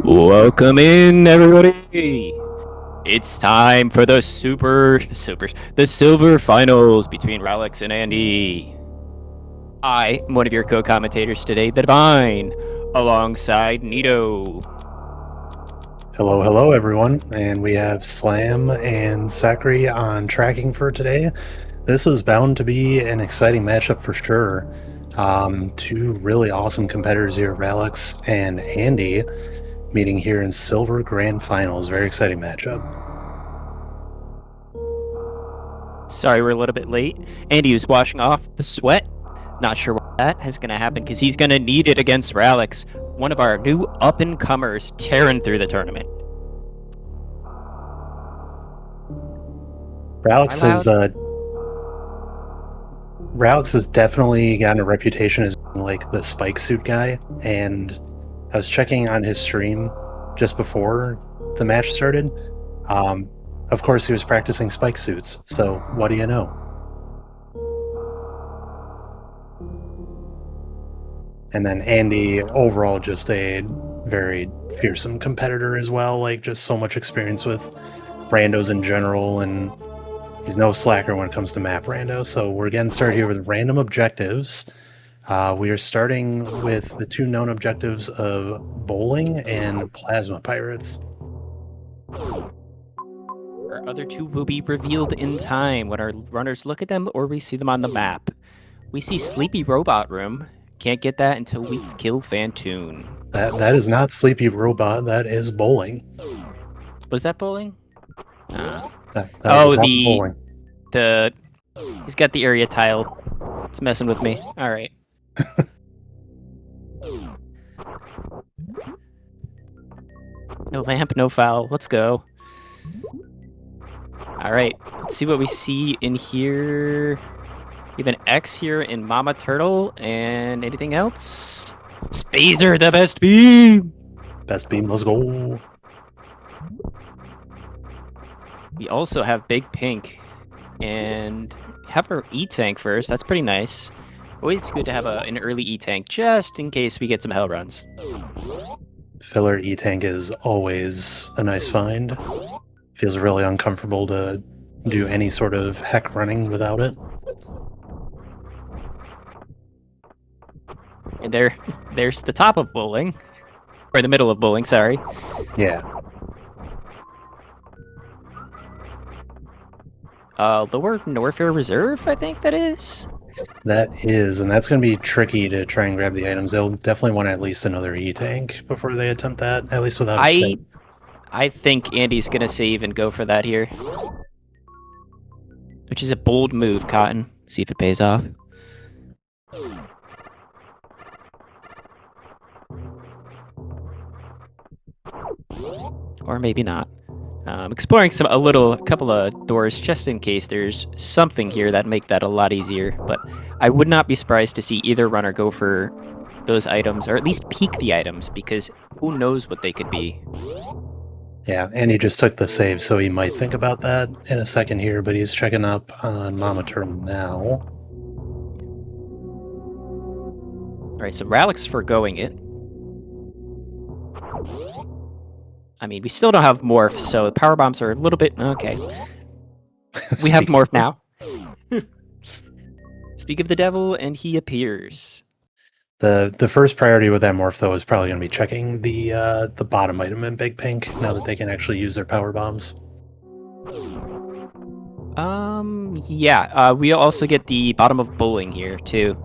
Welcome in, everybody. It's time for the the silver finals between Ralex and Andy. I am one of your co-commentators today, the Divine, alongside Nito. Hello, hello, everyone. And we have Slam and Sakri on tracking for today. This is bound to be an exciting matchup for sure. Two really awesome competitors here, Ralex and Andy, meeting here in Silver Grand Finals. Very exciting matchup. Sorry we're a little bit late. Andy was washing off the sweat. Not sure what that is going to happen because he's going to need it against Ralex, one of our new up-and-comers tearing through the tournament. Ralex has definitely gotten a reputation as being like the spike suit guy, and I was checking on his stream just before the match started. Of course, he was practicing spike suits, so what do you know? And then Andy, overall, just a very fearsome competitor as well, like just so much experience with randos in general, and he's no slacker when it comes to map rando. So we're getting started here with random objectives. We are starting with the two known objectives of bowling and plasma pirates. Our other two will be revealed in time when our runners look at them or we see them on the map. We see Sleepy Robot Room. Can't get that until we kill Fantoon. That is not Sleepy Robot. That is bowling. Was that bowling? Bowling. He's got the area tile. It's messing with me. All right. No lamp, no foul. Let's go. All right. Let's see what we see in here. We have an X here in Mama Turtle, and anything else? Spazer, the best beam! Best beam, let's go. We also have Big Pink, and have our E-Tank first. That's pretty nice. Always good to have an early E-Tank, just in case we get some hell runs. Filler E-Tank is always a nice find. Feels really uncomfortable to do any sort of heck running without it. And there's the top of bowling. Or the middle of bowling, sorry. Yeah. Lower Norfair Reserve, I think that is? That is, and that's going to be tricky to try and grab the items. They'll definitely want at least another E-Tank before they attempt that, at least without a save. I think Andy's going to save and go for that here. Which is a bold move, Cotton. See if it pays off. Or maybe not. Exploring a couple of doors just in case there's something here that make that a lot easier. But I would not be surprised to see either runner go for those items, or at least peek the items, because who knows what they could be. Yeah, and he just took the save, so he might think about that in a second here, but he's checking up on Mama Turtle now. Alright, so Ralex forgoing it. I mean, we still don't have Morph, so the power bombs are a little bit... Okay. We have Morph now. Speak of the devil, and he appears. The first priority with that Morph, though, is probably going to be checking the bottom item in Big Pink, now that they can actually use their power bombs. Yeah, we also get the bottom of bowling here, too.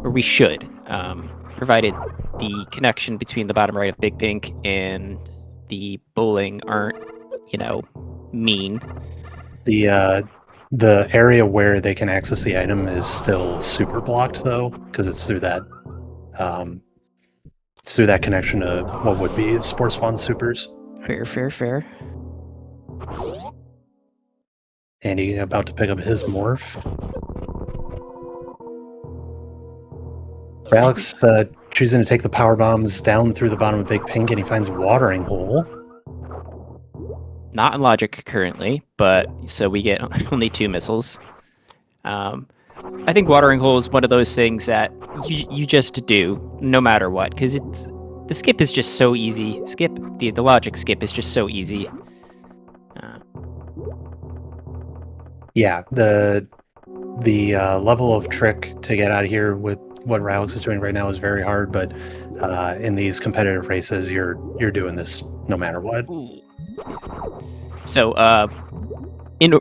Or we should, provided the connection between the bottom right of Big Pink and the bowling aren't, mean. The area where they can access the item is still super blocked, though, because it's through that connection to what would be Sports Spawn Supers. Fair. Andy about to pick up his Morph. Alex choosing to take the power bombs down through the bottom of Big Pink, and he finds a watering hole. Not in logic currently, but so we get only 2 missiles. I think watering hole is one of those things that you just do no matter what, because The skip is just so easy. The logic skip is just so easy. Yeah, the level of trick to get out of here with what Ralex is doing right now is very hard, but in these competitive races, you're doing this no matter what. Ooh. So,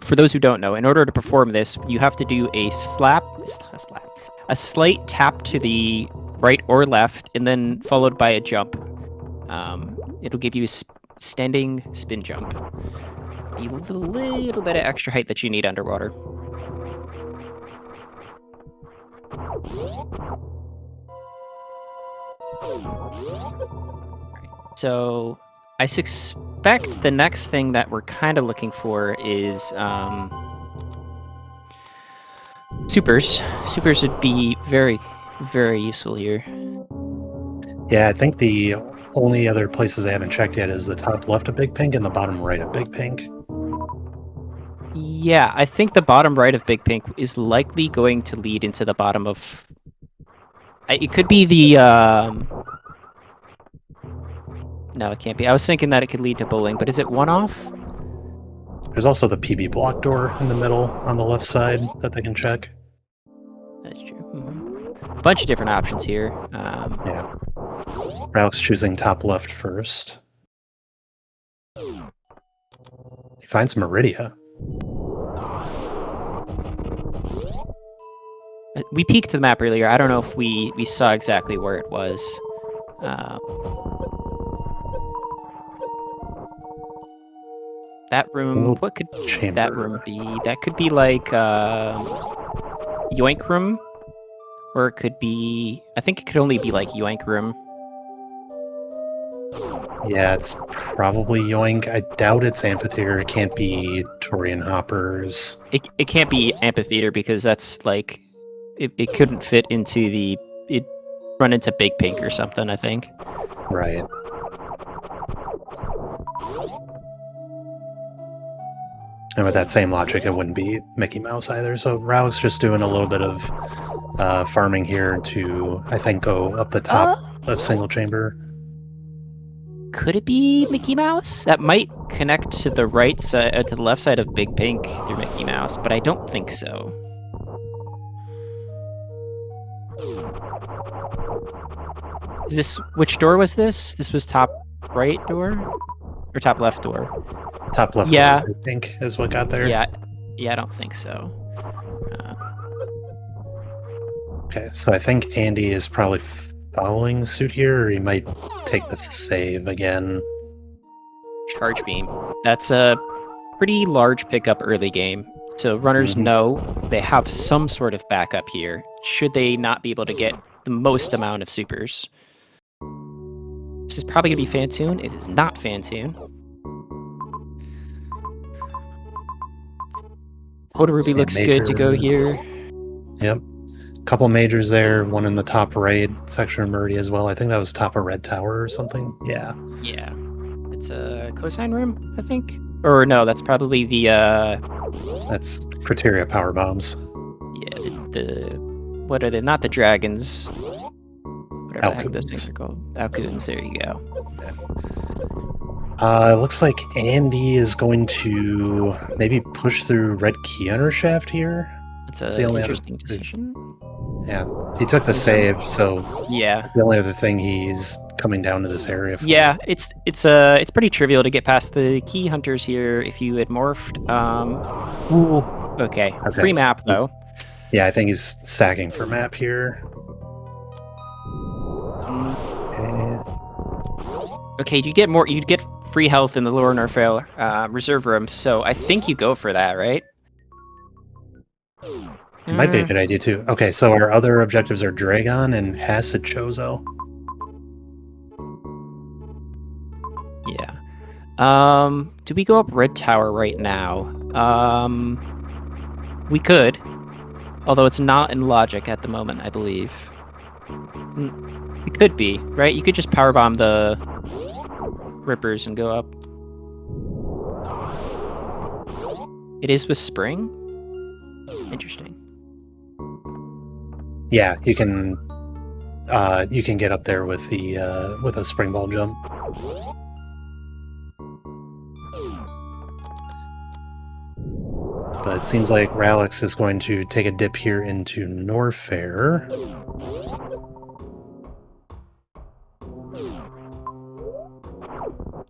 for those who don't know, in order to perform this, you have to do a slight tap to the right or left, and then followed by a jump. It'll give you a standing spin jump. A little bit of extra height that you need underwater. So I suspect the next thing that we're kind of looking for is supers. Supers would be very, very useful here. Yeah, I think the only other places I haven't checked yet is the top left of Big Pink and the bottom right of Big Pink. Yeah, I think the bottom right of Big Pink is likely going to lead into the bottom of... It could be the... No, it can't be. I was thinking that it could lead to bowling, but is it one-off? There's also the PB block door in the middle on the left side that they can check. That's true. Mm-hmm. Bunch of different options here. Yeah. Ralex choosing top left first. He finds Meridia. We peeked the map earlier. I don't know if we saw exactly where it was. That room, what could that room be? That could be like Yoink Room, or it could be, I think it could only be like Yoink Room. Yeah, it's probably Yoink. I doubt it's Amphitheater. It can't be Torian Hoppers. It can't be Amphitheater because that's like, it couldn't fit into it'd run into Big Pink or something, I think. Right. And with that same logic, it wouldn't be Mickey Mouse either. So Ralex just doing a little bit of farming here to, I think, go up the top of single chamber. Could it be Mickey Mouse? That might connect to the right side, to the left side of Big Pink through Mickey Mouse, but I don't think so. Is this, which door was this? This was top right door? Or top left door? Top left, yeah. I think, is what got there. Yeah, I don't think so. Okay, so I think Andy is probably following suit here, or he might take the save again. Charge beam. That's a pretty large pickup early game. So runners know they have some sort of backup here, should they not be able to get the most amount of supers. This is probably going to be Fantoon. It is not Fantoon. Hoda Ruby looks good to go here. Yep. Couple majors there, one in the top right section of Meridia as well. I think that was top of Red Tower or something. Yeah. Yeah. It's a cosine room, I think. Or no, that's probably the That's Criteria power bombs. Yeah, the what are they? Not the dragons. Whatever the heck those things are called. Alcoons, there you go. It looks like Andy is going to maybe push through Red Key Hunter Shaft here. It's an interesting decision. Yeah, he took the save, so yeah, that's the only other thing he's coming down to this area for. Yeah, it's pretty trivial to get past the key hunters here if you had morphed. Ooh, okay. Free map though. Yeah, I think he's sagging for map here. Okay, you get more. You get free health in the lower Norfail reserve room, so I think you go for that, right? It might be a good idea too. Okay, so our other objectives are Dragon and Acid Chozo. Yeah. Do we go up Red Tower right now? We could, although it's not in logic at the moment, I believe. It could be, right? You could just powerbomb the Rippers and go up. It is with Spring? Interesting. Yeah, you can you can get up there with a spring ball jump. But it seems like Ralex is going to take a dip here into Norfair.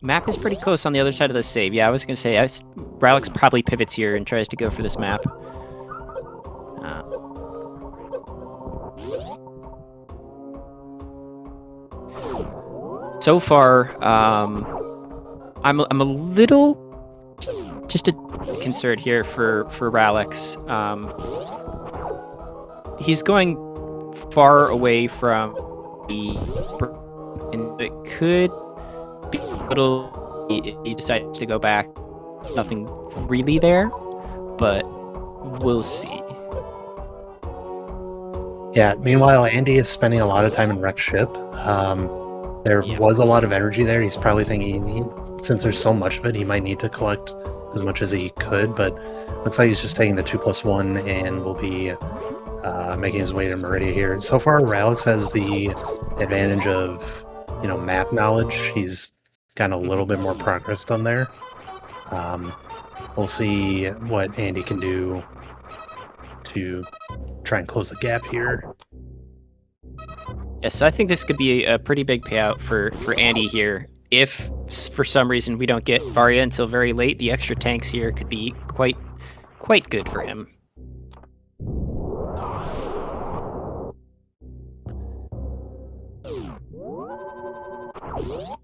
Map is pretty close on the other side of the save. Yeah, I was going to say, Ralex probably pivots here and tries to go for this map. So far, I'm a little just a concern here for Ralex. He's going far away from the, and it could be a little. He decides to go back. Nothing really there, but we'll see. Yeah. Meanwhile, Andy is spending a lot of time in wrecked ship. There was a lot of energy there. He's probably thinking, since there's so much of it, he might need to collect as much as he could, but looks like he's just taking the 2+1 and will be making his way to Meridia here. So far, Ralex has the advantage of, map knowledge. He's got a little bit more progress done there. We'll see what Andy can do to try and close the gap here. Yes, so I think this could be a pretty big payout for Andy here. If for some reason we don't get Varia until very late, the extra tanks here could be quite good for him.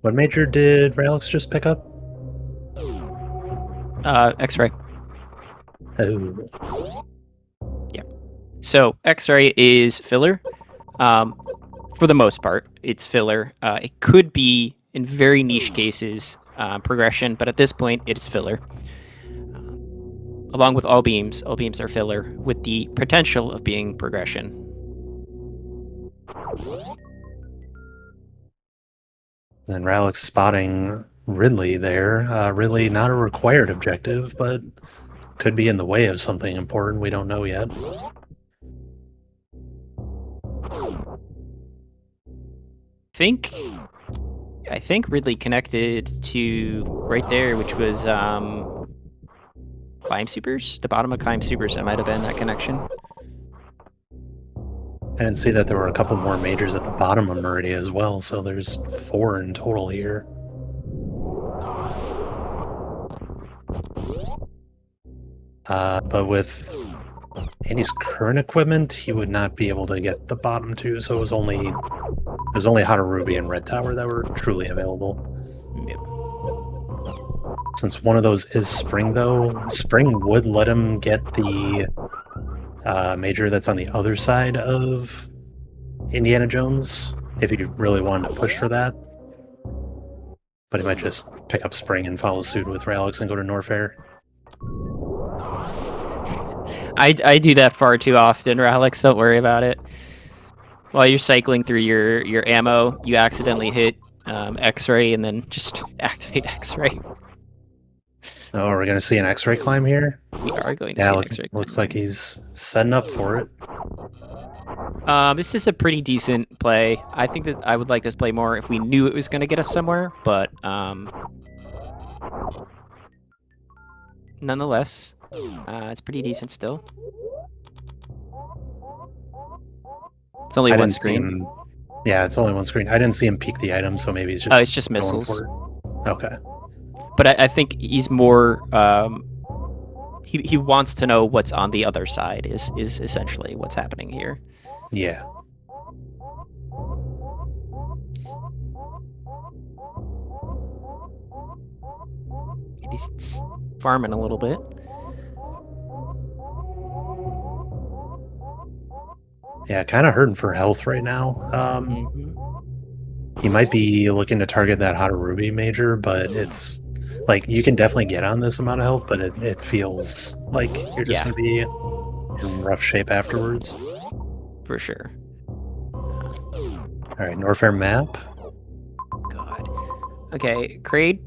What major did Ralex just pick up? X-ray. Oh. Yeah. So X-ray is filler. For the most part, it's filler. It could be, in very niche cases, progression, but at this point, it is filler. Along with all beams are filler, with the potential of being progression. Then Ralex spotting Ridley there. Ridley, not a required objective, but could be in the way of something important we don't know yet. I think Ridley connected to right there, which was Climb Supers, the bottom of Climb Supers. That might have been that connection. I didn't see that there were a couple more majors at the bottom of Meridia as well, so there's 4 in total here. But with Andy's current equipment, he would not be able to get the bottom 2, so it was only Hatarubi and Red Tower that were truly available. Yep. Since one of those is Spring, though, Spring would let him get the major that's on the other side of Indiana Jones, if he really wanted to push for that. But he might just pick up Spring and follow suit with Ralex and go to Norfair. I do that far too often, Ralex. Don't worry about it. While you're cycling through your ammo, you accidentally hit X-ray and then just activate X-ray. Oh, we're going to see an X-ray climb here? We are going to see an X-ray climb. Looks like he's setting up for it. This is a pretty decent play. I think that I would like this play more if we knew it was going to get us somewhere, but nonetheless, it's pretty decent still. It's only one screen. Yeah, it's only one screen. I didn't see him peek the item, so maybe he's just. Oh, it's just missiles. Okay. But I think he's more. He wants to know what's on the other side. Is essentially what's happening here. Yeah. He's farming a little bit. Yeah, kind of hurting for health right now. He might be looking to target that Hatarubi major, but it's like you can definitely get on this amount of health, but it feels like you're just going to be in rough shape afterwards. For sure. All right, Norfair map. God. Okay, Kraid.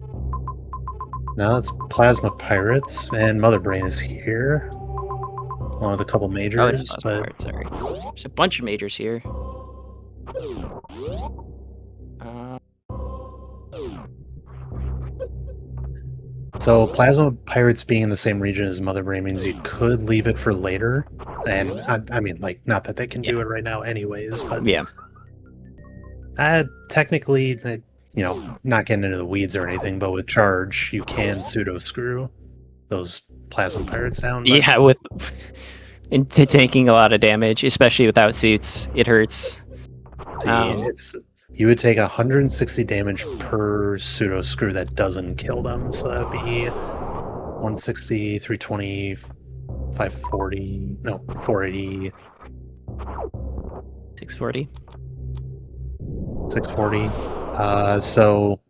Now it's Plasma Pirates, and Mother Brain is here. Along with a couple majors. Oh, it is Plasma Pirates, sorry. There's a bunch of majors here. So Plasma Pirates being in the same region as Mother Brain means you could leave it for later. And I mean, like, not that they can do it right now anyways, but Yeah. technically, you know, not getting into the weeds or anything, but with charge, you can pseudo screw those Plasma Pirates down. But Yeah, with taking a lot of damage, especially without suits, it hurts. see, you would take 160 damage per pseudo screw that doesn't kill them. So that would be 160, 320, 540, no, 480, 640. 640. So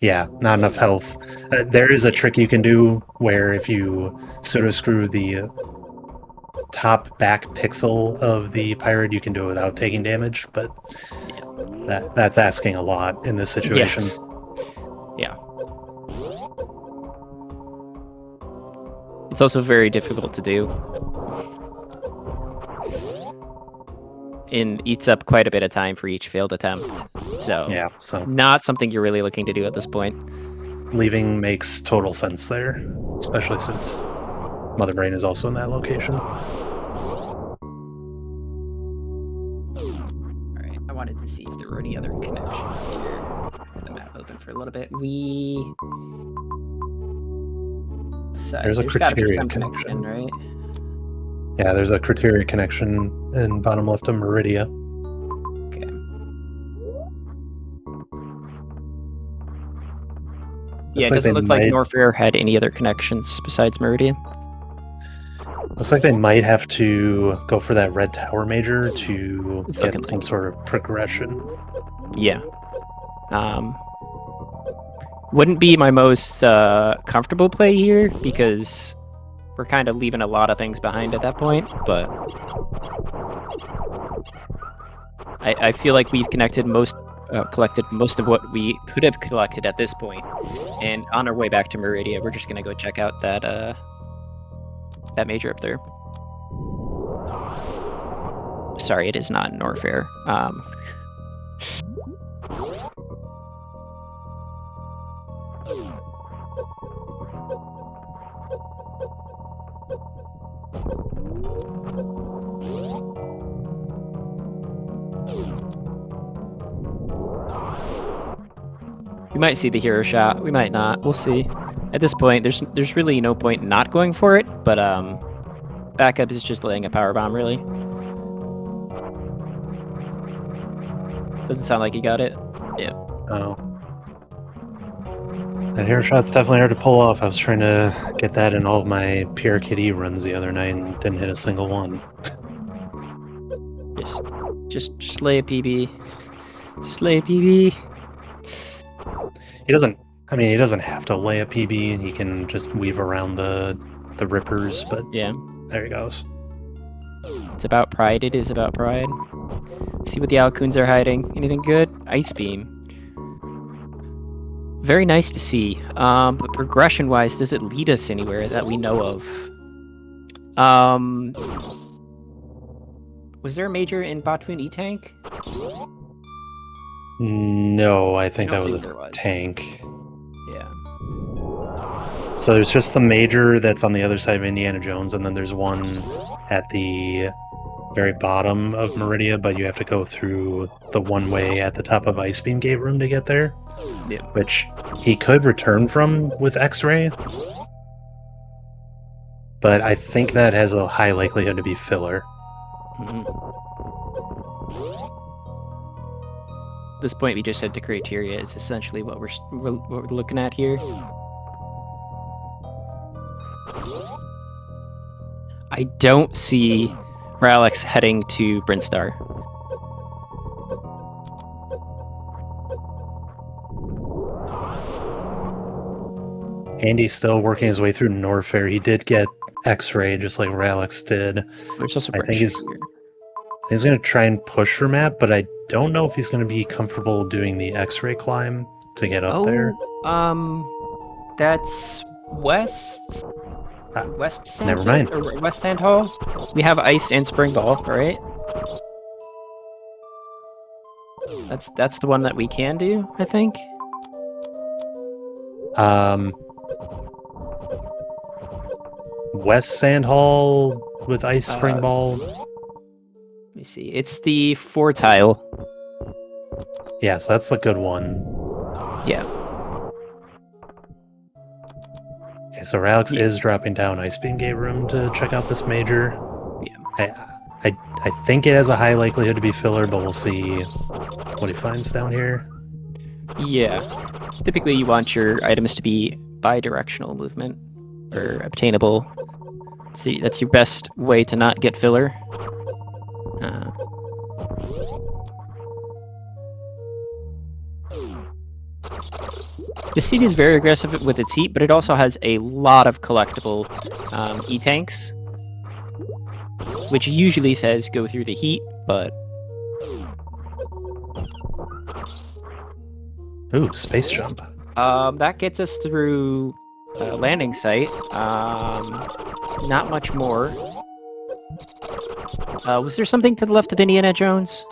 yeah, not enough health. There is a trick you can do where if you pseudo screw the top back pixel of the pirate, you can do it without taking damage, but that's asking a lot in this situation. Yeah. It's also very difficult to do. And eats up quite a bit of time for each failed attempt. So Yeah, so not something you're really looking to do at this point. leaving makes total sense there, especially since Mother Brain is also in that location. Alright, I wanted to see if there were any other connections here. Have the map open for a little bit. There's a gotta be criteria some connection, right? Yeah, there's a criteria connection in bottom left of Meridia. Okay. Yeah, it doesn't look like Norfair had any other connections besides Meridian. Looks like they might have to go for that red tower major to get some sort of progression. Yeah. Wouldn't be my most comfortable play here because we're kind of leaving a lot of things behind at that point, but I feel like we've collected most of what we could have collected at this point. And on our way back to Meridia, we're just gonna go check out that that major up there. Sorry, it is not Norfair. We might see the hero shot. We might not. We'll see. At this point, there's really no point not going for it. But backup is just laying a power bomb. Really. Doesn't sound like he got it. Yeah. Oh. That hero shot's definitely hard to pull off. I was trying to get that in all of my PRKD runs the other night and didn't hit a single one. Just lay a PB. Just lay a PB. He doesn't have to lay a PB. He can just weave around the rippers, but yeah, there he goes. It's about pride. It is about pride. See what the Alcoons are hiding. Anything good? Ice Beam. Very nice to see. But progression-wise, does it lead us anywhere that we know of? Was there a major in Batuan E-Tank? No, I think that was a tank. Yeah. So there's just the major that's on the other side of Indiana Jones, and then there's one at the very bottom of Meridia, but you have to go through the one-way at the top of Ice Beam Gate Room to get there. Yeah. Which he could return from with X-Ray. But I think that has a high likelihood to be filler. Mm-hmm. At this point, we just head to criteria. Is essentially what we're looking at here. I don't see Ralex heading to Brinstar. Andy's still working his way through Norfair. He did get X-Ray just like Ralex did. Which also I think he's going to try and push for map, but I don't know if he's going to be comfortable doing the X-Ray climb to get up there. That's west. West Sand Never mind. Or West Sand Hall. We have Ice and Spring Ball, right? That's the one that we can do, I think. West Sand Hall with Ice Spring Ball. Let me see. It's the 4 tile. Yeah, so that's a good one. Yeah. Okay, so Ralex is dropping down Ice Beam Gate Room to check out this major. Yeah. I think it has a high likelihood to be filler, but we'll see what he finds down here. Yeah. Typically, you want your items to be bi-directional movement or obtainable. So that's your best way to not get filler. The seed is very aggressive with its heat, but it also has a lot of collectible E-tanks, which usually says go through the heat, but... Ooh, space jump. That gets us through landing site. Not much more. Was there something to the left of Indiana Jones?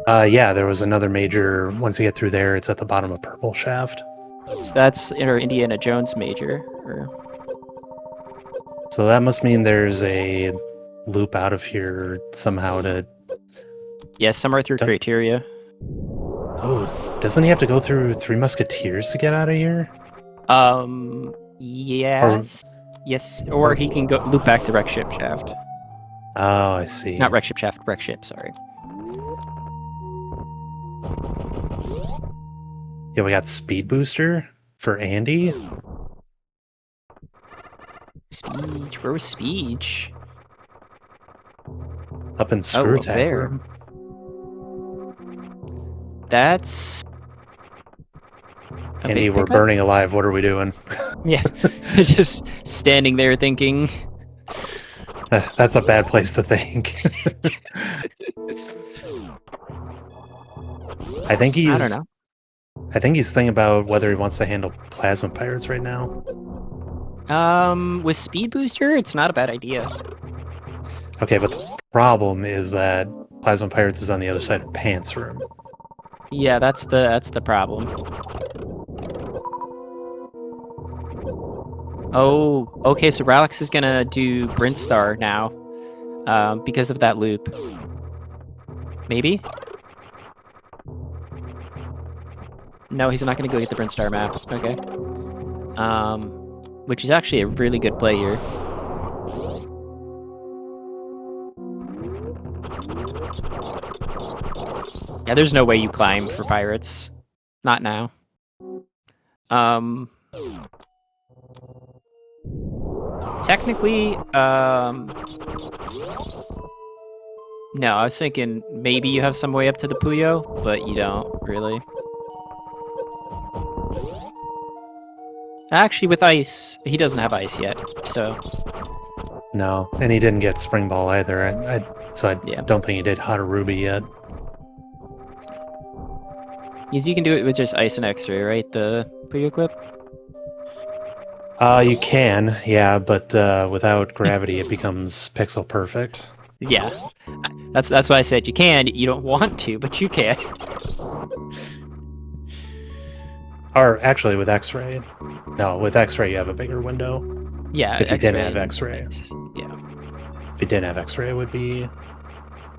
Yeah, there was another major. Once we get through there, it's at the bottom of Purple Shaft. So that's our Indiana Jones major. So that must mean there's a loop out of here somehow to... Yeah, somewhere through criteria. Oh, doesn't he have to go through Three Musketeers to get out of here? Yes. Yes, or he can go loop back to Wreck Ship Shaft. Oh, I see. Not Wreck Ship Shaft, Wreck Ship, sorry. Yeah, we got Speed Booster for Andy. Speech, where was Speech? Up in Screw Attack there. Room. That's... Andy, we're burning alive. What are we doing? Yeah, just standing there thinking. That's a bad place to think. I think he's... I don't know. I think he's thinking about whether he wants to handle Plasma Pirates right now. With Speed Booster, it's not a bad idea. Okay, but the problem is that Plasma Pirates is on the other side of Pants Room. Yeah, that's the problem. Oh, okay, so Ralex is gonna do Brintstar now, because of that loop. Maybe? No, he's not gonna go get the Brintstar map. Okay. Which is actually a really good play here. Yeah, there's no way you climb for pirates. Not now. Technically, no, I was thinking maybe you have some way up to the Puyo, but you don't, really. Actually, with ice, he doesn't have ice yet, so... No, and he didn't get Spring Ball either, so I don't think he did Hot or Ruby yet. Because you can do it with just ice and X-ray, right? The Puyo clip? You can, yeah, but without gravity, it becomes pixel perfect. Yeah, that's why I said you can. You don't want to, but you can. Or actually, with X-ray, no, with X-ray you have a bigger window. Yeah, if you didn't have X-ray. Yeah. If you didn't have X-ray, it would be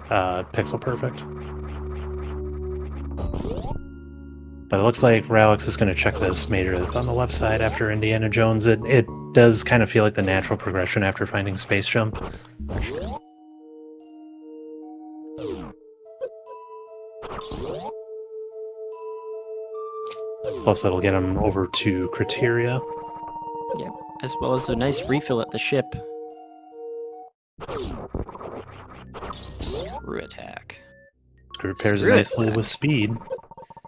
pixel perfect. But it looks like Ralex is going to check this major that's on the left side after Indiana Jones. It does kind of feel like the natural progression after finding Space Jump. For sure. Plus, it'll get him over to Criteria. Yep, as well as a nice refill at the ship. Screw attack. Screw pairs nicely with speed.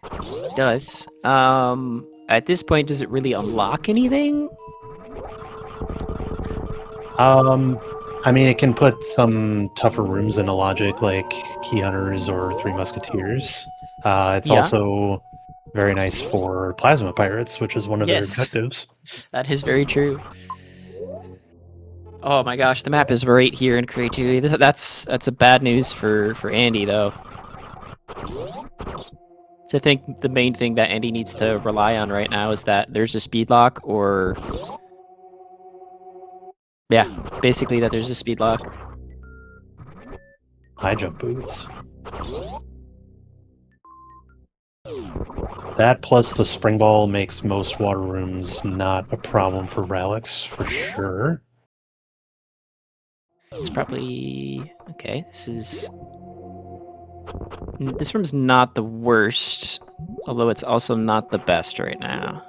It does. At this point, does it really unlock anything? I mean, it can put some tougher rooms into logic, like Key Hunters or Three Musketeers. It's also very nice for Plasma Pirates, which is one of their objectives. That is very true. Oh my gosh, the map is right here in Criteria. That's a bad news for Andy, though. So I think the main thing that Andy needs to rely on right now is that there's a speed lock, or yeah, basically that there's a speed lock. High jump boots. That plus the spring ball makes most water rooms not a problem for Ralex, for sure. It's probably okay. This room's not the worst, although it's also not the best right now.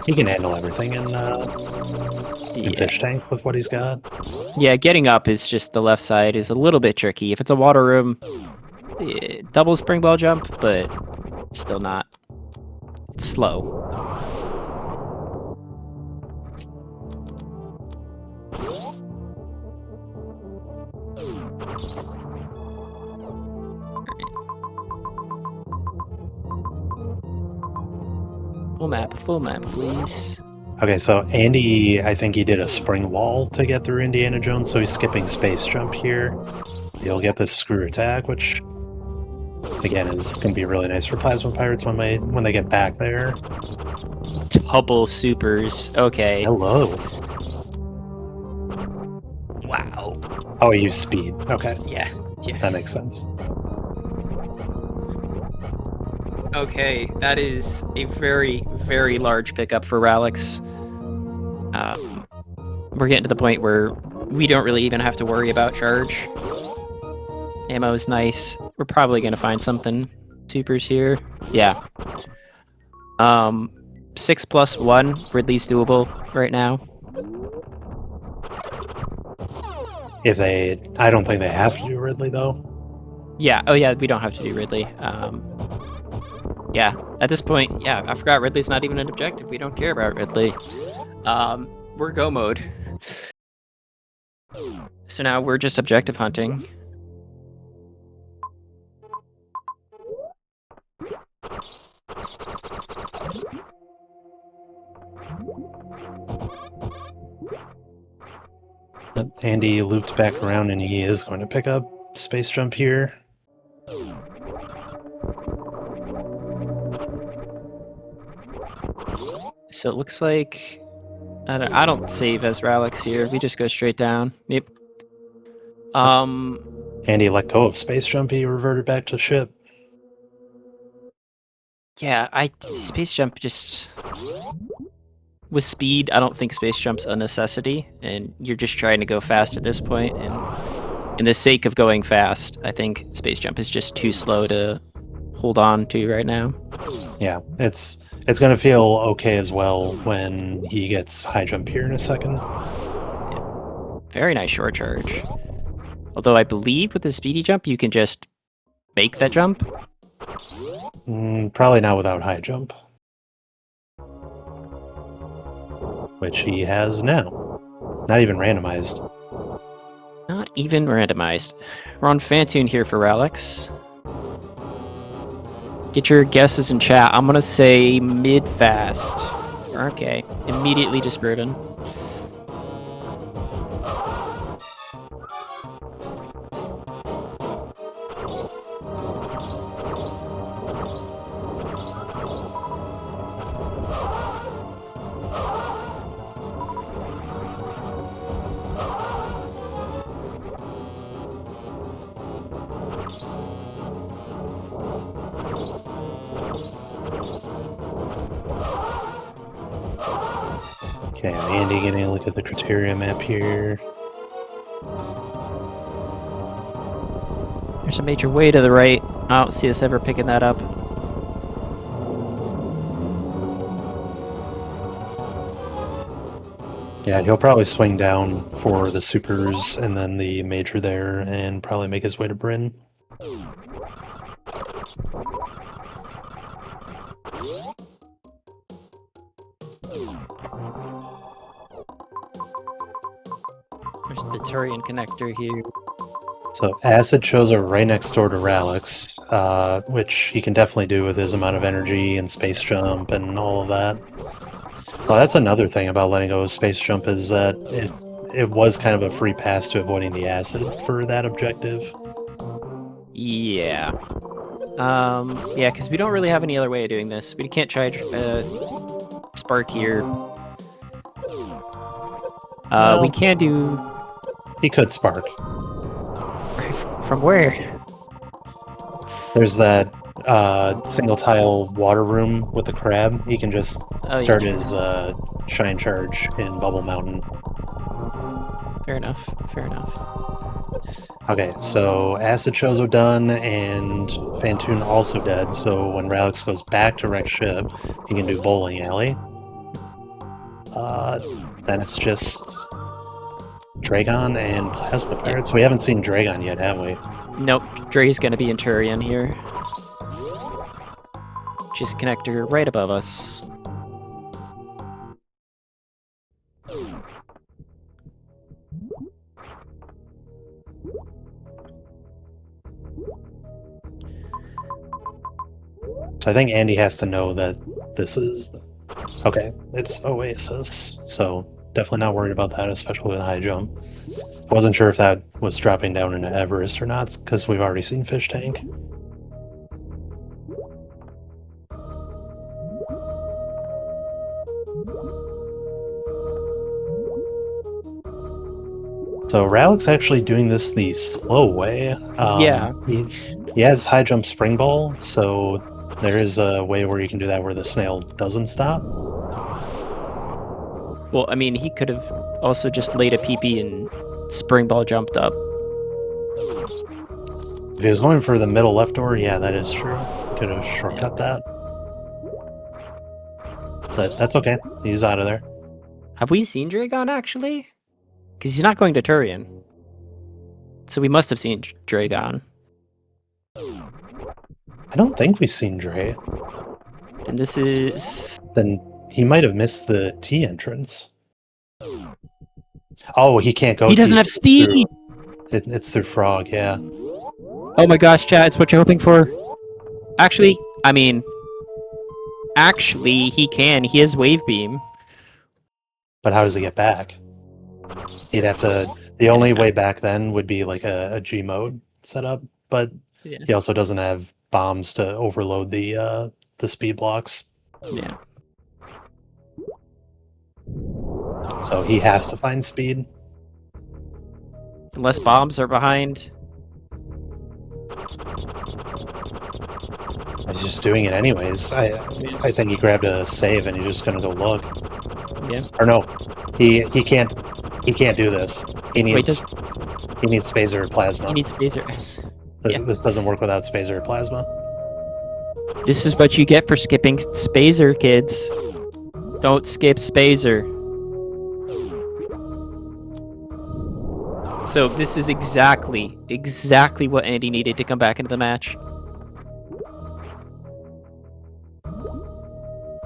He can handle everything in Yeah. fish tank with what he's got. Yeah, getting up is just the left side is a little bit tricky. If it's a water room, double spring ball jump, but it's still not. It's slow. Full map, please. Okay, so Andy, I think he did a spring wall to get through Indiana Jones, so he's skipping space jump here. He'll get this screw attack, which again is going to be really nice for Plasma Pirates when they get back there. Double supers. Okay. Hello. Wow. Oh, he used speed. Okay. Yeah. That makes sense. Okay, that is a very, very large pickup for Ralex. We're getting to the point where we don't really even have to worry about charge. Ammo is nice. We're probably going to find something supers here. Yeah. 6+1, Ridley's doable right now. I don't think they have to do Ridley, though. Yeah, oh yeah, we don't have to do Ridley. Yeah, at this point, yeah, I forgot Ridley's not even an objective. We don't care about Ridley. We're go mode. So now we're just objective hunting. Andy looped back around and he is going to pick up space jump here. So it looks like I don't save as Ralex here. We just go straight down. Yep. Andy let go of space jump. He reverted back to ship. Yeah, space jump just with speed. I don't think space jump's a necessity, and you're just trying to go fast at this point. And in the sake of going fast, I think space jump is just too slow to hold on to right now. Yeah, it's going to feel okay as well when he gets high jump here in a second. Yeah. Very nice short charge. Although I believe with the speedy jump, you can just make that jump. Probably not without high jump. Which he has now. Not even randomized. Not even randomized. We're on Fantoon here for Ralex. Get your guesses in chat. I'm gonna say mid-fast. Okay, immediately disproven. Okay, Andy getting a look at the criteria map here. There's a major way to the right. I don't see us ever picking that up. Yeah, he'll probably swing down for the supers and then the major there and probably make his way to Bryn. There's the Turian connector here. So Acid shows up right next door to Ralex, which he can definitely do with his amount of energy and space jump and all of that. Well, that's another thing about letting go of space jump is that it was kind of a free pass to avoiding the acid for that objective. Yeah. Yeah, because we don't really have any other way of doing this. We can't charge Spark here. Well, We can do... he could spark. From where? There's that single tile water room with the crab. He can just Oh, start yeah, his shine charge in Bubble Mountain. fair enough. Fair enough. Okay, so Acid Chozo done and Fantoon also dead, so when Ralex goes back to Wreck Ship, he can do Bowling Alley. Then it's just Dragon and Plasma Pirates. We haven't seen Dragon yet, have we? Nope, Dre's gonna be in Turian here. Just connector right above us. So I think Andy has to know that this is... Okay, it's Oasis, so definitely not worried about that, especially with high jump. I wasn't sure if that was dropping down into Everest or not, because we've already seen Fish Tank. So Ralex actually doing this the slow way. Yeah. He has high jump spring ball, so there is a way where you can do that where the snail doesn't stop. Well, I mean, he could have also just laid a PP and spring ball jumped up. If he was going for the middle left door, yeah, that is true. Could have shortcut that. But that's okay. He's out of there. Have we seen Dragon, actually? Because he's not going to Turian. So we must have seen Dragon. I don't think we've seen Dre. And this is... Then he might have missed the T entrance. Oh, he can't go. He doesn't have speed! It's through Frog, yeah. Oh my gosh, chat, it's what you're hoping for. Actually, I mean... Actually, he can. He has Wave Beam. But how does he get back? He'd have to... The only way back then would be like a G mode setup, but Yeah. he also doesn't have bombs to overload the speed blocks. Yeah. So he has to find speed. Unless bombs are behind. He's just doing it anyways. I think he grabbed a save and he's just gonna go look. Yeah. Or no, he can't do this. He needs Wait, he needs Spazer or Plasma. he needs Spazer. Yeah. This doesn't work without Spazer or Plasma. This is what you get for skipping Spazer, kids. Don't skip Spazer. So this is exactly what Andy needed to come back into the match.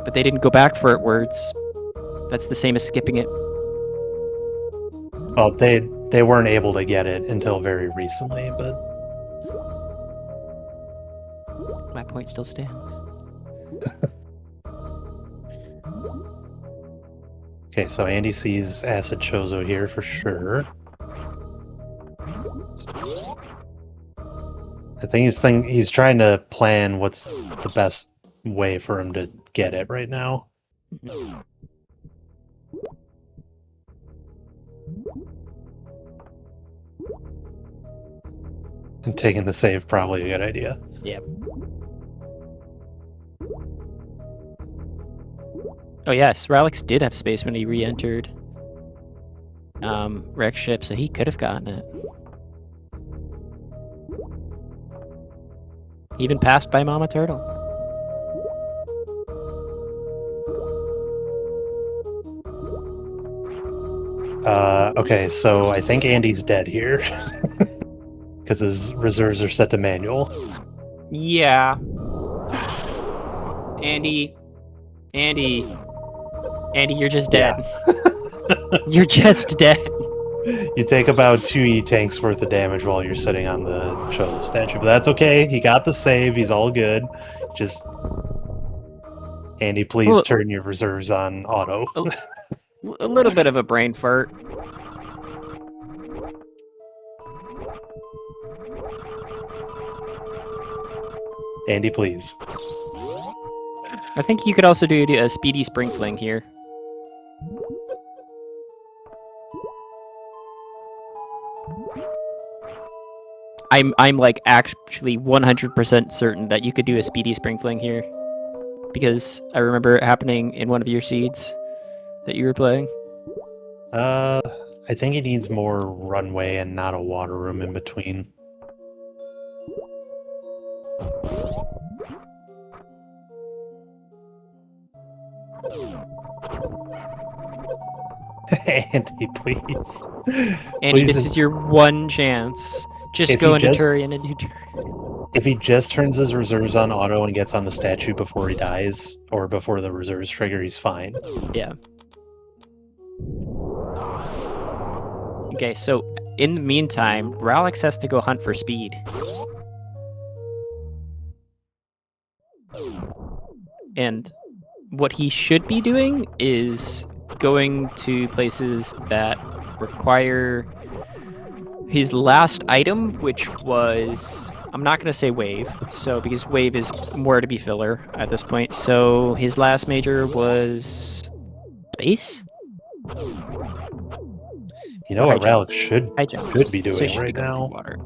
But they didn't go back for it words. That's the same as skipping it. Well, they weren't able to get it until very recently, but My point still stands. okay. So Andy sees Acid Chozo here for sure. I think he's trying to plan what's the best way for him to get it right now. And taking the save probably a good idea. Yep. Oh yes, Ralex did have space when he re-entered Wreck Ship, so he could have gotten it. Even passed by Mama Turtle. Okay, so I think Andy's dead here. Because his reserves are set to manual. Yeah. Andy, you're just dead. Yeah. You're just dead. You take about 2 E-tanks worth of damage while you're sitting on the Chozo statue, but that's okay. He got the save. He's all good. Just... Andy, please turn your reserves on auto. A little bit of a brain fart. Andy, please. I think you could also do a speedy spring fling here. I'm like actually 100% certain that you could do a speedy spring fling here, because I remember it happening in one of your seeds that you were playing. I think he needs more runway and not a water room in between. Andy, please. Andy, Please this is your one chance. Just If go he into just- Turian and do Turian. If he just turns his reserves on auto and gets on the statue before he dies, or before the reserves trigger, he's fine. Yeah. Okay, so in the meantime, Ralex has to go hunt for speed. And what he should be doing is going to places that require his last item, which was, I'm not going to say wave, so because wave is more to be filler at this point. So his last major was space. You know what Ralex should be So doing should be right going now? through water.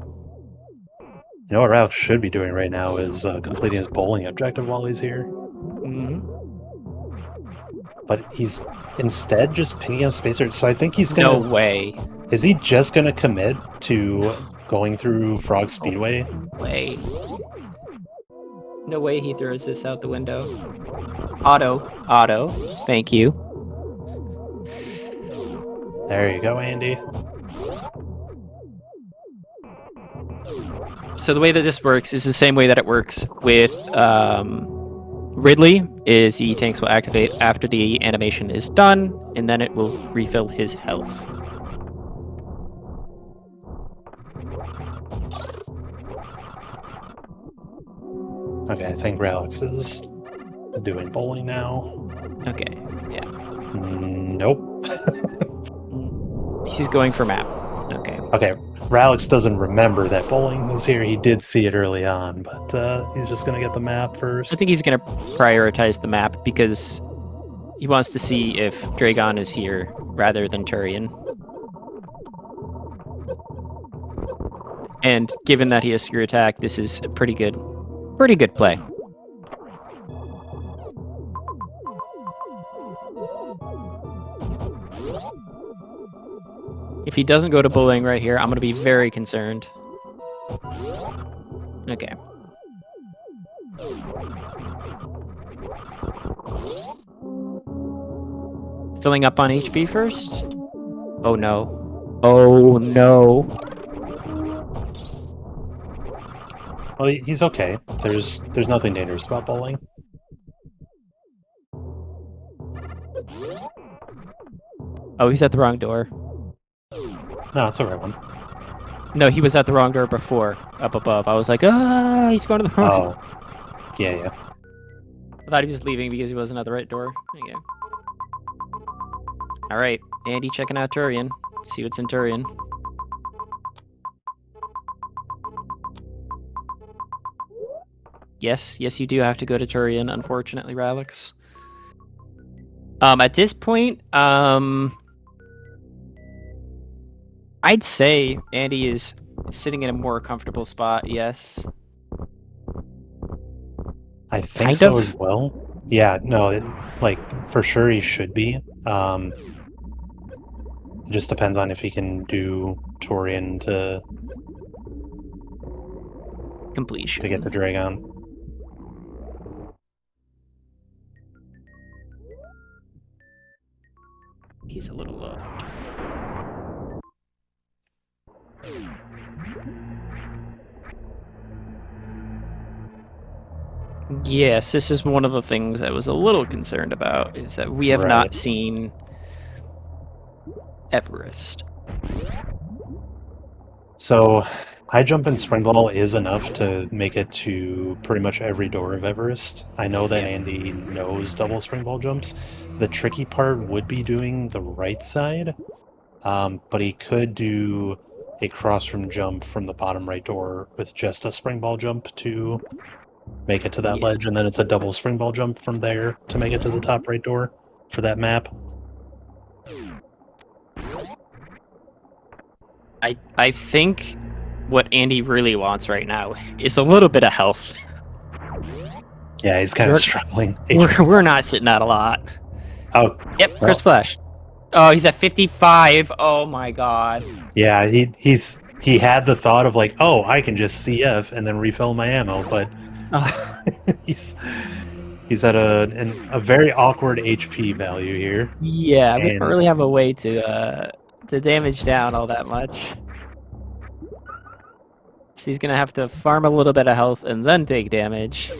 You know what Ralex should be doing right now is completing his bowling objective while he's here. Mm-hmm. But he's instead just picking up spacer. So I think he's gonna. No way. Is he just gonna commit to going through Frog Speedway? Way. No way he throws this out the window. Auto. Thank you. There you go, Andy. So the way that this works is the same way that it works with Ridley, is the tanks will activate after the animation is done, and then it will refill his health. Okay, I think Ralex is doing bowling now. Okay, yeah. Nope. He's going for map. Okay. Okay, Ralex doesn't remember that bowling was here. He did see it early on, but he's just going to get the map first. I think he's going to prioritize the map because he wants to see if Dragon is here rather than Turian. And given that he has screw attack, this is a pretty good play. If he doesn't go to bowling right here, I'm going to be very concerned. Okay. Filling up on HP first? Oh no. Oh no. Well, he's okay. There's nothing dangerous about bowling. Oh, he's at the wrong door. No, it's the right one. No, he was at the wrong door before, up above. I was like, he's going to the wrong door. Oh. Yeah. I thought he was leaving because he wasn't at the right door. Okay. Alright, Andy checking out Turian. Let's see what's in Turian. Yes, you do have to go to Turian, unfortunately, Ralex. At this point, I'd say Andy is sitting in a more comfortable spot, yes. I think so as well. Yeah, no, for sure he should be. It just depends on if he can do Turian to completion to get the Dragon. He's a little low. Yes, this is one of the things I was a little concerned about, is that we have not seen Everest. So, high jump and spring ball is enough to make it to pretty much every door of Everest. I know that Andy knows double spring ball jumps. The tricky part would be doing the right side, but he could do a cross from jump from the bottom right door with just a spring ball jump to make it to that Yeah. ledge, and then it's a double spring ball jump from there to make it to the top right door for that map. I think what Andy really wants right now is a little bit of health. Yeah, he's kind of struggling. We're not sitting at a lot. Oh, Yep, well, Chris Flash. Oh, he's at 55. Oh my god. yeah, he had the thought of like, oh, I can just CF and then refill my ammo, but he's at a very awkward HP value here. Yeah, we don't And really have a way to damage down all that much. So he's gonna have to farm a little bit of health and then take damage.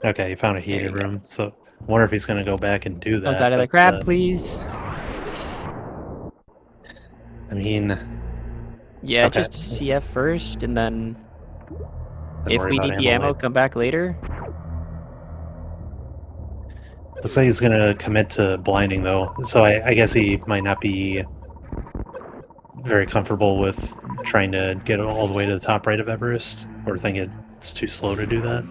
okay, he found a heated room, so I wonder if he's gonna go back and do that. Don't die to the crab, please. I mean, yeah, okay. just CF first, and then if worry we about need the ammo, later. come back later. Looks like he's gonna commit to blinding though, so I guess he might not be very comfortable with trying to get all the way to the top right of Everest, or think it's too slow to do that.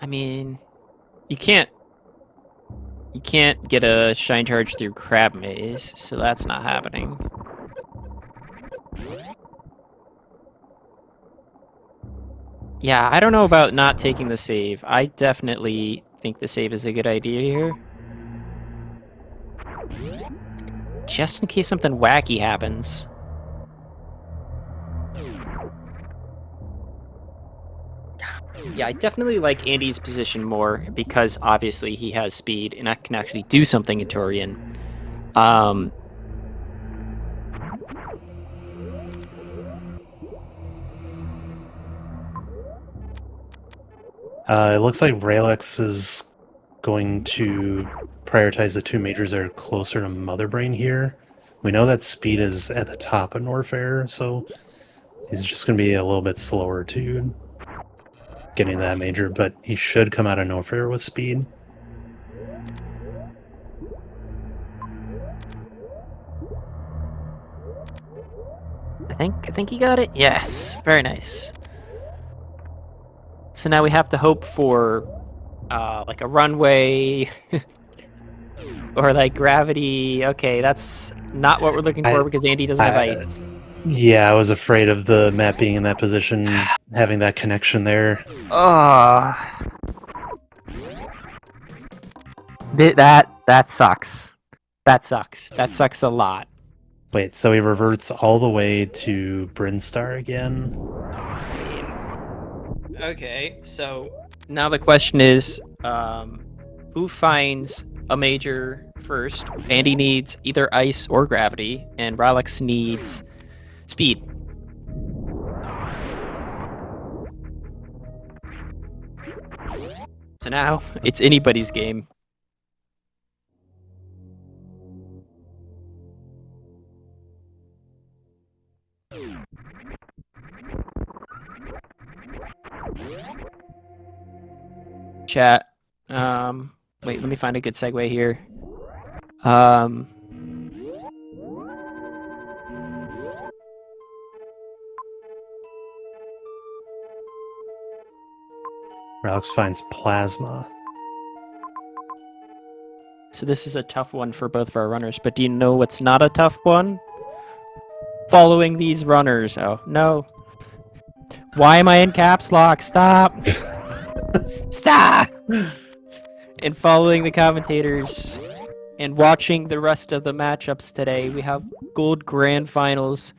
I mean, you can't get a shine charge through crab maze, so that's not happening. Yeah, I don't know about not taking the save. I definitely think the save is a good idea here. Just in case something wacky happens. Yeah, I definitely like Andy's position more because obviously he has speed and I can actually do something in Torian. It looks like Ralex is going to prioritize the two majors that are closer to Mother Brain here. We know that speed is at the top of Norfair, so he's just going to be a little bit slower to getting that major, but he should come out of Norfair with speed. I think he got it. Yes, very nice. So now we have to hope for like a runway or like gravity. Okay, that's not what we're looking for because Andy doesn't have ice. Yeah, I was afraid of the map being in that position, having that connection there. That sucks. That sucks. That sucks a lot. Wait, so he reverts all the way to Brinstar again? Okay, so now the question is, who finds a major first? Andy needs either ice or gravity, and Ralex needs speed. So now it's anybody's game. Chat. Wait, let me find a good segue here. Ralex finds plasma. So this is a tough one for both of our runners, but do you know what's not a tough one? Following these runners. Oh, no. Why am I in caps lock? Stop! Stop! And following the commentators and watching the rest of the matchups today, we have Gold Grand Finals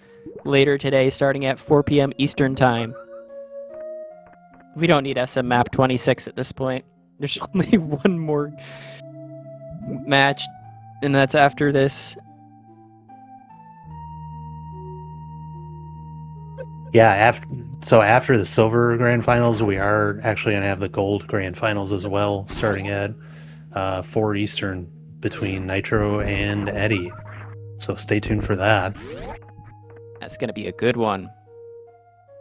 later today starting at 4 p.m. Eastern Time. We don't need SM Map 26 at this point. There's only one more match, and that's after this. Yeah, after the Silver Grand Finals, we are actually going to have the Gold Grand Finals as well, starting at 4 Eastern between Nitro and Eddie. So stay tuned for that. That's going to be a good one.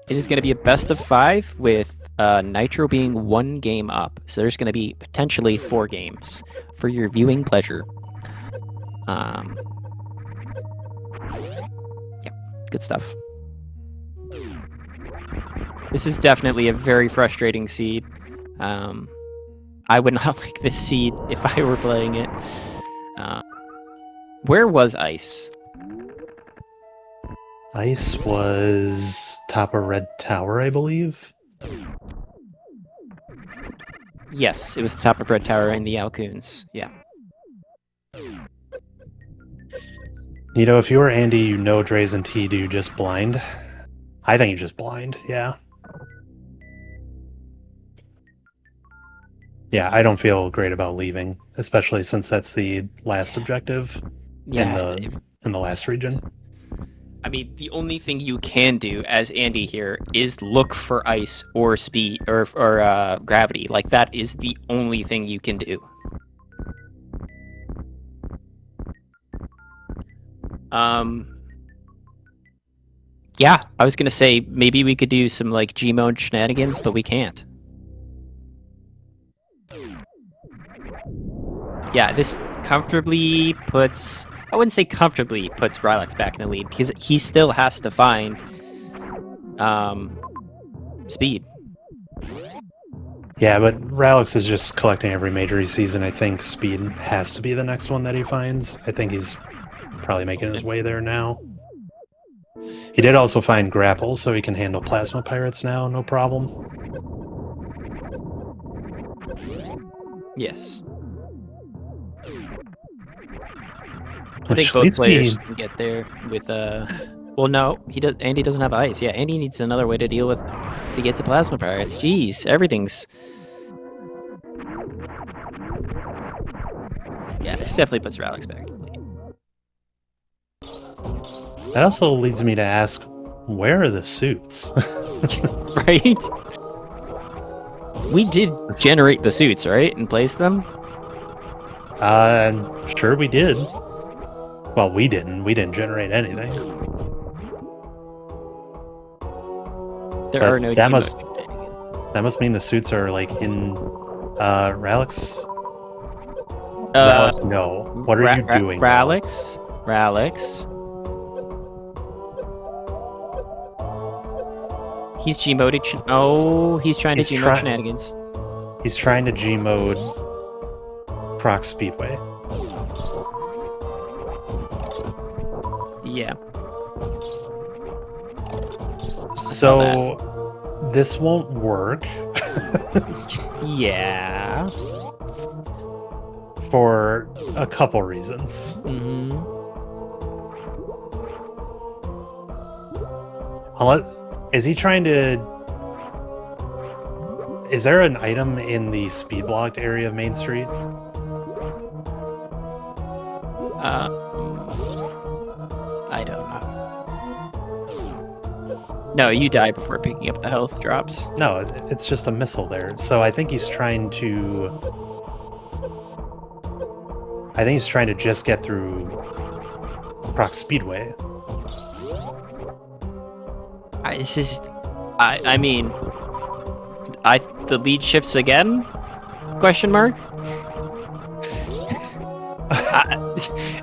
It is going to be a best of 5 with Nitro being 1 game up. So there's going to be potentially 4 games for your viewing pleasure. Yeah, good stuff. This is definitely a very frustrating seed. I would not like this seed if I were playing it. Where was Ice? Ice was top of Red Tower, I believe. Yes, it was the top of Red Tower in the Alcoons. Yeah. You know, if you were Andy, you know Dre's and T do just blind. I think you just blind, yeah. Yeah, I don't feel great about leaving, especially since that's the last objective in the last region. I mean, the only thing you can do as Andy here is look for ice or speed or gravity. Like, that is the only thing you can do. Yeah, I was gonna say maybe we could do some like G-mode shenanigans, but we can't. Yeah, this comfortably puts... I wouldn't say comfortably puts Ralex back in the lead, because he still has to find speed. Yeah, but Ralex is just collecting every major he sees, and I think speed has to be the next one that he finds. I think he's probably making his way there now. He did also find grapple, so he can handle plasma pirates now, no problem. Yes. I think both players can get there with well, no, he does. Andy doesn't have ice. Yeah, Andy needs another way to deal with to get to plasma pirates. Jeez, everything's... Yeah, this definitely puts Ralex back in the lead. That also leads me to ask, where are the suits? Right? We did generate the suits, right, and place them. I'm sure we did. Well, we didn't. We didn't generate anything. There are no. That must mean the suits are like in Ralex. Ralex, no. What are you doing, Ralex? He's G-moded. Oh, he's trying to G-mode shenanigans. He's trying to G-mode Proc Speedway. Yeah. So this won't work. Yeah. For a couple reasons. Is he trying to... Is there an item in the speed blocked area of Main Street? I don't know. No, you die before picking up the health drops. No, it's just a missile there. So I think he's trying to... just get through Proc Speedway. I mean, the lead shifts again? Question mark?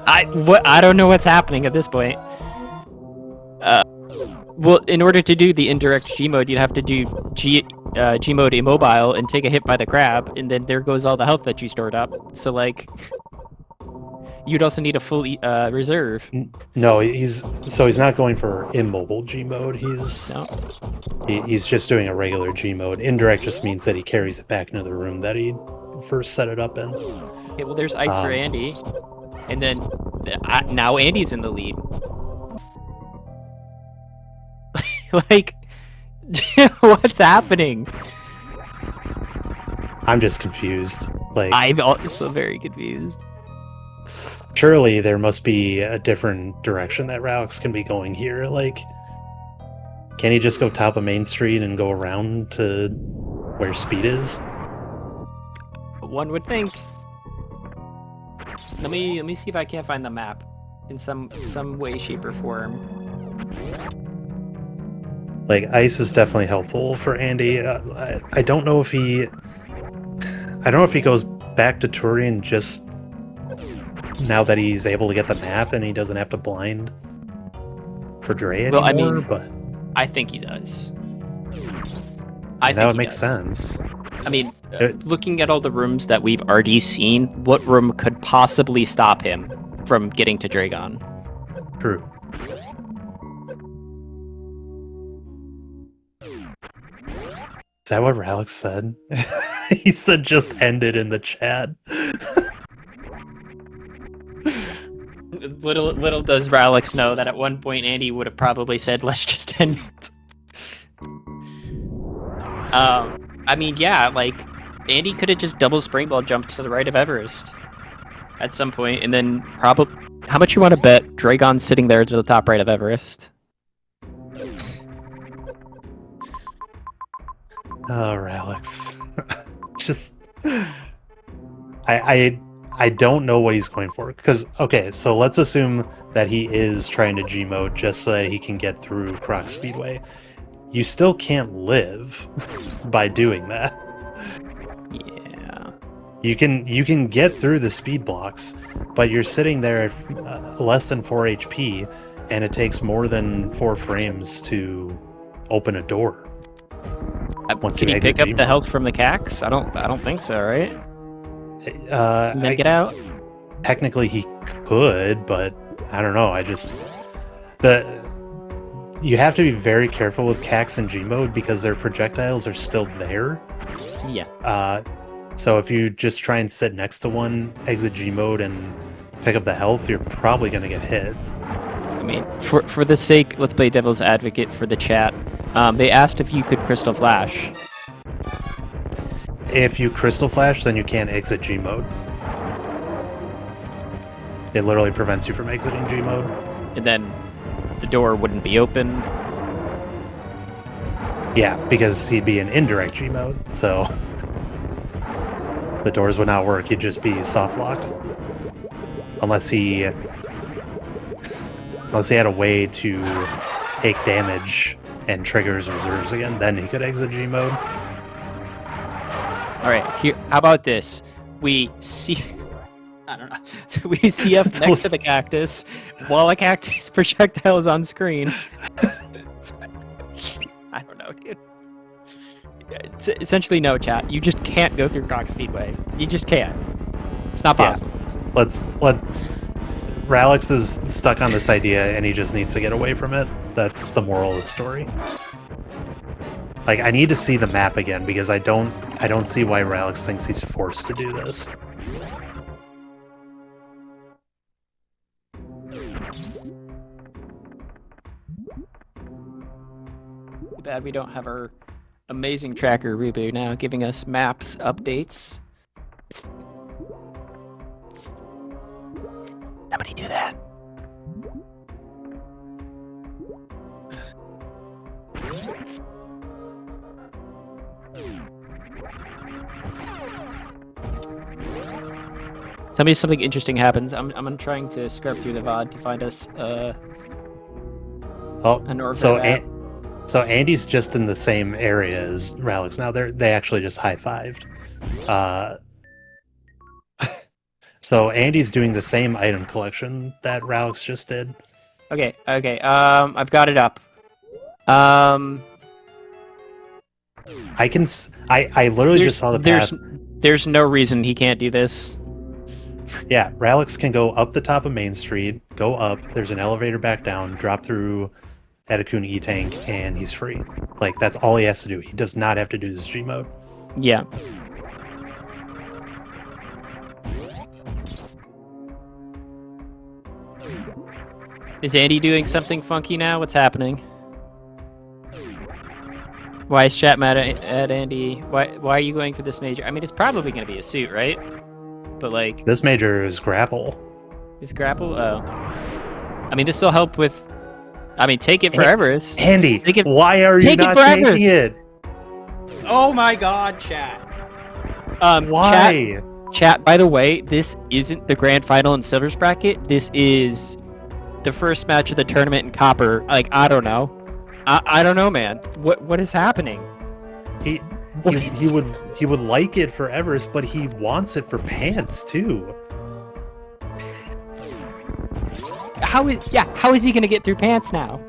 I don't know what's happening at this point. Well, in order to do the indirect G-mode, you'd have to do G-mode immobile and take a hit by the crab, and then there goes all the health that you stored up. So, like, you'd also need a full reserve. No, he's not going for immobile G-mode. He's just doing a regular G-mode. Indirect just means that he carries it back into the room that he first set it up in. Okay, well, there's ice for Andy, and then now Andy's in the lead. Like, what's happening? I'm just confused. Like, I'm also very confused. Surely there must be a different direction that Ralex can be going here. Like, can he just go top of Main Street and go around to where Speed is? One would think. Let me see if I can't find the map in some way, shape, or form. Like, ice is definitely helpful for Andy. I don't know if he... I don't know if he goes back to Turian just now that he's able to get the map and he doesn't have to blind for Dre anymore, Well, I mean, but... I think he does. That would make sense. I mean, looking at all the rooms that we've already seen, what room could possibly stop him from getting to Dragon? True. Is that what Ralex said? He said just end it in the chat. Little does Ralex know that at one point Andy would have probably said, let's just end it. I mean, yeah, like, Andy could have just double springball jumped to the right of Everest at some point, and then probably... How much you want to bet Dragon's sitting there to the top right of Everest? Oh, Ralex. Just... I don't know what he's going for. Because, okay, so let's assume that he is trying to G-mode just so that he can get through Croc Speedway. You still can't live by doing that. Yeah. You can get through the speed blocks, but you're sitting there at less than 4 HP, and it takes more than 4 frames to open a door. Can you pick up the health from the cax? I don't think so, right? And then get out? Technically he could, but I don't know. You have to be very careful with cax and G mode because their projectiles are still there. Yeah. So if you just try and sit next to one, exit G mode, and pick up the health, you're probably going to get hit. I mean, for the sake, let's play devil's advocate for the chat. They asked if you could Crystal Flash. If you Crystal Flash, then you can't exit G mode. It literally prevents you from exiting G mode. And then the door wouldn't be open. Yeah, because he'd be in indirect G mode, so the doors would not work. He'd just be soft locked. Unless he had a way to take damage and trigger his reserves again, then he could exit G mode. All right, here. How about this? We see. I don't know. So we see up next to the cactus while a cactus projectile is on screen. I don't know, dude. It's essentially no, chat. You just can't go through Croc Speedway. You just can't. It's not possible. Yeah. Ralex is stuck on this idea and he just needs to get away from it. That's the moral of the story. Like, I need to see the map again because I don't see why Ralex thinks he's forced to do this. Too bad we don't have our amazing tracker reboot now giving us maps updates. Somebody do that. Tell me if something interesting happens. I'm trying to scrub through the VOD to find us an orc. So Andy's just in the same area as Ralex now. They actually just high-fived. So Andy's doing the same item collection that Ralex just did. Okay. I've got it up. I literally just saw the path. There's no reason he can't do this. Yeah, Ralex can go up the top of Main Street, go up, there's an elevator back down, drop through Etakun E-Tank, and he's free. Like, that's all he has to do. He does not have to do this G mode. Yeah. Is Andy doing something funky now? What's happening? Why is chat mad at Andy? Why are you going for this major? I mean, it's probably going to be a suit, right? But like... This major is grapple. Is grapple? Oh. I mean, this will help with... I mean, take it for Everest. Andy, why are you not taking it? Oh my god, chat. Why? Chat, by the way, this isn't the grand final in Silver's bracket. This is the first match of the tournament in Copper. Like, I don't know. I don't know, man. What is happening? He would like it for Everest, but he wants it for pants too. How is he gonna get through pants now?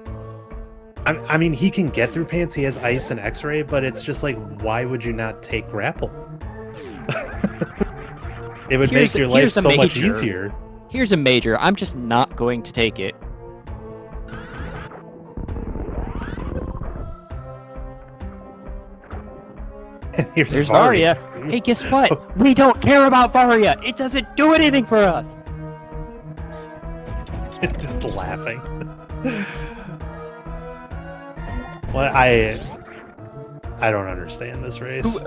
I mean, he can get through pants. He has ice and X-ray, but it's just like, why would you not take grapple? It would make your life so much easier. Here's a major. I'm just not going to take it. There's Varia. Hey, guess what? We don't care about Varia. It doesn't do anything for us. Just laughing. Well, I don't understand this race.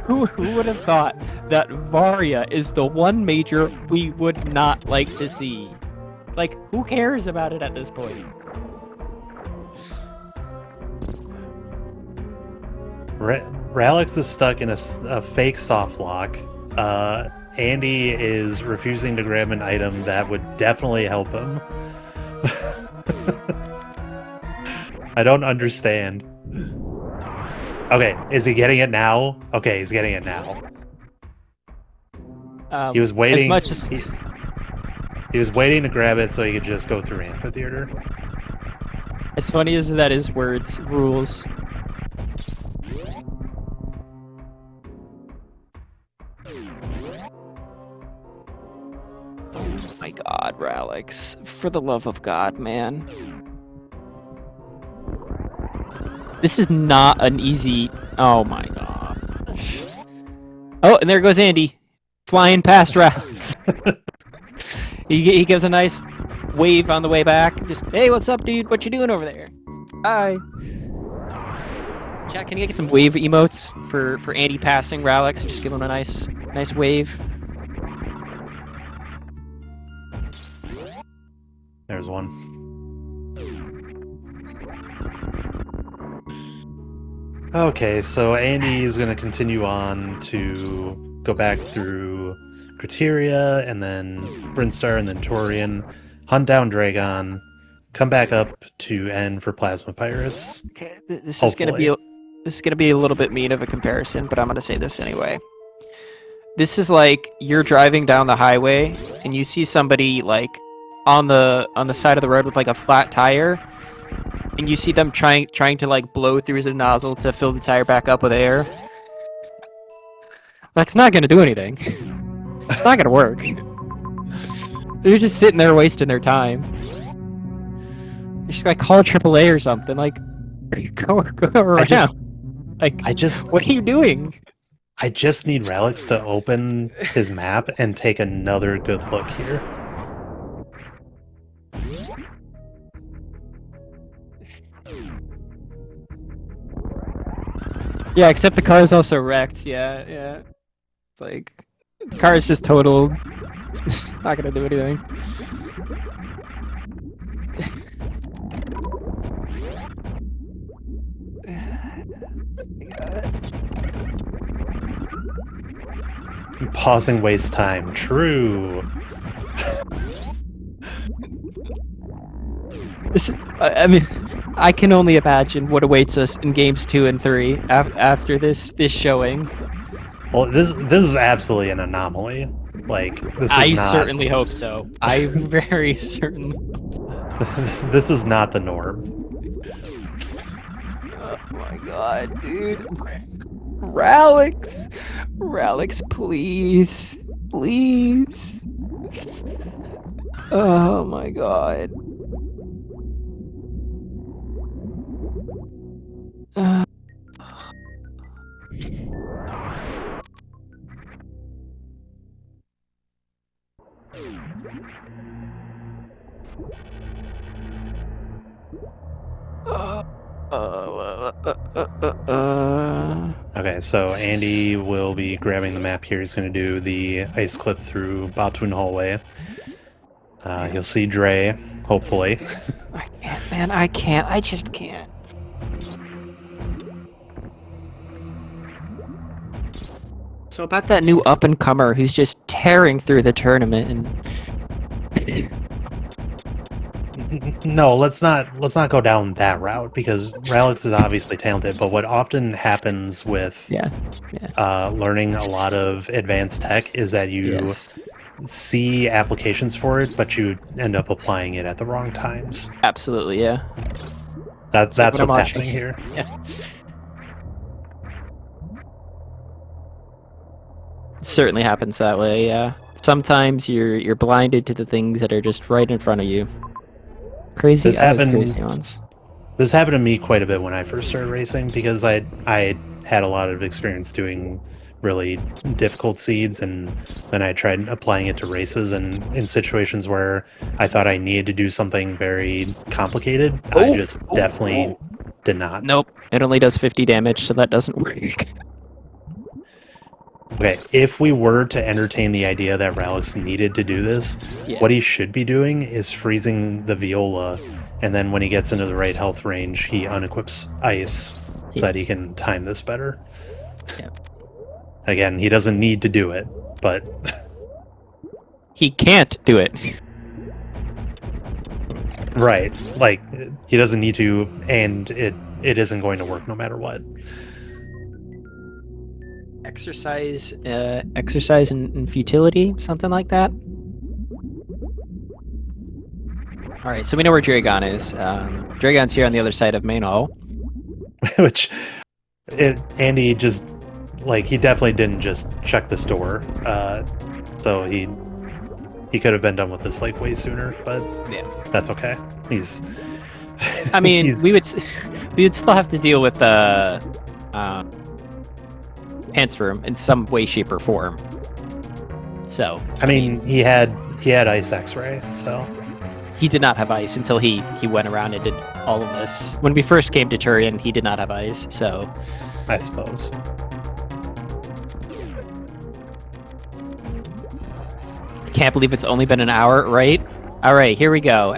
Who would have thought that Varia is the one major we would not like to see? Like, who cares about it at this point? Ralex is stuck in a fake soft lock. Andy is refusing to grab an item that would definitely help him. I don't understand. Okay, is he getting it now? Okay, he's getting it now. He was waiting. As much as he was waiting to grab it so he could just go through amphitheater. As funny as that is, words rules. Oh my God, Ralex! For the love of God, man. This is not an easy... Oh my gosh. Oh, and there goes Andy. Flying past Ralex. he gives a nice wave on the way back. Just, hey, what's up, dude? What you doing over there? Hi. Chat, can you get some wave emotes for Andy passing Ralex and just give him a nice wave? There's one. Okay, so Andy is going to continue on to go back through Criteria, and then Brinstar, and then Torian, hunt down Dragon, come back up to N for Plasma Pirates. Okay, this is going to be a little bit mean of a comparison, but I'm going to say this anyway. This is like you're driving down the highway and you see somebody like on the side of the road with like a flat tire. And you see them trying to like blow through the nozzle to fill the tire back up with air. That's not gonna do anything. It's not gonna work. They're just sitting there wasting their time. You should like call AAA or something. Like, go around. What are you doing? I just need Ralex to open his map and take another good look here. Yeah, except the car is also wrecked. Yeah. It's like, the car is just totaled. It's just not gonna do anything. Pausing waste time. True. I mean, I can only imagine what awaits us in games 2 and 3 after this showing. Well, this is absolutely an anomaly. Like, this is I not... certainly hope so. I very certainly hope so. This is not the norm. Oh my God, dude. Ralex, please. Oh my God. Okay, so Andy will be grabbing the map here. He's going to do the ice clip through Botwoon Hallway. He'll see Dre, hopefully. I can't, man. I can't. I just can't. So about that new up-and-comer who's just tearing through the tournament and... No, let's not go down that route because Ralex is obviously talented. But what often happens with Yeah. learning a lot of advanced tech is that you Yes. see applications for it, but you end up applying it at the wrong times. Absolutely, yeah. That's Like when I'm what's watching. happening here. Yeah. It certainly happens that way, yeah. Sometimes you're blinded to the things that are just right in front of you. Crazy? This Always happened. crazy ones. This happened to me quite a bit when I first started racing because I had a lot of experience doing really difficult seeds, and then I tried applying it to races, and in situations where I thought I needed to do something very complicated, I just definitely did not. Nope. It only does 50 damage, so that doesn't work. Okay, if we were to entertain the idea that Ralex needed to do this, Yeah. what he should be doing is freezing the Viola, and then when he gets into the right health range, he unequips Ice so that he can time this better. Yeah. Again, he doesn't need to do it, but He can't do it. right, like he doesn't need to, and it isn't going to work no matter what. Exercise and futility, something like that. All right, so we know where Dragon is. Dragon's here on the other side of main hall. Which Andy just he definitely didn't just check this door, so he could have been done with this way sooner, but Yeah. that's okay. He's I mean, he's- we would still have to deal with Pants Room in some way, shape, or form. So I mean, he had Ice X-ray, so he did not have ice until he went around and did all of this. When we first came to Turian, he did not have ice, so I suppose. I can't believe it's only been an hour, right? All right, here we go.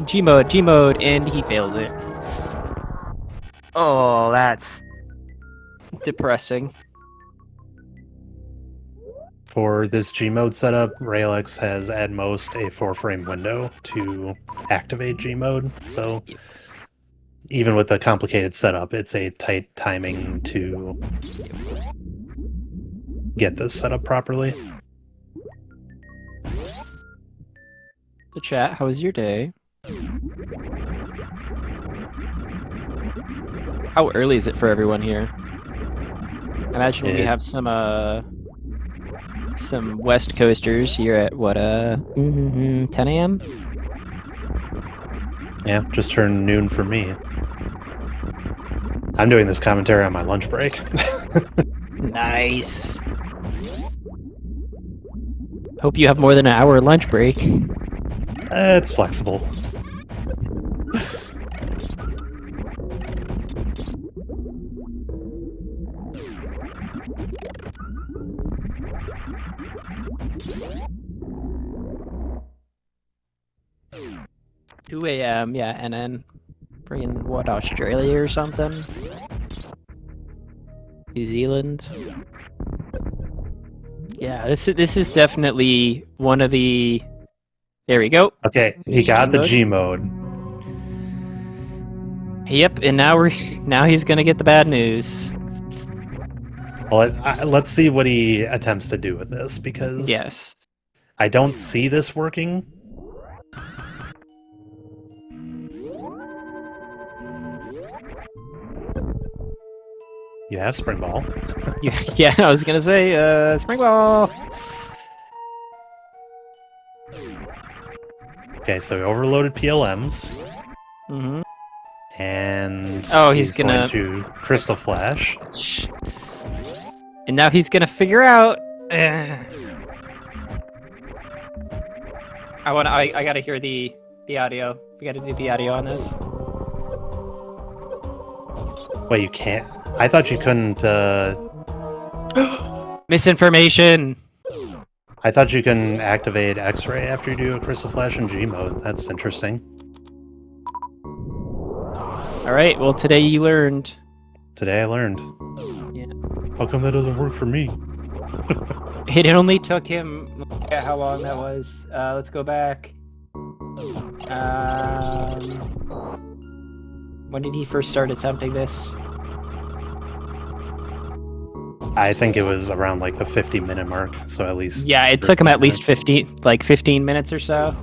G mode, and he fails it. Oh, that's depressing. For this G mode setup, Ralex has at most a 4-frame window to activate G mode, so even with the complicated setup, it's a tight timing to get this set up properly. So chat, how was your day? How early is it for everyone here? I imagine we have some West Coasters here at what 10 a.m. Yeah, just turned noon for me. I'm doing this commentary on my lunch break. Nice. Hope you have more than an hour lunch break. It's flexible. Two a.m. Yeah, and then freaking what, Australia or something? New Zealand. Yeah, this is definitely one of the. There we go. Okay, he got the G mode. Yep, and now he's gonna get the bad news. Well, let's see what he attempts to do with this, because Yes. I don't see this working. You have Spring Ball. Yeah, I was gonna say, Spring Ball. Okay, so he overloaded PLMs, Mm-hmm. and Oh, he's going gonna- to Crystal Flash. And now he's gonna figure out. I gotta hear the audio. We gotta do the audio on this. Wait, you can't? I thought you couldn't. Misinformation. I thought you can activate X-ray after you do a Crystal Flash in G mode. That's interesting. All right. Well, today you learned. Today I learned. Yeah. How come that doesn't work for me? It only took him. How long that was? Let's go back. When did he first start attempting this? I think it was around like the 50-minute mark, so at least. Yeah, it took him 13 at least minutes. 15 minutes or so.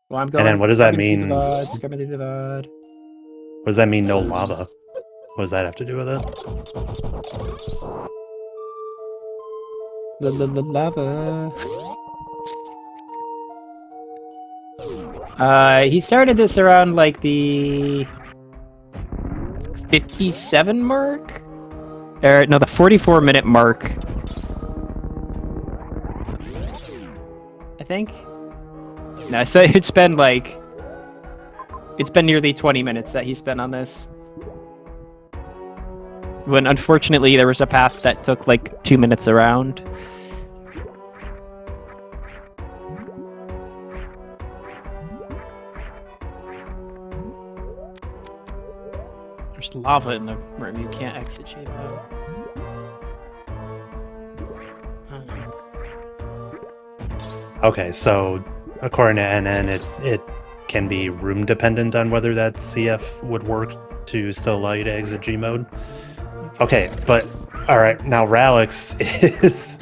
Well, I'm going. And then what does that coming through mean? the VODs, coming through the VOD. What does that mean? No lava. What does that have to do with it? The lava. He started this around like the 57 mark? Or no, the 44-minute mark. I think. No, so it's been nearly 20 minutes that he spent on this. When unfortunately there was a path that took like 2 minutes around. There's lava in the room. You can't exegete out. Okay, so according to NN, it can be room dependent on whether that CF would work to still allow you to exit G mode. Okay, but all right, now Ralex is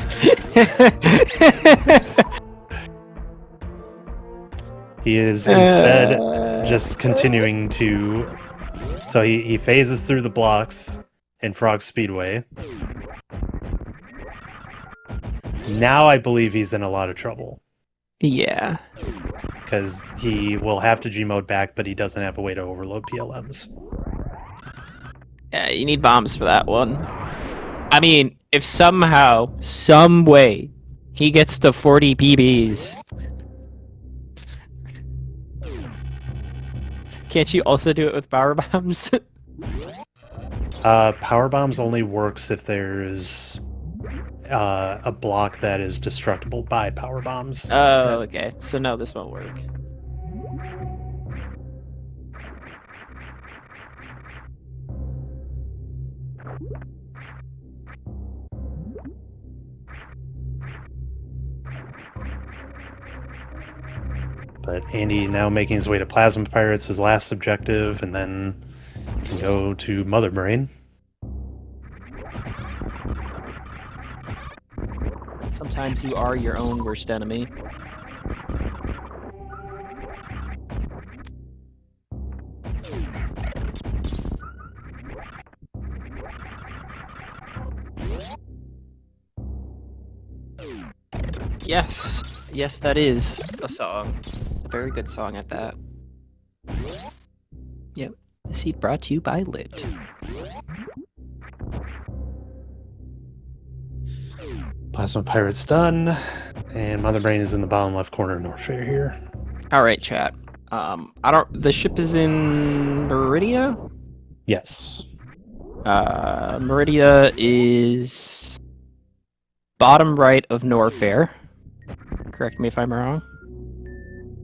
he is instead just continuing to. So he phases through the blocks in Frog Speedway. Now I believe he's in a lot of trouble. Yeah. Because he will have to G-mode back, but he doesn't have a way to overload PLMs. Yeah, you need bombs for that one. I mean, if somehow, some way, he gets to 40 PBs. Can't you also do it with power bombs? Power bombs only works if there's a block that is destructible by power bombs. Oh, okay. So no, this won't work. But Andy now making his way to Plasma Pirates, his last objective, and then can go to Mother Brain. Sometimes you are your own worst enemy. Yes. Yes, that is a song. A very good song at that. Yep. The seed brought to you by Lit. Plasma Pirates done, and Mother Brain is in the bottom left corner of Norfair here. All right, chat. The ship is in Meridia? Yes. Meridia is bottom right of Norfair. Correct me if I'm wrong.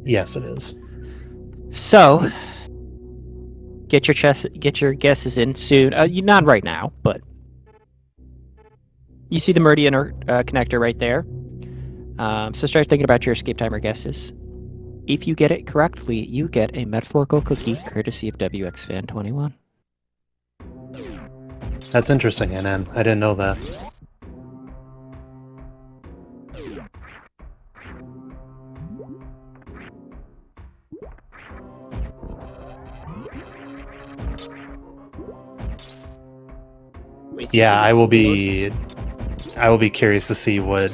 Yes, it is. So, get your guesses in soon. Not right now, but you see the Meridian connector right there. So start thinking about your escape timer guesses. If you get it correctly, you get a metaphorical cookie courtesy of WXFan21. That's interesting, NN. I didn't know that. Yeah, I will be curious to see what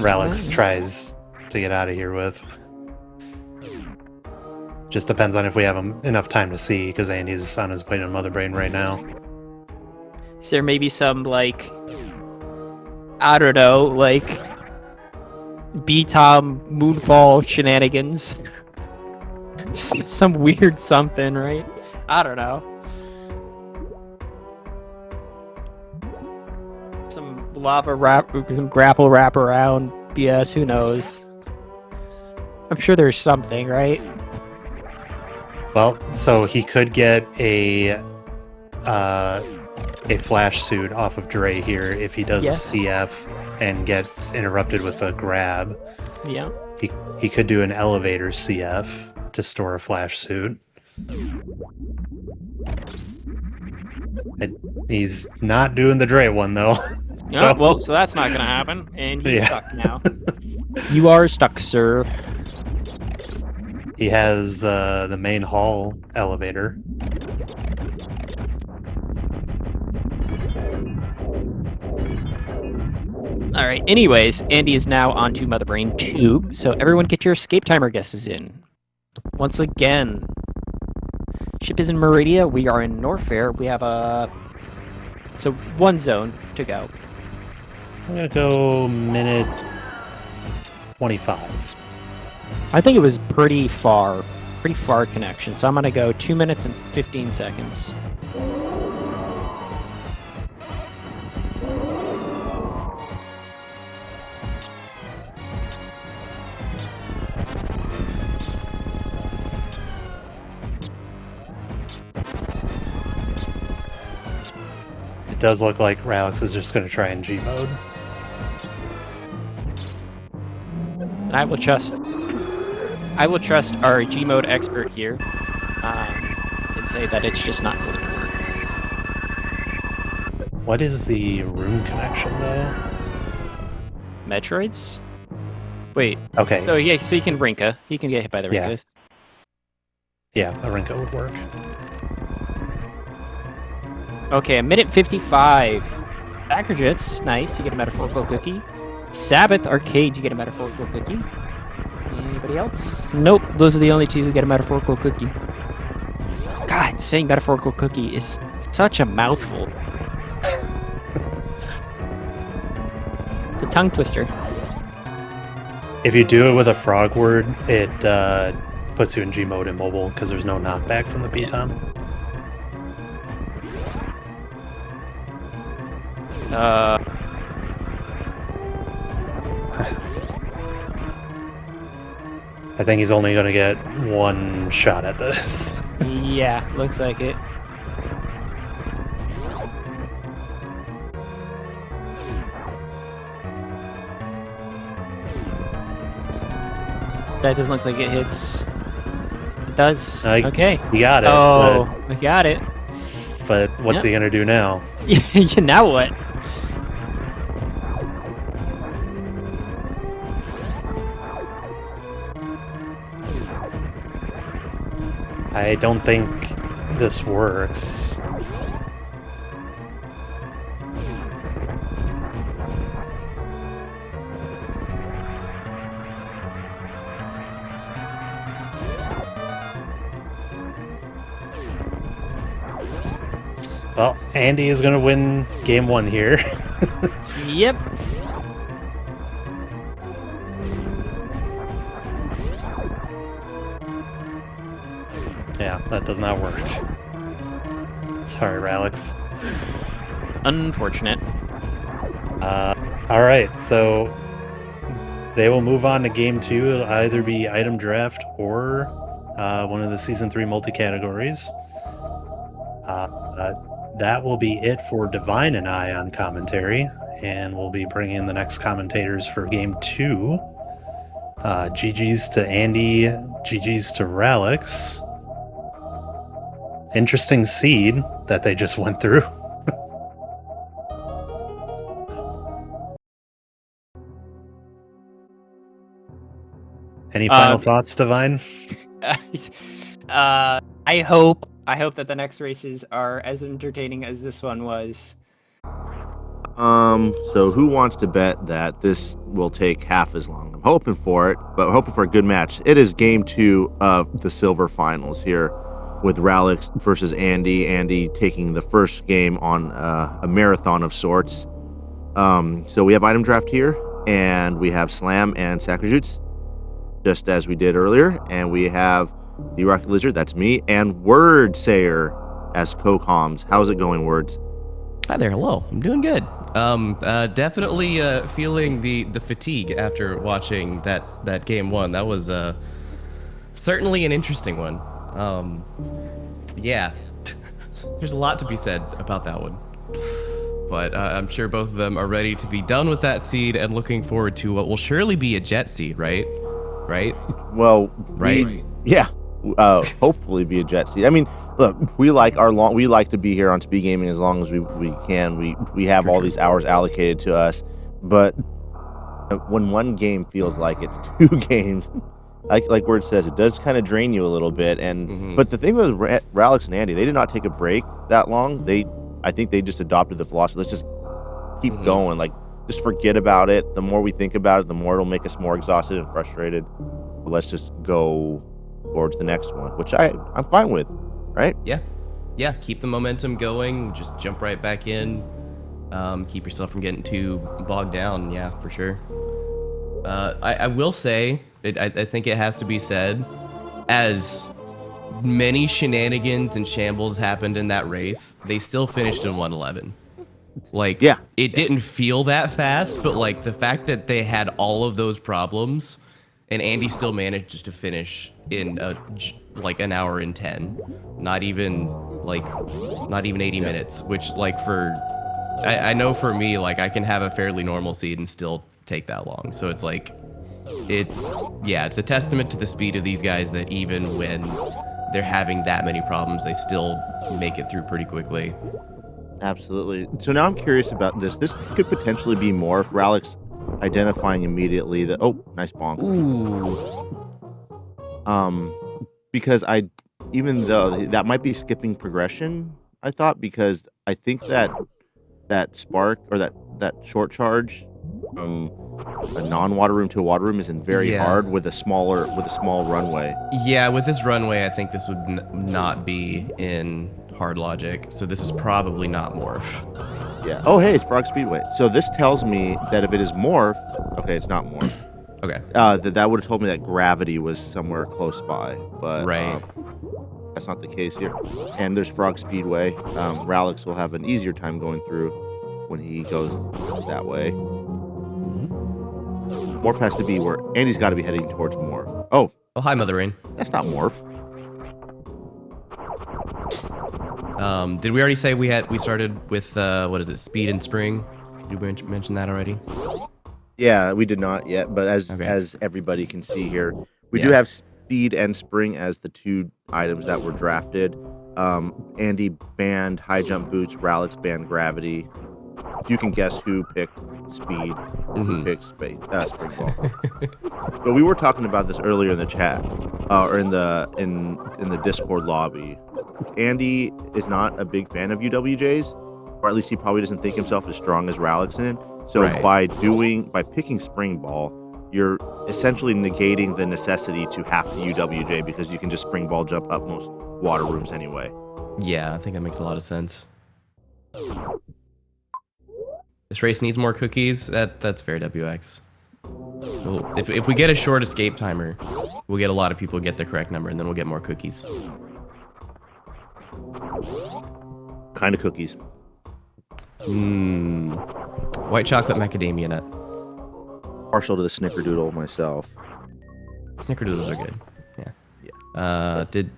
Ralex tries to get out of here with. Just depends on if we have enough time to see, because Andy's on his way to Mother Brain right now. Is there maybe some, I don't know, B-Tom Moonfall shenanigans? Some weird something, right? I don't know. Some grapple wrap around BS, who knows? I'm sure there's something, right? Well, so he could get a a flash suit off of Dre here if he does Yes. a CF and gets interrupted with a grab. Yeah. He could do an elevator CF to store a flash suit. He's not doing the Dre one though. Yeah, well, so that's not gonna happen, and he's Yeah. stuck now. You are stuck, sir. He has the main hall elevator. All right. Anyways, Andy is now onto Mother Brain 2, so everyone get your escape timer guesses in. Once again, ship is in Meridia. We are in Norfair. We have so one zone to go. I'm gonna go minute 25. I think it was pretty far connection. So I'm gonna go 2 minutes and 15 seconds. It does look like Ralex is just gonna try in G mode. And I will trust our G mode expert here, and say that it's just not going to work. What is the room connection though? Metroids? Wait. Okay. So yeah, so you can Rinka. He can get hit by the Yeah. Rinkas. Yeah, a Rinko would work. Okay, a minute 55. Backerjets, nice. You get a metaphorical cookie. Sabbath Arcade, you get a metaphorical cookie. Anybody else? Nope, those are the only two who get a metaphorical cookie. God, saying metaphorical cookie is such a mouthful. It's a tongue twister. If you do it with a frog word, it puts you in G mode in mobile because there's no knockback from the BTOM. I think he's only going to get one shot at this. Yeah, looks like it. That doesn't look like it hits. It does. Okay. You got it. Oh, I got it. But what's he going to do now? Yeah, now what? I don't think this works. Well, Andy is going to win game one here. Yep. Yeah, that does not work. Sorry, Ralex. Unfortunate. All right, so they will move on to game two. It'll either be item draft or one of the season 3 multi-categories. That will be it for Divine and I on commentary, and we'll be bringing in the next commentators for game two. GG's to Andy, GG's to Ralex. Interesting seed that they just went through. Any final thoughts, Divine? I hope that the next races are as entertaining as this one was. So who wants to bet that this will take half as long? I'm hoping for it, but I'm hoping for a good match. It is game 2 of the silver finals here with Ralex versus Andy. Andy taking the first game on a marathon of sorts. So we have item draft here, and we have slam and sacrijutes, just as we did earlier, and we have the Rocket Lizard, that's me, and Word Sayer as co-coms. How's it going, Words? Hi there, hello. I'm doing good. Definitely feeling the fatigue after watching that game one. That was certainly an interesting one. Yeah, there's a lot to be said about that one. but I'm sure both of them are ready to be done with that seed and looking forward to what will surely be a jet seed, right? Right? Well, Right? yeah. Hopefully be a jet seed. I mean, look, we like to be here on Speed Gaming as long as we can. We have all these hours allocated to us, but when one game feels like it's 2 games, like Word says, it does kind of drain you a little bit. And but the thing with Ralex and Andy, they did not take a break that long. I think they just adopted the philosophy. Let's just keep going. Like, just forget about it. The more we think about it, the more it'll make us more exhausted and frustrated. Let's just go forward to the next one, which I'm fine with, right? Yeah, keep the momentum going, just jump right back in. Keep yourself from getting too bogged down. Yeah, for sure. I will say, I think it has to be said, as many shenanigans and shambles happened in that race, they still finished in 111. Like, it didn't feel that fast, but like the fact that they had all of those problems and Andy still managed to finish in like an hour and 10, not even 80 minutes, which like I know for me, like I can have a fairly normal seed and still take that long. So it's like, it's a testament to the speed of these guys that even when they're having that many problems, they still make it through pretty quickly. Absolutely. So now I'm curious about this. This could potentially be more if Ralex identifying immediately that, oh, nice bonk. Ooh. Because even though that might be skipping progression, I thought, because I think that spark or that short charge from a non-water room to a water room is very hard with a small runway. Yeah, with this runway, I think this would not be in hard logic. So this is probably not morph. Yeah. Oh, hey, it's Frog Speedway. So this tells me that if it is morph, okay, it's not morph. Okay. That would have told me that gravity was somewhere close by, but that's not the case here. And there's Frog Speedway. Ralex will have an easier time going through when he goes that way. Morph has to be where Andy's got to be heading towards morph. Oh, hi, Mother Rain. That's not morph. Did we already say we started with what is it, speed and spring? Did we mention that already? Yeah, we did not yet, but as everybody can see here, we do have speed and spring as the 2 items that were drafted. Andy banned high jump boots, Ralex banned gravity. If you can guess who picked speed, who picked spring ball. But we were talking about this earlier in the chat, or in the Discord lobby. Andy is not a big fan of UWJs, or at least he probably doesn't think himself as strong as Ralex in. So by picking spring ball, you're essentially negating the necessity to have to UWJ, because you can just spring ball jump up most water rooms anyway. Yeah, I think that makes a lot of sense. This race needs more cookies. That's fair, WX. Well, if we get a short escape timer, we'll get a lot of people get the correct number, and then we'll get more cookies. Kind of cookies. White chocolate macadamia nut. Partial to the snickerdoodle myself. Snickerdoodles are good. Yeah. Did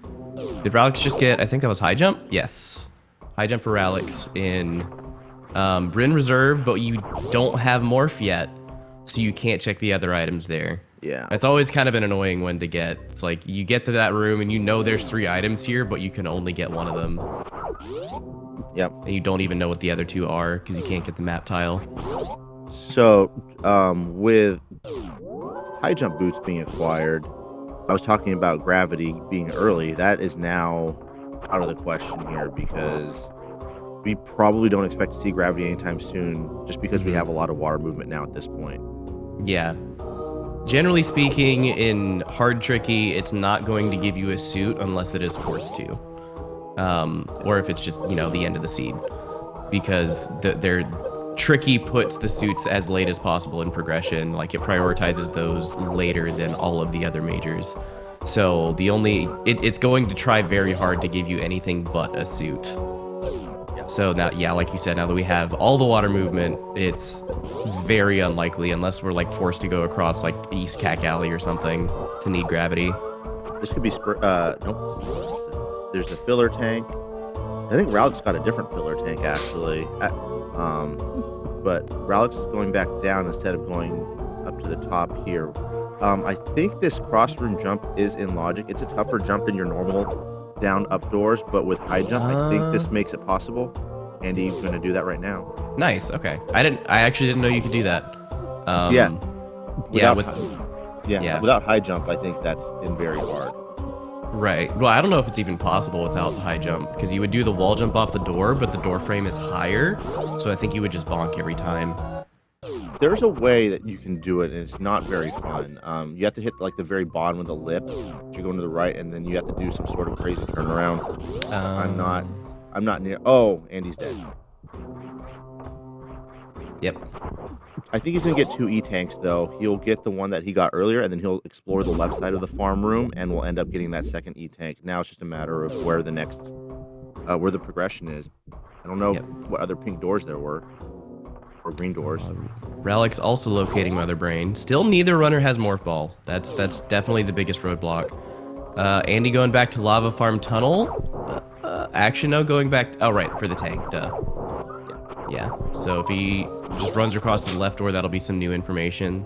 Ralex just get, I think that was high jump? Yes. High jump for Ralex in Bryn Reserve, but you don't have morph yet, so you can't check the other items there. Yeah. It's always kind of an annoying one to get. It's like you get to that room and you know there's 3 items here, but you can only get one of them. Yep. And you don't even know what the other 2 are because you can't get the map tile. So, with high jump boots being acquired, I was talking about gravity being early. That is now out of the question here, because we probably don't expect to see gravity anytime soon, just because we have a lot of water movement now at this point. Yeah. Generally speaking, in hard tricky, it's not going to give you a suit unless it is forced to. Or if it's just, the end of the seed. Because their tricky puts the suits as late as possible in progression. Like, it prioritizes those later than all of the other majors. So it's going to try very hard to give you anything but a suit. So now, like you said, now that we have all the water movement, it's very unlikely, unless we're like forced to go across like East Cack Alley or something, to need gravity. This could be nope. There's a filler tank. I think Ralex got a different filler tank actually. But Ralex is going back down instead of going up to the top here. I think this cross room jump is in logic. It's a tougher jump than your normal down up doors, but with high jump, I think this makes it possible. Andy's going to do that right now. Nice. Okay. I actually didn't know you could do that. Yeah. Yeah. Without high jump, I think that's in very hard. Right. Well, I don't know if it's even possible without high jump, because you would do the wall jump off the door, but the door frame is higher, so I think you would just bonk every time. There's a way that you can do it, and it's not very fun. You have to hit like the very bottom of the lip. You're going to the right, and then you have to do some sort of crazy turnaround. I'm not near. Oh, Andy's dead. Yep. I think he's gonna get 2 E-tanks though. He'll get the one that he got earlier, and then he'll explore the left side of the farm room, and we'll end up getting that second E-tank. Now it's just a matter of where the next, where the progression is. I don't know what other pink doors there were, or green doors. Ralex also locating Mother Brain. Still, neither runner has Morph Ball. That's definitely the biggest roadblock. Andy going back to Lava Farm Tunnel. Action no going back. Oh right, for the tank. Duh. Yeah. So if he just runs across the left door, that'll be some new information.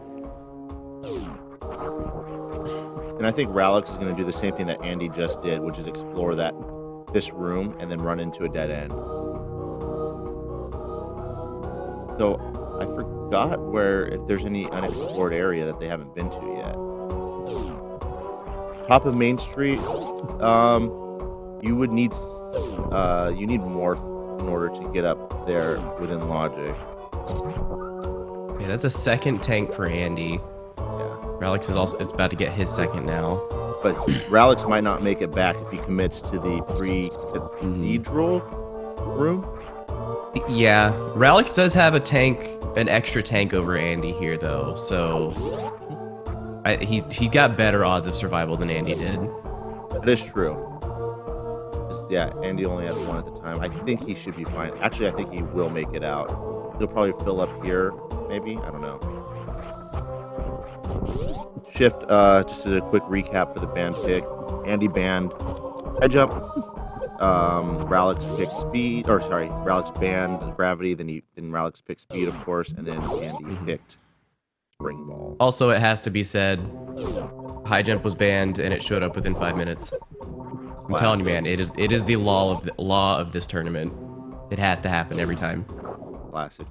And I think Ralex is going to do the same thing that Andy just did, which is explore this room and then run into a dead end. So I forgot if there's any unexplored area that they haven't been to yet. Top of Main Street, you would need morph in order to get up there within logic. Yeah, that's a second tank for Andy. Yeah. Ralex is about to get his second now. But Ralex might not make it back if he commits to the pre-cathedral room. Yeah, Ralex does have an extra tank over Andy here though, so he got better odds of survival than Andy did. That is true. Yeah, Andy only had one at the time. I think he should be fine. Actually, I think he will make it out. He'll probably fill up here, maybe? I don't know. Shift, just as a quick recap for the band pick. Andy banned high jump. Ralex picked speed, Ralex banned gravity, then Ralex picked speed, of course, and then Andy picked spring ball. Also, it has to be said, high jump was banned and it showed up within 5 minutes. I'm telling you, man, it is the law of this tournament. It has to happen every time. Classic.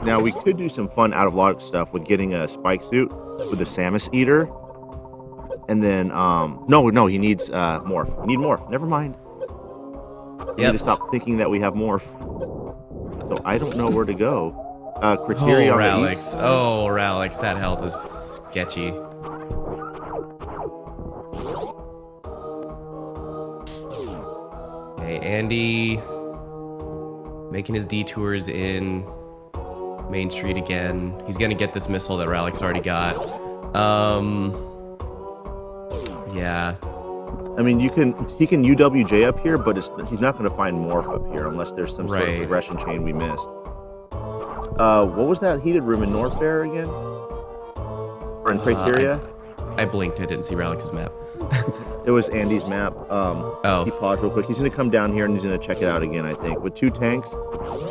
Now we could do some fun out of logic stuff with getting a spike suit with a Samus Eater, and then no, he needs morph. We need morph. Never mind. We need to stop thinking that we have morph. So I don't know where to go. Criteria. Oh, Ralex. Oh, Ralex, that health is sketchy. Okay, Andy making his detours in Main Street again. He's gonna get this missile that Ralex already got. Yeah. I mean, he can UWJ up here, but he's not going to find morph up here unless there's some sort of progression chain we missed. What was that heated room in Norfair again? Or in Criteria? I blinked. I didn't see Ralex's map. It was Andy's map. He paused real quick. He's going to come down here and he's going to check it out again, I think. With 2 tanks,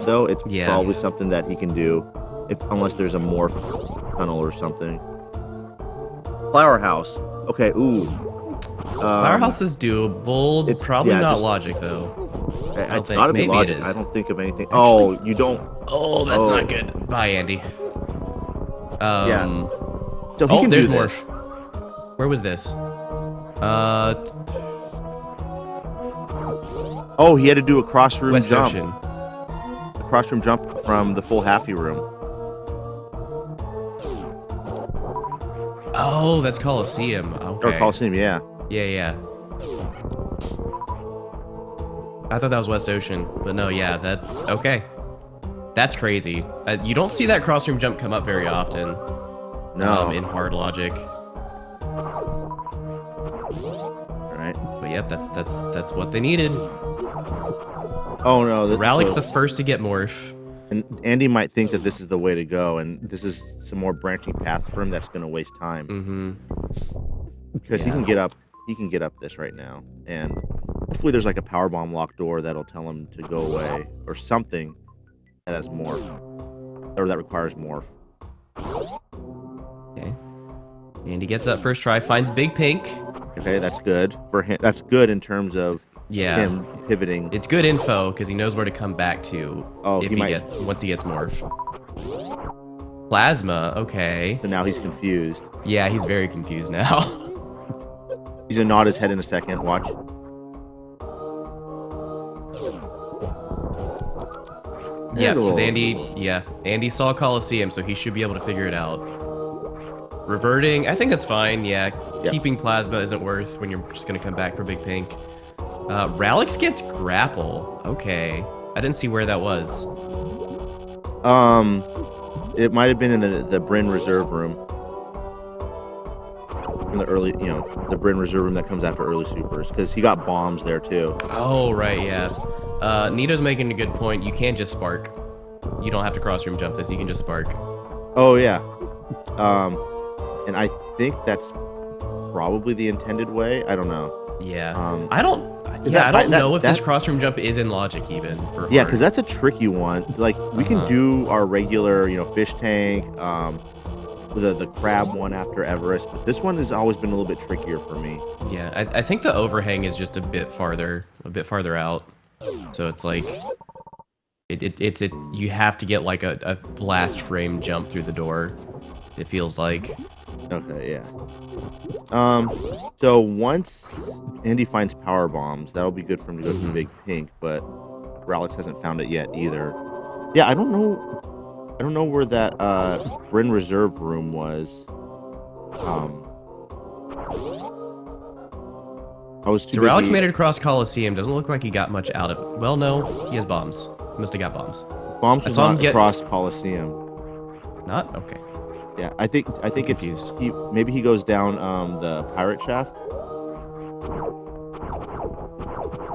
though, it's probably something that he can do, unless there's a morph tunnel or something. Flower House. Okay, ooh. Flower House is doable. Probably not logic, though. I don't think. Maybe logic. It is. I don't think of anything. Actually, oh, you don't. Oh, that's not good. Bye, Andy. Yeah. So he can there's do morph. Where was this? Oh, he had to do a cross-room West jump. Ocean. A cross-room jump from the full halfy room. Oh, that's Coliseum. Okay. Or Coliseum, yeah. Yeah. I thought that was West Ocean, but no, yeah, okay. That's crazy. You don't see that crossroom jump come up very often. No. In hard logic. All right. But yep, that's what they needed. Oh no. So Ralex the first to get morph. And Andy might think that this is the way to go, and this is some more branching path for him that's going to waste time. Mm-hmm. Because he can get up this right now, and hopefully there's like a power bomb locked door that'll tell him to go away or something. that has morph, or that requires morph. Okay. Andy gets up first try, finds Big Pink. Okay, that's good for him. That's good in terms of him pivoting. It's good info because he knows where to come back to once he gets morph. Plasma, okay. So now he's confused. Yeah, he's very confused now. He's gonna nod his head in a second. Watch. Yeah, because Andy saw Coliseum, so he should be able to figure it out. Reverting, I think that's fine. Yeah, keeping Plasma isn't worth when you're just gonna come back for Big Pink. Ralex gets grapple. Okay, I didn't see where that was. It might have been in the Bryn Reserve room. In the early, the Bryn Reserve room that comes after early supers, because he got bombs there too. Oh, right, yeah. Nito's making a good point. You can just spark. You don't have to cross room jump this. You can just spark. Oh, yeah. And I think that's probably the intended way. I don't know. Yeah. I don't know if this cross room jump is in logic even for hard. Yeah, because that's a tricky one. Like, we can do our regular, fish tank, the crab one after Everest, but this one has always been a little bit trickier for me. Yeah, I think the overhang is just a bit farther out. So it's like you have to get like a blast frame jump through the door. It feels like. Okay, yeah. So once Andy finds power bombs, that'll be good for him to go to Big Pink, but Ralex hasn't found it yet either. Yeah, I don't know where that Bryn Reserve room was. I was too busy. Ralex made it across Coliseum. Doesn't look like he got much out of it. Well, no, he has bombs. He must have got bombs. Bombs was not across Coliseum. Not? Okay. Yeah, I think confused. Maybe he goes down the pirate shaft.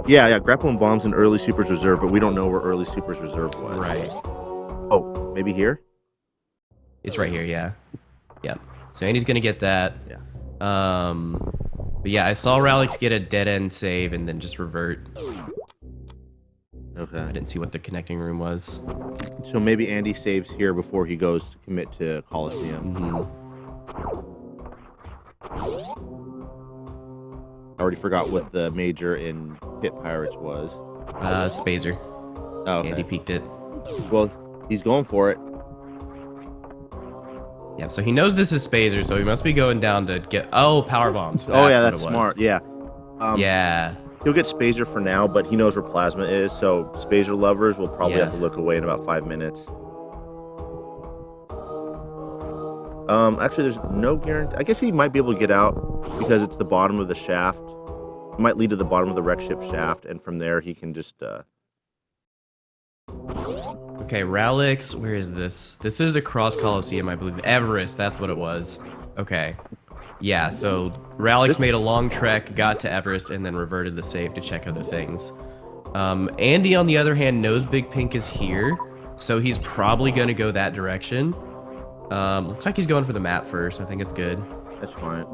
Yeah, grapple and bombs in early supers reserve, but we don't know where early supers reserve was. Right. Oh, maybe here? It's right here, yeah. Yeah. So Andy's gonna get that. Yeah. But yeah, I saw Ralex get a dead end save and then just revert. Okay. I didn't see what the connecting room was. So maybe Andy saves here before he goes to commit to Coliseum. I already forgot what the major in Pit Pirates was. Spazer. Oh, okay. Andy peeked it. Well, he's going for it. Yeah, so he knows this is Spazer, so he must be going down to get... Oh, power bombs. That's smart. Yeah. Yeah. He'll get Spazer for now, but he knows where Plasma is, so Spazer lovers will probably have to look away in about 5 minutes. Actually, there's no guarantee. I guess he might be able to get out because it's the bottom of the shaft. It might lead to the bottom of the wreck ship shaft, and from there he can just... Okay, Ralex, where is this? This is across Coliseum, I believe. Everest, that's what it was. Okay. Yeah, so Ralex made a long trek, got to Everest, and then reverted the save to check other things. Andy, on the other hand, knows Big Pink is here, so he's probably going to go that direction. Looks like he's going for the map first. I think it's good. That's fine.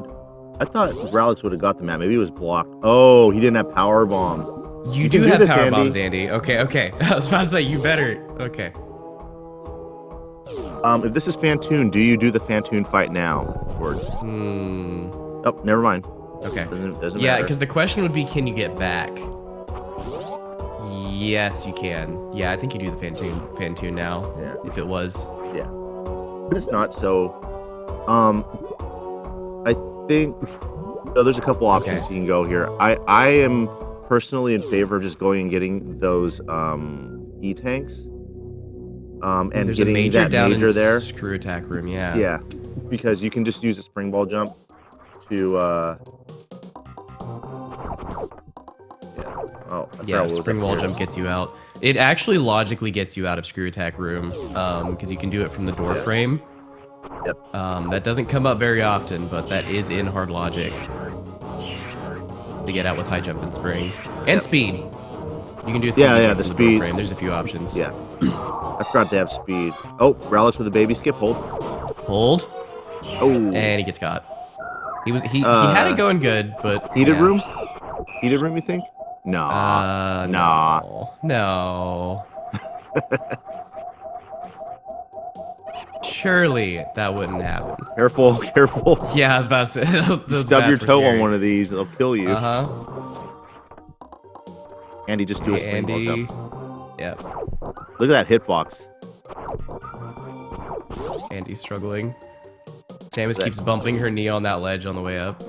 I thought Ralex would have got the map. Maybe it was blocked. Oh, he didn't have power bombs. You do have power bombs, Andy. Okay. I was about to say, you better. Okay. If this is Fantoon, do you do the Fantoon fight now? Words. Oh, never mind. Okay. Doesn't yeah, matter. because the question would be, can you get back? Yes, you can. Yeah, I think you do the Fantoon now. Yeah. If it was. Yeah. But it's not, so... I think... So there's a couple options you can go here. I am personally in favor of just going and getting those E-tanks. And there's getting a major that down major in there. Screw attack room, yeah. Yeah, because you can just use a spring ball jump to spring ball jump gets you out. It actually logically gets you out of screw attack room because you can do it from the door frame. Yep. That doesn't come up very often, but that is in hard logic to get out with high jump and spring and speed. You can do a speed jump the from speed. Door frame. There's a few options. Yeah. I forgot to have speed. Oh, Ralex with a baby skip hold. Hold. Oh. And he gets caught. He had it going good, but heated room, you think? No. No. Surely that wouldn't happen. Careful, careful. Yeah, I was about to say. Those Stub your bats were toe on scary. one of these, it'll kill you. Andy, just do a Hey, springboard Andy. jump. Yep. Look at that hitbox. Andy's struggling. Samus keeps bumping her knee on that ledge on the way up.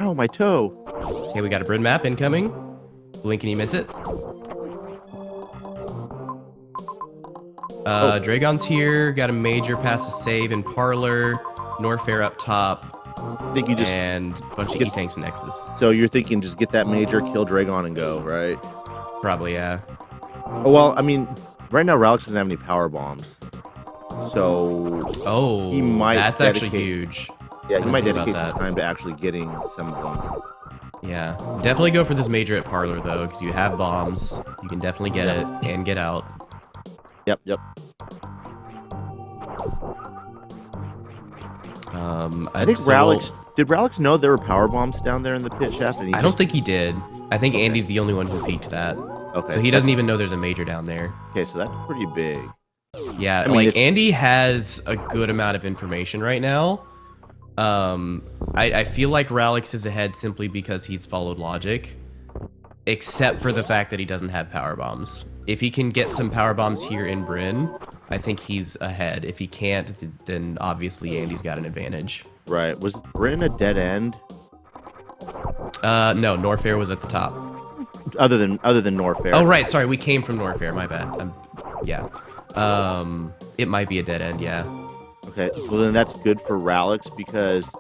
Oh, my toe. Okay, we got a Bryn map incoming. Blink and you miss it. Dragon's here. Got a major pass to save in Parlor. Norfair up top. I think you just And a bunch of E-Tanks and X's. so you're thinking just get that major, kill Dragon, and go, right? Probably, yeah. Oh, well, I mean, right now Ralex doesn't have any power bombs, so Oh, he might that's actually dedicate- huge. yeah, he didn't might think about dedicate some that. time to actually getting some of them. Yeah, definitely go for this major at Parlor though, because you have bombs. You can definitely get it and get out. Yep, yep. I think Ralex. Did Ralex know there were power bombs down there in the pit shaft? And he I don't think he did. I think Andy's the only one who peeked that. Okay. So he doesn't even know there's a major down there. Okay, so that's pretty big. Yeah, I mean, like it's- Andy has a good amount of information right now. I feel like Ralex is ahead simply because he's followed logic, except for the fact that he doesn't have power bombs. If he can get some power bombs here in Bryn, I think he's ahead. If he can't, then obviously Andy's got an advantage. Right. Was Bryn a dead end? No, Norfair was at the top. Other than Norfair. Oh right, sorry, we came from Norfair. My bad. Yeah. It might be a dead end. Yeah. Okay. Well, then that's good for Ralex because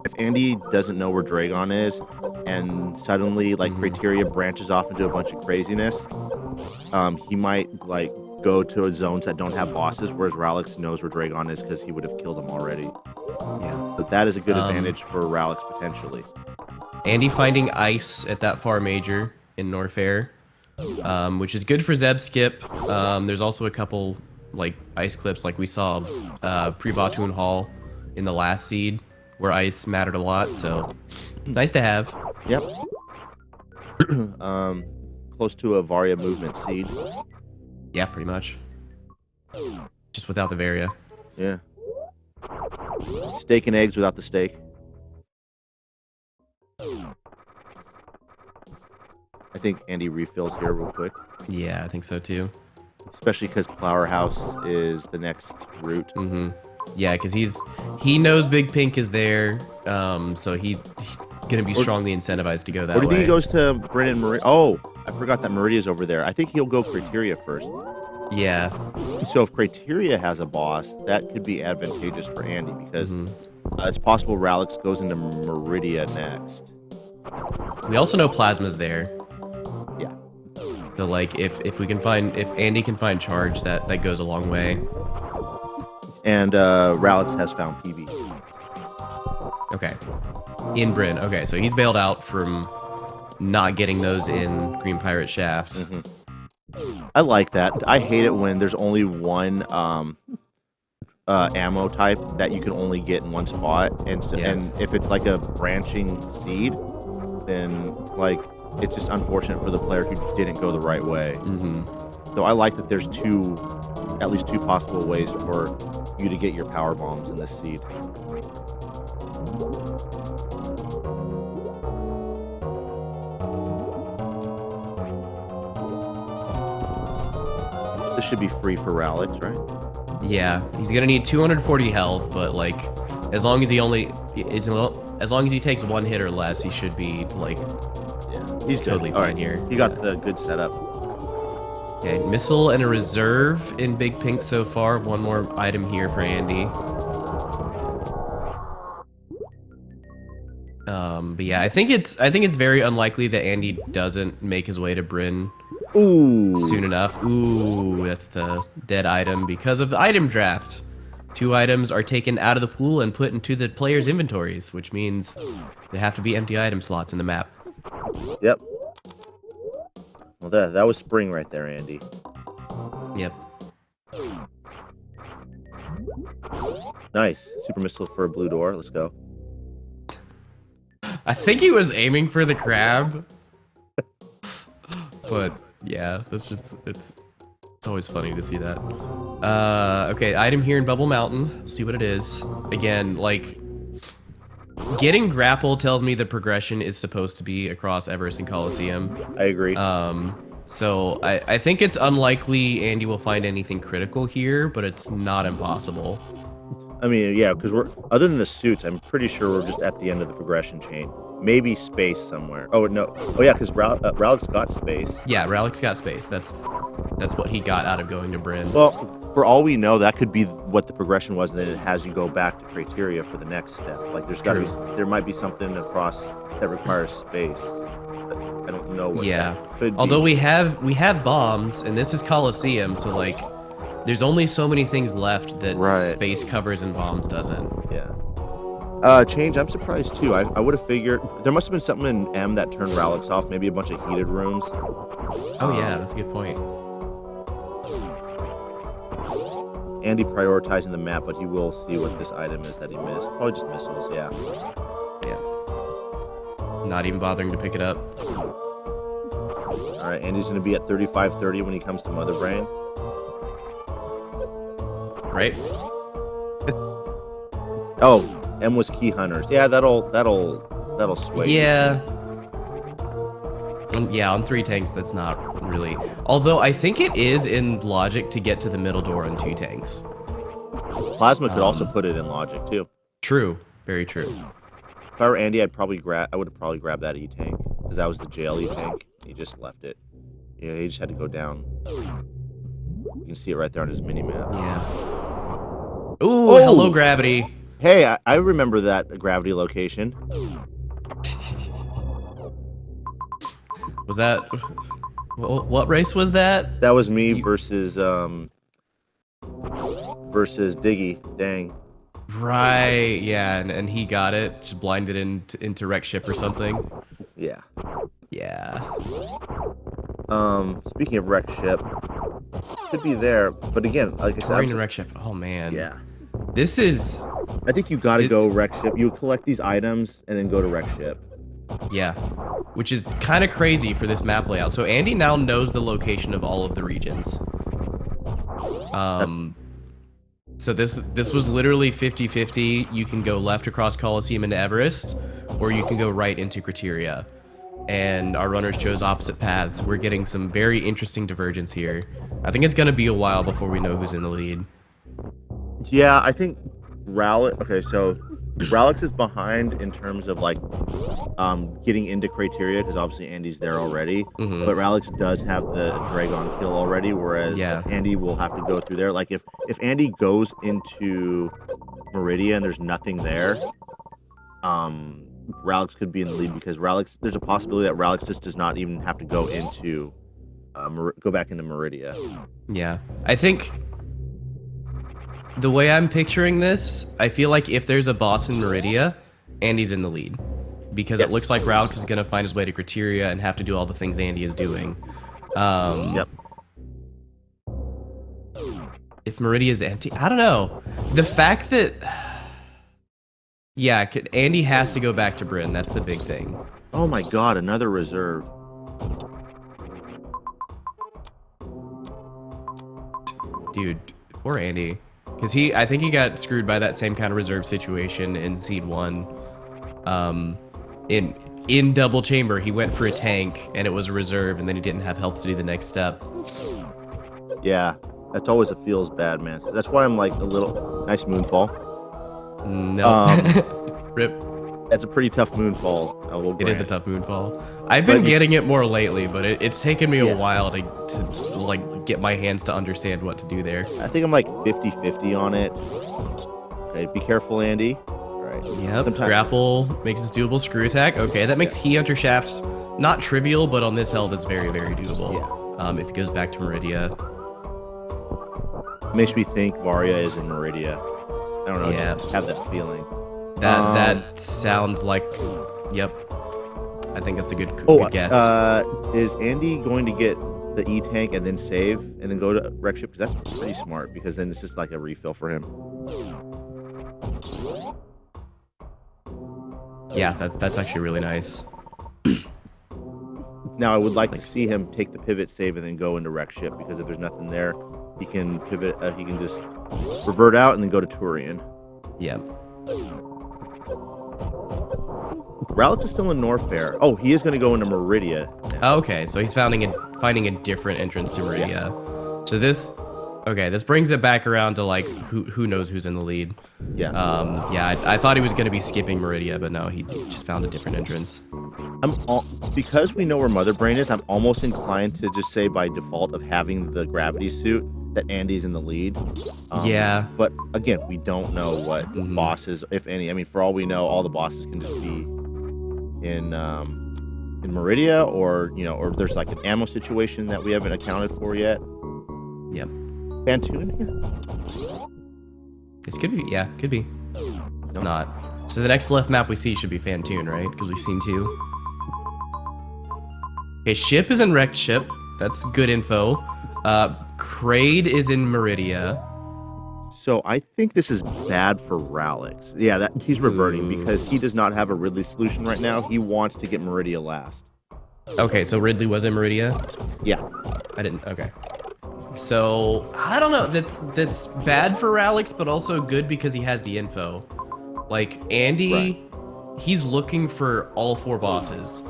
if Andy doesn't know where Dragon is, and suddenly like Criteria branches off into a bunch of craziness, he might like go to zones that don't have bosses, whereas Ralex knows where Dragon is because he would have killed him already. Yeah. But that is a good advantage for Ralex potentially. Andy finding ice at that far major in Norfair, which is good for Zeb Skip. There's also a couple like ice clips like we saw pre-Batoon Hall in the last seed where ice mattered a lot, so nice to have. Yep. Close to a Varia movement seed. Yeah, pretty much. Just without the Varia. Yeah. Steak and eggs without the steak. I think Andy refills here real quick. Yeah, I think so too. Especially because Flower House is the next route. Yeah, because he knows Big Pink is there, so he's gonna be strongly incentivized to go that Or do you way. think he goes to Brennan Maria? Oh, I forgot that Meridia's over there. I think he'll go Criteria first. Yeah. So if Criteria has a boss, that could be advantageous for Andy because it's possible Ralex goes into Meridia next. We also know Plasma's there. Yeah. So like if Andy can find charge, that goes a long way. And Ralex has found PBs. Okay. In Bryn. Okay, so he's bailed out from not getting those in Green Pirate Shaft. I like that. I hate it when there's only one ammo type that you can only get in one spot, and and if it's like a branching seed, then like it's just unfortunate for the player who didn't go the right way. So I like that there's at least two possible ways for you to get your power bombs in this seed. This should be free for Ralex, right? Yeah, he's gonna need 240 health, but like as long as he takes one hit or less, he should be like He's totally good. All fine right. here. He got the good setup. Okay, missile and a reserve in Big Pink so far. One more item here for Andy. But yeah, I think it's very unlikely that Andy doesn't make his way to Bryn soon enough. Ooh, that's the dead item because of the item draft. 2 items are taken out of the pool and put into the player's inventories, which means there have to be empty item slots in the map. Yep. Well, that was spring right there, Andy. Yep. Nice. Super missile for a blue door. Let's go. I think he was aiming for the crab. But yeah, it's It's always funny to see that. Okay, item here in Bubble Mountain. Let's see what it is. Again, like, getting grapple tells me the progression is supposed to be across Everest and Coliseum. I agree. So I think it's unlikely Andy will find anything critical here, but it's not impossible. I mean, yeah, because we're other than the suits, I'm pretty sure we're just at the end of the progression chain. Maybe space somewhere. Oh no. Oh yeah, because Ralex got space. Yeah, Ralex got space. That's what he got out of going to Bryn. Well, for all we know, that could be what the progression was, and then it has you go back to criteria for the next step. Like there's got to be, there might be something across that requires space. I don't know what. Yeah. That could Although be. we have bombs, and this is Coliseum, so like, there's only so many things left that space covers and bombs doesn't. Yeah. Change. I'm surprised too. I would have figured there must have been something in M that turned Ralex off. Maybe a bunch of heated rooms. Oh yeah, that's a good point. Andy prioritizing the map, but he will see what this item is that he missed. Probably just missiles. Yeah. Yeah. Not even bothering to pick it up. All right. Andy's gonna be at 3530 when he comes to Mother Brain. Right. Oh. M was key hunters. Yeah, that'll sway. Yeah. Yeah, on 3 tanks, that's not really. Although I think it is in logic to get to the middle door on 2 tanks. Plasma could also put it in logic too. True. Very true. If I were Andy, I would have probably grabbed that E tank because that was the jail E tank. He just left it. Yeah, he just had to go down. You can see it right there on his mini map. Yeah. Ooh, hello gravity. Hey, I remember that gravity location. Was that... What race was that? That was me versus Diggy. Dang. Right, yeah, and he got it. Just blinded into wreck ship or something. Yeah. Yeah. Speaking of wreck ship, could be there, but again, like I said... wreck ship. Oh, man. Yeah. This is... I think you gotta go wreck ship. You collect these items and then go to wreck ship. Yeah, which is kind of crazy for this map layout. So Andy now knows the location of all of the regions. So this was literally 50-50. You can go left across Coliseum into Everest, or you can go right into Criteria. And our runners chose opposite paths. We're getting some very interesting divergence here. I think it's gonna be a while before we know who's in the lead. Yeah, I think Ralex. Okay, so Ralex is behind in terms of like getting into criteria because obviously Andy's there already. Mm-hmm. But Ralex does have the Dragon kill already, whereas Andy will have to go through there. Like if Andy goes into Meridia and there's nothing there, Ralex could be in the lead because Ralex. There's a possibility that Ralex just does not even have to go into go back into Meridia. Yeah, I think. The way I'm picturing this, I feel like if there's a boss in Meridia, Andy's in the lead. Because it looks like Ralex is going to find his way to Criteria and have to do all the things Andy is doing. Yep. If Meridia is empty, I don't know. The fact that... Yeah, Andy has to go back to Bryn. That's the big thing. Oh my god, another reserve. Dude, poor Andy. Because I think he got screwed by that same kind of reserve situation in Seed 1. In Double Chamber, he went for a tank, and it was a reserve, and then he didn't have health to do the next step. Yeah, that's always a feels bad, man. That's why I'm like a little... Nice moonfall. No. Rip. That's a pretty tough moonfall. It is a tough moonfall. I've been getting it more lately, but it's taken me a while to like get my hands to understand what to do there. I think I'm like 50-50 on it. Okay, be careful, Andy. All right. Yep. Grapple makes this doable. Screw attack. Okay, that makes He Hunter Shaft not trivial, but on this health, it's very, very doable. Yeah. If it goes back to Meridia. Makes me think Varia is in Meridia. I don't know. Yeah. I just have that feeling. That sounds like, yep. I think that's a good guess. Is Andy going to get the E-Tank and then save and then go to wreck ship? Because that's pretty smart because then it's just like a refill for him. Yeah, that's actually really nice. Now, I would like to see him take the pivot save and then go into wreck ship, because if there's nothing there, he can pivot. He can just revert out and then go to Turian. Yeah. Ralex is still in Norfair. Oh, he is going to go into Meridia. Okay, so he's finding a different entrance to Meridia. Yeah. So this brings it back around to like who knows who's in the lead. Yeah. I thought he was going to be skipping Meridia, but no, he just found a different entrance. Because we know where Mother Brain is, I'm almost inclined to just say by default of having the gravity suit that Andy's in the lead. Yeah. But again, we don't know what bosses, if any. I mean, for all we know, all the bosses can just be in Meridia, or there's like an ammo situation that we haven't accounted for yet. Yep. Fantoon here? This could be, yeah, could be. No. Not. So the next left map we see should be Fantoon, right? Because we've seen 2. Okay, Ship is in Wrecked Ship. That's good info. Kraid is in Meridia. So I think this is bad for Ralex. Yeah, he's reverting because he does not have a Ridley solution right now. He wants to get Meridia last. Okay, so Ridley was in Meridia? Yeah. I didn't, okay. So, I don't know, that's bad for Ralex, but also good because he has the info. Like, Andy, he's looking for all 4 bosses.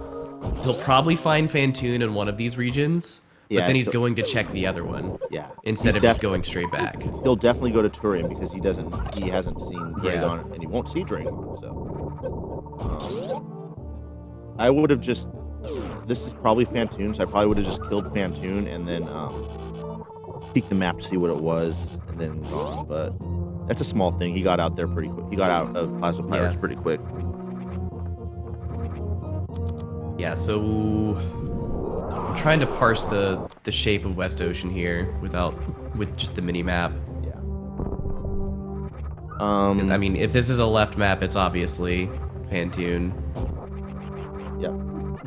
He'll probably find Fantoon in one of these regions, but then he's going to check the other one. Yeah. Instead of just going straight back. He'll definitely go to Turian because he hasn't seen Dragon, and he won't see Dragon. So I would have just, this is probably Fantoon, so I probably would have just killed Fantoon and then peeked the map to see what it was and then gone. But that's a small thing. He got out there pretty quick. He got out of Plasma Pirates pretty quick. Yeah, so I'm trying to parse the shape of West Ocean here with just the mini map. Yeah. I mean, if this is a left map, it's obviously Fantoon. Yeah.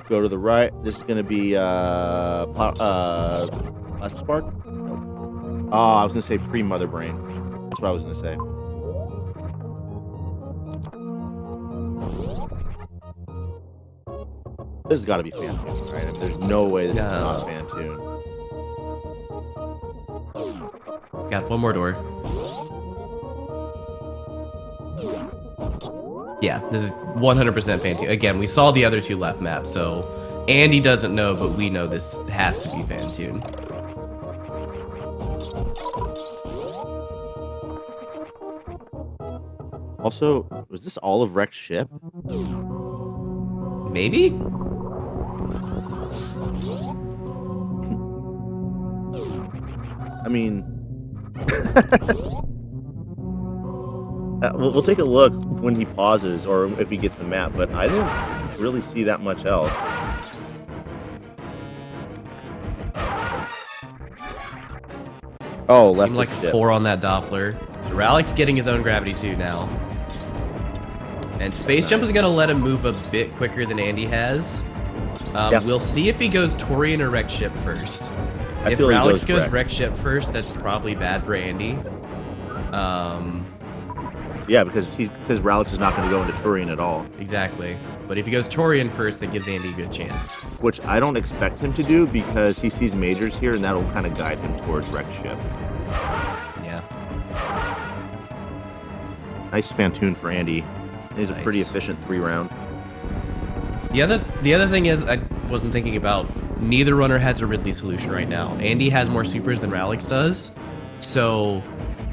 Go to the right. This is gonna be Plasma Spark. Nope. Oh, I was gonna say pre-Mother Brain. That's what I was gonna say. This has got to be Fantoon, right? There's no way this is not Fantoon. Got one more door. Yeah, this is 100% Fantoon. Again, we saw the other 2 left maps, so Andy doesn't know, but we know this has to be Fantoon. Also, was this all of Wrecked Ship? Maybe? I mean, we'll take a look when he pauses or if he gets the map, but I didn't really see that much else. Oh, left like of ship. 4 on that Doppler. So Ralex getting his own gravity suit now. And Space Jump is going to let him move a bit quicker than Andy has. We'll see if he goes Torian or Wreck Ship first. If Ralex goes Wreck Ship first, that's probably bad for Andy. Yeah, because Ralex is not going to go into Turian at all. Exactly. But if he goes Torian first, that gives Andy a good chance. Which I don't expect him to do because he sees majors here, and that'll kind of guide him towards Wreck Ship. Yeah. Nice Fantoon for Andy. He's a pretty efficient 3-round. The other thing is, I wasn't thinking about, neither runner has a Ridley solution right now. Andy has more supers than Ralex does. So,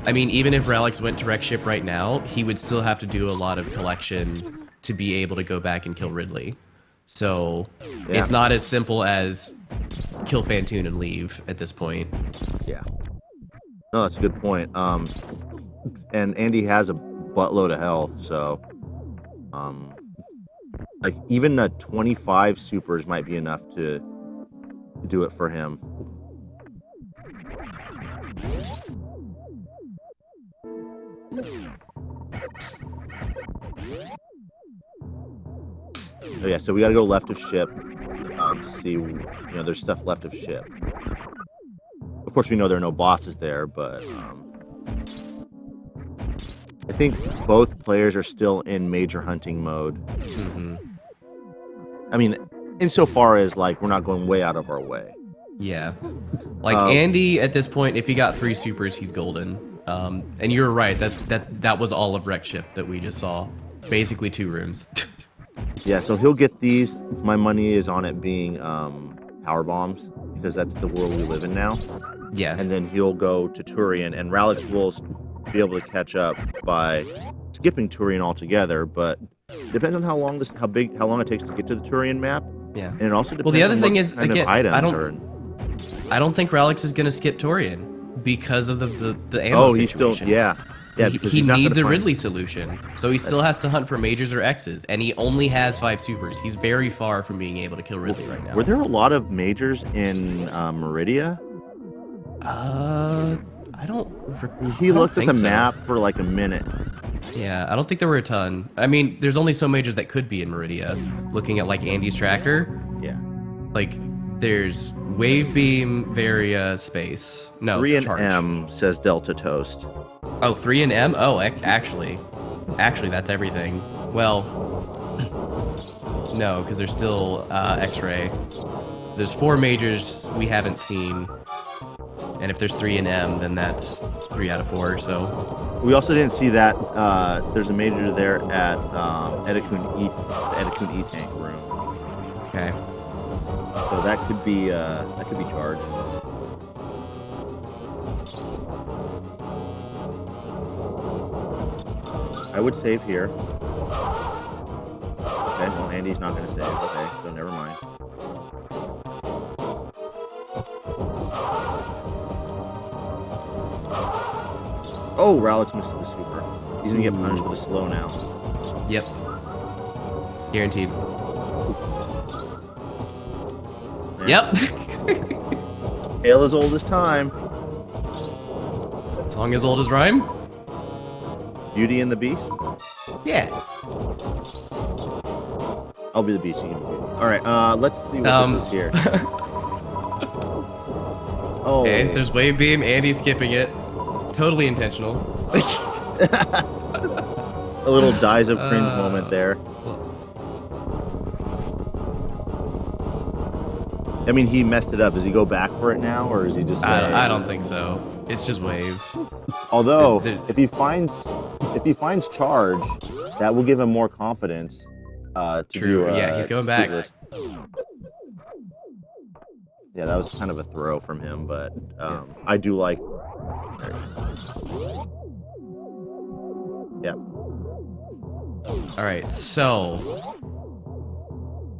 I mean, even if Ralex went to Wreck Ship right now, he would still have to do a lot of collection to be able to go back and kill Ridley. So, it's not as simple as kill Fantoon and leave at this point. Yeah. No, that's a good point. And Andy has a buttload of health, so like even a 25 supers might be enough to do it for him. Oh yeah, so we got to go left of ship to see, there's stuff left of ship. Of course, we know there are no bosses there, but I think both players are still in major hunting mode. Mm-hmm. I mean, insofar as like we're not going way out of our way. Yeah. Like Andy at this point, if he got 3 supers, he's golden. And you're right. That was all of Wreck Ship that we just saw. Basically 2 rooms. Yeah, so he'll get these. My money is on it being power bombs because that's the world we live in now. Yeah. And then he'll go to Turian, and Ralex will be able to catch up by skipping Turian altogether. But depends on how long it takes to get to the Turian map. Yeah. And it also depends. Well, the other on thing what is, kind again, of items I don't think Ralex is gonna skip Torian because of the ammo Oh, he's still situation. because he he's not needs a gonna find- Ridley solution, so he still has to hunt for majors or X's, and he only has 5 supers. He's very far from being able to kill Ridley right now. Were there a lot of majors in Meridia? I don't. He looked at the map for like a minute. Yeah, I don't think there were a ton. I mean, there's only so majors that could be in Meridia. Looking at like Andy's tracker, Yeah. like there's Wave Beam, Varia, Space. No, 3 and Charge. M says Delta Toast. Oh, 3 and M? Oh, actually, that's everything. Well, no, because there's still X-Ray. There's 4 majors we haven't seen, and if there's 3 and M, then that's 3 out of 4. So We also didn't see that there's a major there at Edakun E-Tank room. okay, So that could be charged. I would save here. Okay, well Andy's not gonna save. Okay, so never mind. Oh, Ralex missed the super. He's gonna get punished with a slow now. yep, guaranteed. Yeah. Yep. Tale as old as time. Song as old as rhyme. Beauty and the Beast. Yeah. I'll be the Beast. You can be the Beauty. All right. Let's see what this is here. Oh. Okay, there's Wave Beam. Andy's skipping it. Totally intentional. A little dies of cringe moment there. I mean, he messed it up. Does he go back for it now, or is he just? I don't think so. It's just Wave. Although, There- if he finds charge, that will give him more confidence. To True. do, Yeah, he's going back. do this. Yeah, that was kind of a throw from him, but I do like. Yeah. All right, so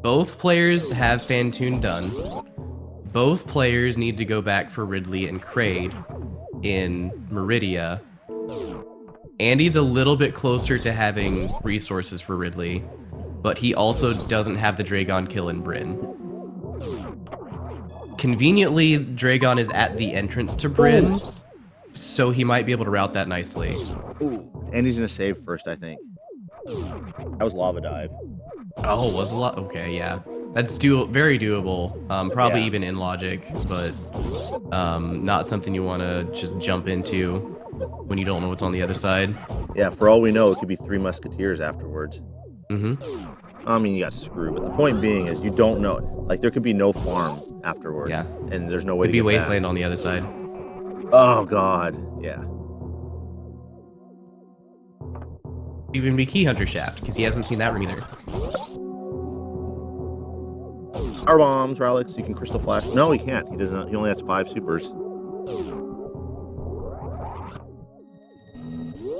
both players have Fantoon done. Both players need to go back for Ridley and Kraid in Meridia. Andy's a little bit closer to having resources for Ridley, but he also doesn't have the Dragon kill in Bryn. Conveniently, Dragon is at the entrance to Bryn, so he might be able to route that nicely. Ooh. And he's gonna save first, I think. That was lava dive. Oh, was a lot. Okay, yeah, that's very doable. Probably Yeah. even in logic, but not something you want to just jump into when you don't know what's on the other side. Yeah, for all we know, it could be 3 Musketeers afterwards. Mm-hmm. I mean, you got screwed. But the point being is, you don't know. Like, there could be no farm afterwards. Yeah. And there's no way Could to be get Wasteland back. on the other side. Oh God. Yeah. Even be Key Hunter Shaft because he hasn't seen that room either. Power bombs, Ralex. You can crystal flash. No, he can't. He doesn't. He only has 5 supers.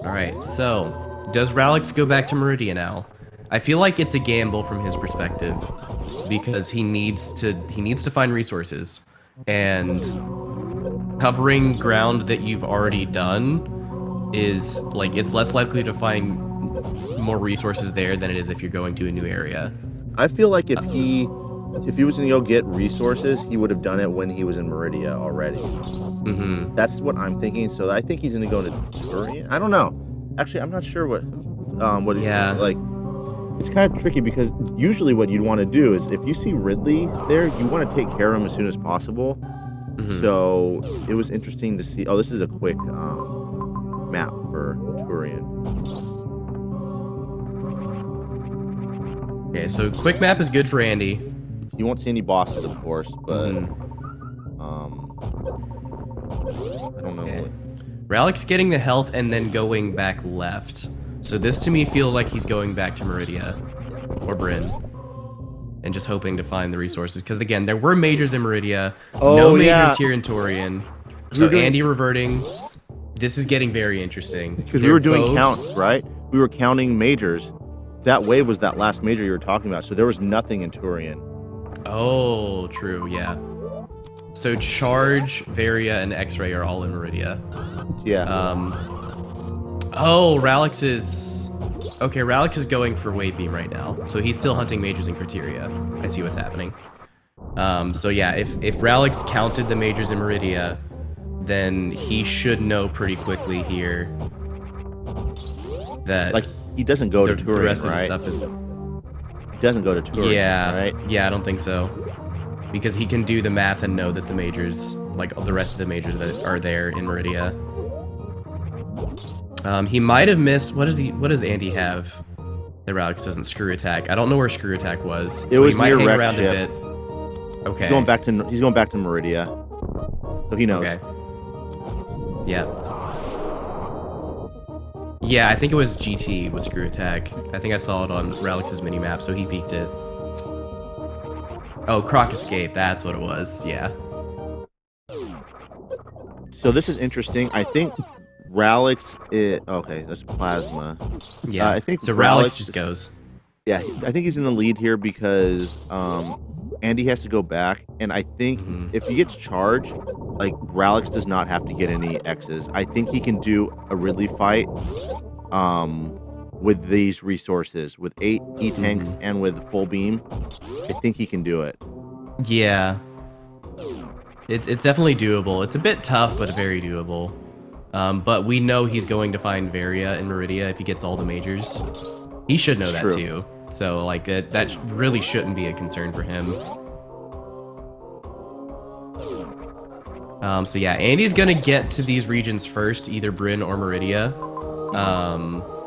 All right, so does Ralex go back to Meridia now? I feel like it's a gamble from his perspective because he needs to find resources, and covering ground that you've already done is like it's less likely to find more resources there than it is if you're going to a new area. I feel like if he was gonna go get resources, he would have done it when he was in Meridia already. Mm-hmm. That's what I'm thinking. So I think he's gonna go to Turian. I don't know. Actually, I'm not sure what he's Yeah. like. It's kind of tricky because usually what you'd want to do is if you see Ridley there, you want to take care of him as soon as possible. Mhm. So it was interesting to see. Oh, this is a quick map for Turian. Okay, so quick map is good for Andy. He won't see any bosses, of course, but I don't know. Okay. Ralex getting the health and then going back left. So this to me feels like he's going back to Meridia or Bryn and just hoping to find the resources. Because again, there were majors in Meridia, no majors here in Torian. So Andy reverting. This is getting very interesting. Because we were doing counts, right? We were counting majors. That wave was that last major you were talking about. So there was nothing in Turian. Oh, true, yeah. So Charge, Varia, and X-Ray are all in Meridia. Yeah. Oh, Ralex is... Okay, Ralex is going for Wave Beam right now. So he's still hunting majors in Criteria. I see what's happening. So yeah, if Ralex counted the majors in Meridia, then he should know pretty quickly here that... Like, he doesn't go to Turian, the rest of right? the stuff is... He doesn't go to Turian, yeah, right? Yeah, I don't think so. Because he can do the math and know that the majors, like the rest of the majors that are there in Meridia. He might have missed. What does Andy have that Ralex doesn't? Screw attack. I don't know where screw attack was. It was he might near hang Rex around ship. a bit. Okay. He's going back to Meridia. So he knows. Okay. Yeah. Yeah, I think it was GT with screw attack. I think I saw it on Ralex's minimap, so he peeked it. Oh, Croc Escape, that's what it was, yeah. So this is interesting. I think Ralex is... Okay, that's Plasma. Yeah, I think so Ralex just goes. Yeah, I think he's in the lead here because Andy has to go back, and I think if he gets charged, like, Ralex does not have to get any X's. I think he can do a Ridley fight with these resources, with 8 E-tanks and with full beam. I think he can do it. Yeah. It's definitely doable. It's a bit tough, but very doable. But we know he's going to find Varia and Meridia if he gets all the majors. He should know that too. So like that really shouldn't be a concern for him. So yeah, Andy's gonna get to these regions first, either Bryn or Meridia.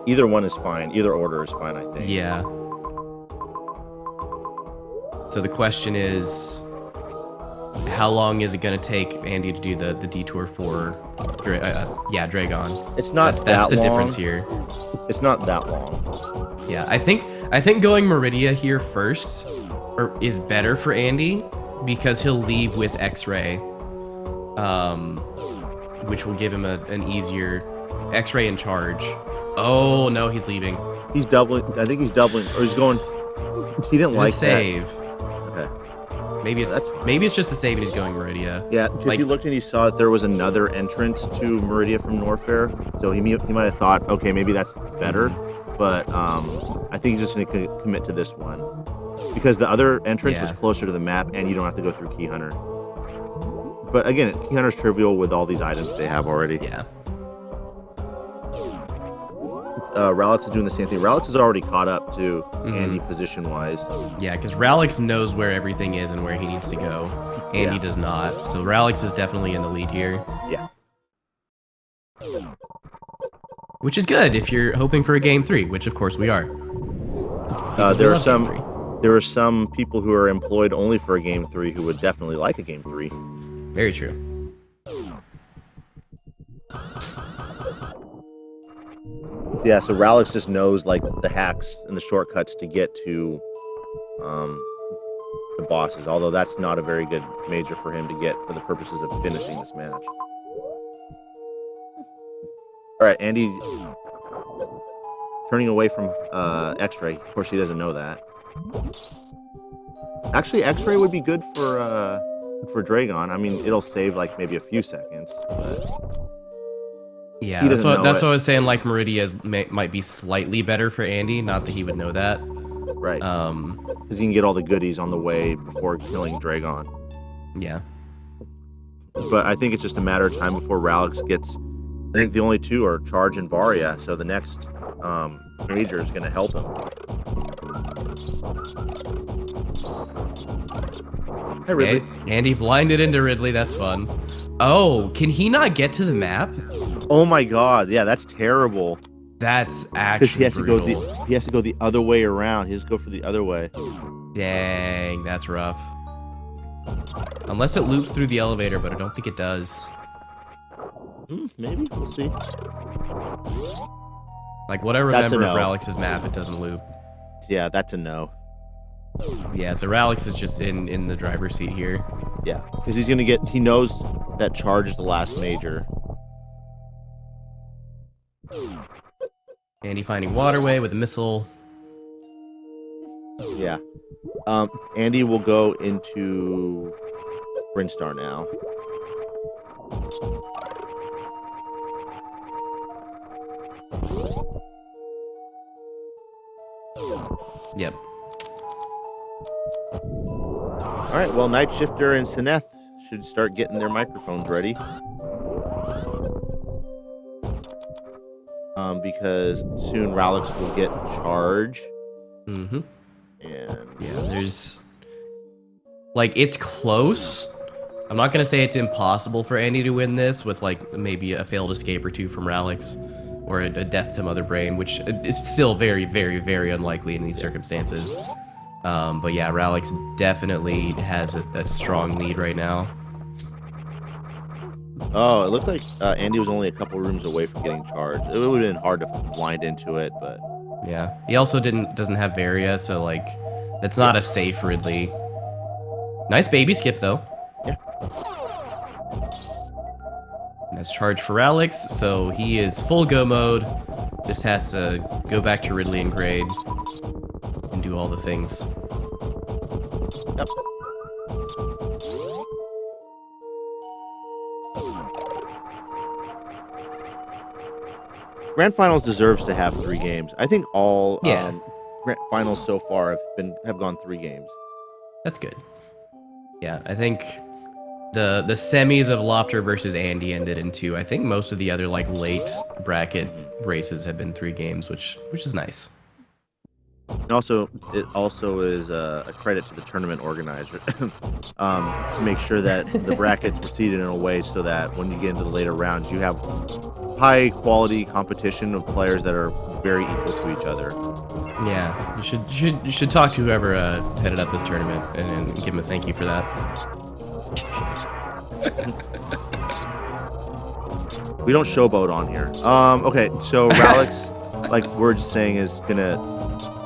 Either one is fine. Either order is fine, I think. Yeah. So the question is, how long is it gonna take Andy to do the detour for Dragon? It's not that's the long. difference here. It's not that long. Yeah, I think going Meridia here first is better for Andy because he'll leave with X-Ray, which will give him an easier X-Ray in charge. Oh no, he's leaving. He's doubling. I think he's doubling, or he's going. He didn't like save. That. Okay. Maybe it's just the save and he's going Meridia. Yeah, because he looked and he saw that there was another entrance to Meridia from Norfair, so he might have thought, okay, maybe that's better. But I think he's just going to commit to this one because the other entrance was closer to the map, and you don't have to go through Key Hunter. But again, Key Hunter's trivial with all these items they have already. Yeah. Ralex is doing the same thing. Ralex is already caught up to Andy position-wise. Yeah, because Ralex knows where everything is and where he needs to go. Andy does not. So Ralex is definitely in the lead here. Yeah. Which is good if you're hoping for a Game 3, which of course we are. There are some people who are employed only for a Game 3 who would definitely like a Game 3. Very true. Yeah, so Ralex just knows like the hacks and the shortcuts to get to the bosses, although that's not a very good major for him to get for the purposes of finishing this match. Alright, Andy turning away from X-Ray. Of course, he doesn't know that. Actually, X-Ray would be good for Dragon. I mean, it'll save like maybe a few seconds, but... Yeah, that's what I was saying. Like Meridia might be slightly better for Andy. Not that he would know that. Right. Because he can get all the goodies on the way before killing Dragon. Yeah. But I think it's just a matter of time before Ralex gets. I think the only two are Charge and Varia. So the next major is going to help him. Hey, Ridley. Andy blinded into Ridley. That's fun. Oh, can he not get to the map? Oh my god, yeah, that's terrible. That's Because actually brutal. he has to go the other way around. He has to go for the other way. Dang, that's rough. Unless it loops through the elevator, but I don't think it does. Maybe we'll see. Like what I That's a remember of no. Ralex's map, it doesn't loop. Yeah, that's a no. Yeah, so Ralex is just in the driver's seat here. Yeah, because he's gonna get. He knows that charge is the last major. Andy finding waterway with a missile. Yeah. Andy will go into Brinstar now. Yep. All right. Well, Night Shifter and Sineth should start getting their microphones ready. Because soon Ralex will get charge. Mm-hmm. And yeah, there's like it's close. I'm not gonna say it's impossible for Andy to win this with like maybe a failed escape or two from Ralex, or a death to Mother Brain, which is still very, very, very unlikely in these circumstances. But yeah, Ralex definitely has a strong lead right now. Oh, it looks like Andy was only a couple rooms away from getting charged. It would have been hard to blind into it, but yeah, he also doesn't have Varia, so like that's not a safe Ridley. Nice baby skip though. Yeah. That's charge for Ralex, so he is full go mode. Just has to go back to Ridley and grade and do all the things. Yep. Grand Finals deserves to have 3 games. I think all Grand Finals so far have gone 3 games. That's good. Yeah, I think the semis of Lopter versus Andy ended in 2. I think most of the other like late bracket races have been 3 games, which is nice. And also, it also is a credit to the tournament organizer to make sure that the brackets were seeded in a way so that when you get into the later rounds, you have high quality competition of players that are very equal to each other. Yeah, you should talk to whoever headed up this tournament and give him a thank you for that. We don't showboat on here. Okay, so Ralex, like we're just saying, is gonna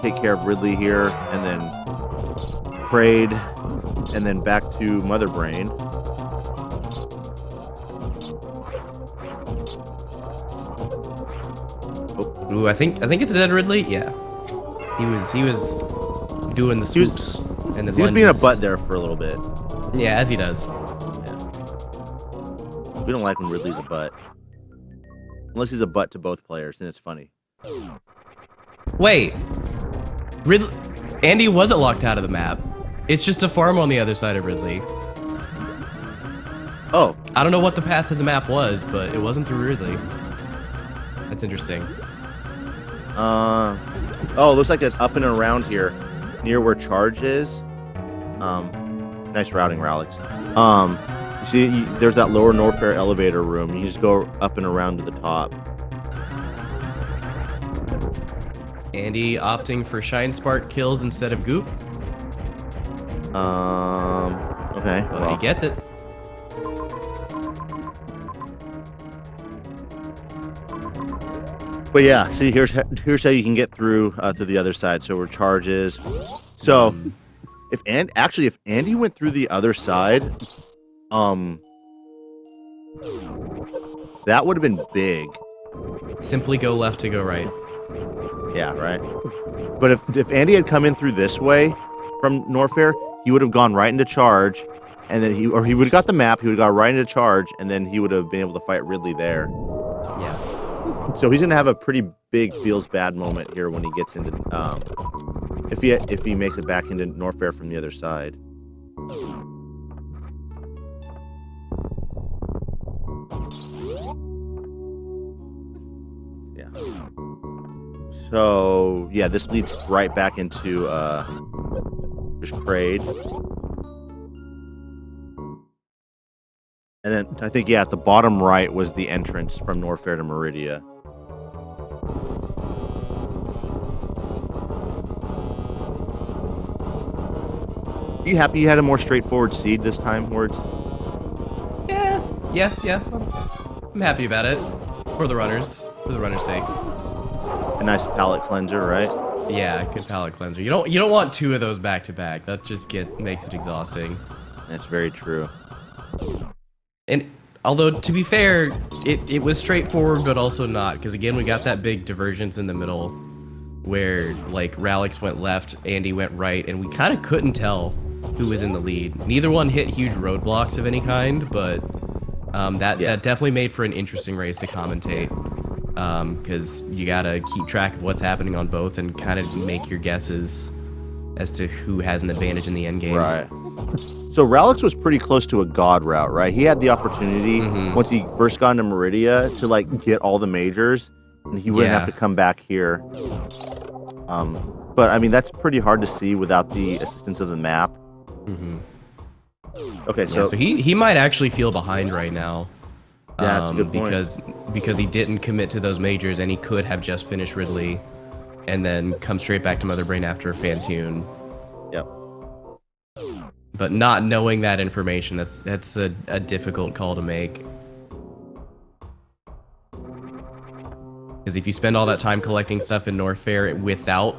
take care of Ridley here, and then Kraid, and then back to Mother Brain. Ooh, I think it's a dead Ridley. Yeah, he was doing the swoops and the he was being a butt there for a little bit. Yeah, as he does. Yeah. We don't like when Ridley's a butt, unless he's a butt to both players, then it's funny. Wait, Ridley, Andy wasn't locked out of the map. It's just a farm on the other side of Ridley. Oh, I don't know what the path to the map was, but it wasn't through Ridley. That's interesting. Oh, it looks like it's up and around here, near where charge is. Nice routing, Ralex. You see, there's that lower Norfair elevator room. You just go up and around to the top. Andy opting for Shine Spark kills instead of Goop. Okay. But he gets it. But yeah, see, here's how you can get through to the other side. So where charge is. So if Andy went through the other side, that would have been big. Simply go left to go right. Yeah, right. But if Andy had come in through this way from Norfair, he would have gone right into charge, and then he would have got the map. He would have got right into charge, and then he would have been able to fight Ridley there. Yeah. So he's gonna have a pretty big feels bad moment here when he gets into if he makes it back into Norfair from the other side. Yeah. So yeah, this leads right back into there's Kraid. And then I think, yeah, at the bottom right was the entrance from Norfair to Meridia. you happy you had a more straightforward seed this time, Words? Yeah. I'm happy about it for the runners' sake. A nice palate cleanser, right? Yeah, good palate cleanser. You don't want 2 of those back to back. That just makes it exhausting. That's very true. And although to be fair, it was straightforward, but also not, because again we got that big divergence in the middle, where like Ralex went left, Andy went right, and we kind of couldn't tell who was in the lead. Neither one hit huge roadblocks of any kind, but that definitely made for an interesting race to commentate. Because you gotta keep track of what's happening on both and kind of make your guesses as to who has an advantage in the end game. Right. So Ralex was pretty close to a god route, right? He had the opportunity once he first got into Meridia to like get all the majors, and he wouldn't have to come back here. But I mean that's pretty hard to see without the assistance of the map. Okay, so he might actually feel behind right now. Yeah, that's a good point. Because he didn't commit to those majors, and he could have just finished Ridley, and then come straight back to Mother Brain after Fantoon. Yep. But not knowing that information, that's a difficult call to make. Because if you spend all that time collecting stuff in Norfair without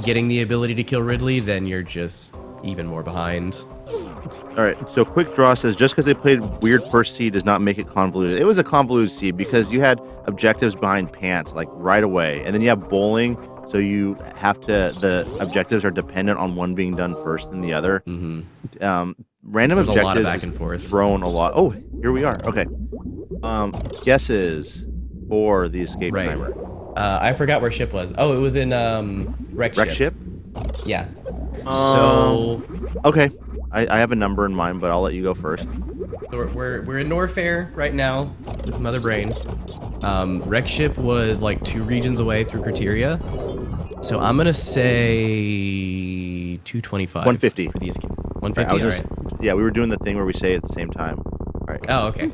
getting the ability to kill Ridley, then you're just even more behind. All right, so Quick Draw says, just because they played weird first seed does not make it convoluted. It was a convoluted seed because you had objectives behind pants, like right away. And then you have bowling, so you have to, the objectives are dependent on one being done first than the other. Random There's objectives a lot of back and forth. Thrown a lot. Oh, here we are. Okay. Guesses for the escape timer. I forgot where ship was. Oh, it was in Wreck Ship. Yeah. Okay. I have a number in mind, but I'll let you go first. So we're in Norfair right now with Mother Brain. Wreck Ship was like 2 regions away through Criteria. So I'm gonna say 225. 150 for the escape. 150. Right, yeah, we were doing the thing where we say it at the same time. All right. Oh, okay.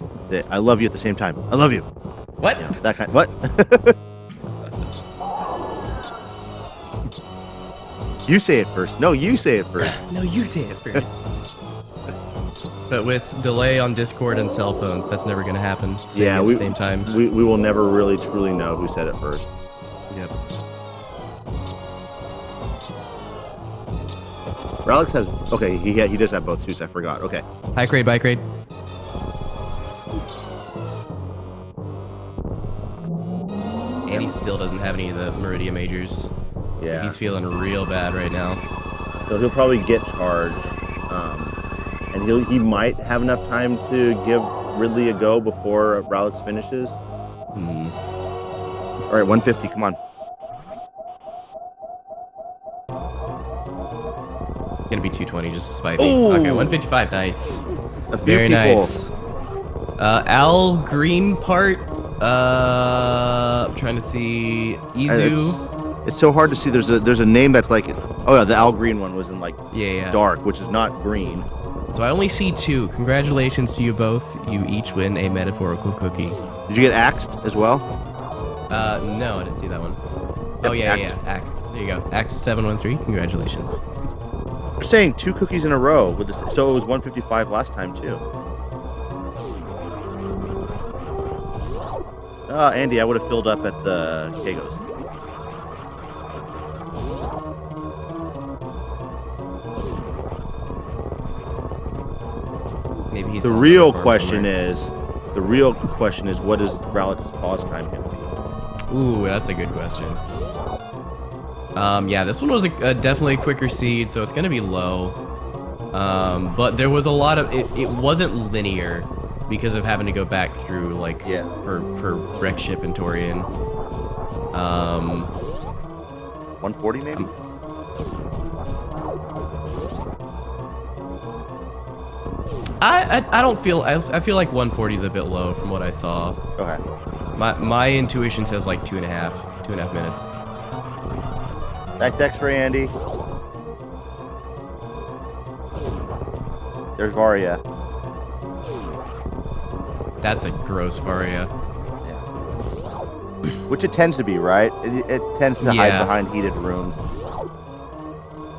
I love you at the same time. I love you. What? Yeah, that kind. What? You say it first. No, you say it first. No, you say it first. But with delay on Discord and cell phones, that's never going to happen. At the same time. We will never really truly know who said it first. Yep. Ralex has. Okay, he does have both suits. I forgot. Okay. Bike raid. And he still doesn't have any of the Meridia majors. Yeah. He's feeling real bad right now. So he'll probably get charged. And he might have enough time to give Ridley a go before Ralex finishes. All right, 150, come on. Gonna be 220 just to spite me. Okay, 155, nice. Very nice. Al Green part. I'm trying to see. Izu. It's so hard to see. There's a name that's like, oh yeah, the Al Green one was in like dark, which is not green. So I only see 2. Congratulations to you both. You each win a metaphorical cookie. Did you get axed as well? No, I didn't see that one. Yep, oh yeah, axed. There you go. Axed 713. Congratulations. We're saying 2 cookies in a row with this, so it was 155 last time too. Andy, I would have filled up at the Kegos. Maybe he's the real question is, what is Ralex's pause time going to be? Ooh, that's a good question. Yeah, this one was definitely a quicker seed, so it's going to be low. But there was a lot of it wasn't linear because of having to go back through like for Wreck Ship and Torian. 140 maybe. I don't feel I feel like 140 is a bit low from what I saw. Okay. My intuition says like 2.5 minutes. Nice X-ray, Andy. There's Varia. That's a gross Varia. Yeah. Which it tends to be, right? It tends to hide behind heated rooms.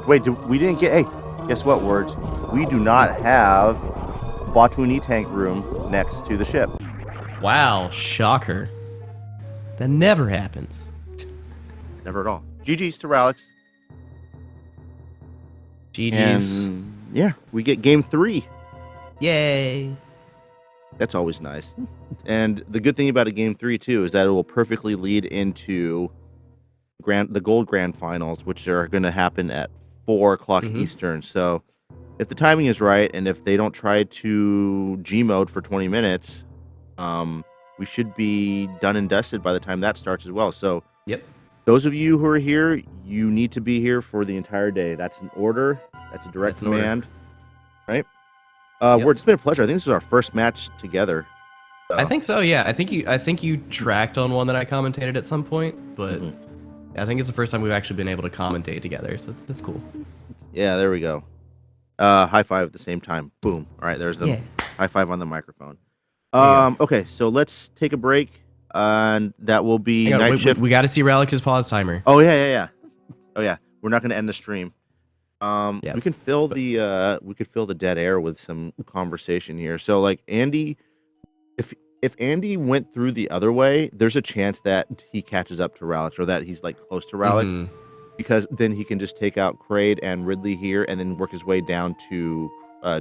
Wait, we didn't get... Hey, guess what, Words? We do not have Batuini tank room next to the ship. Wow, shocker. That never happens. Never at all. GG's to Ralex. GG's. And yeah, we get game 3. Yay. That's always nice. And the good thing about a game 3 too is that it will perfectly lead into the Gold Grand Finals, which are going to happen at 4 o'clock Eastern. So if the timing is right, and if they don't try to G mode for 20 minutes, we should be done and dusted by the time that starts as well. So yep. Those of you who are here, you need to be here for the entire day. That's an order. That's a direct command. Right? Yep. It's been a pleasure. I think this is our first match together. So. I think so, yeah. I think you tracked on one that I commentated at some point, but I think it's the first time we've actually been able to commentate together, so that's cool. Yeah, there we go. High five at the same time. Boom. All right, there's the high five on the microphone. Okay, so let's take a break, and that will be night shift. We got to see Ralex's pause timer. Oh yeah. Oh yeah. We're not going to end the stream. We can fill the dead air with some conversation here. So like Andy, if Andy went through the other way, there's a chance that he catches up to Ralex, or that he's like close to Ralex, because then he can just take out Kraid and Ridley here, and then work his way down to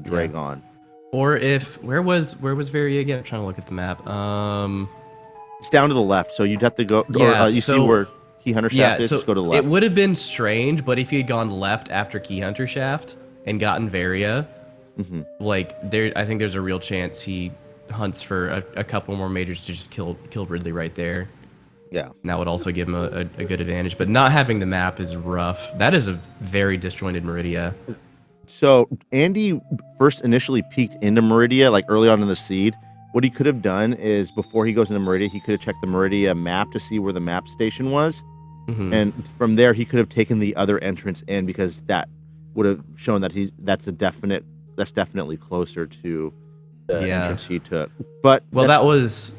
Dragon. Or where was Very again? I'm trying to look at the map. It's down to the left, so you'd have to go. See where Key Hunter Shaft is? Just go to the left. It would have been strange, but if he had gone left after Key Hunter Shaft and gotten Varia, I think there's a real chance he hunts for a couple more majors to just kill Ridley right there. Yeah. And that would also give him a good advantage. But not having the map is rough. That is a very disjointed Meridia. So Andy first initially peeked into Meridia, like early on in the seed. What he could have done is, before he goes into Meridia, he could have checked the Meridia map to see where the map station was. And from there, he could have taken the other entrance in, because that would have shown that that's definitely closer to the entrance he took. But that was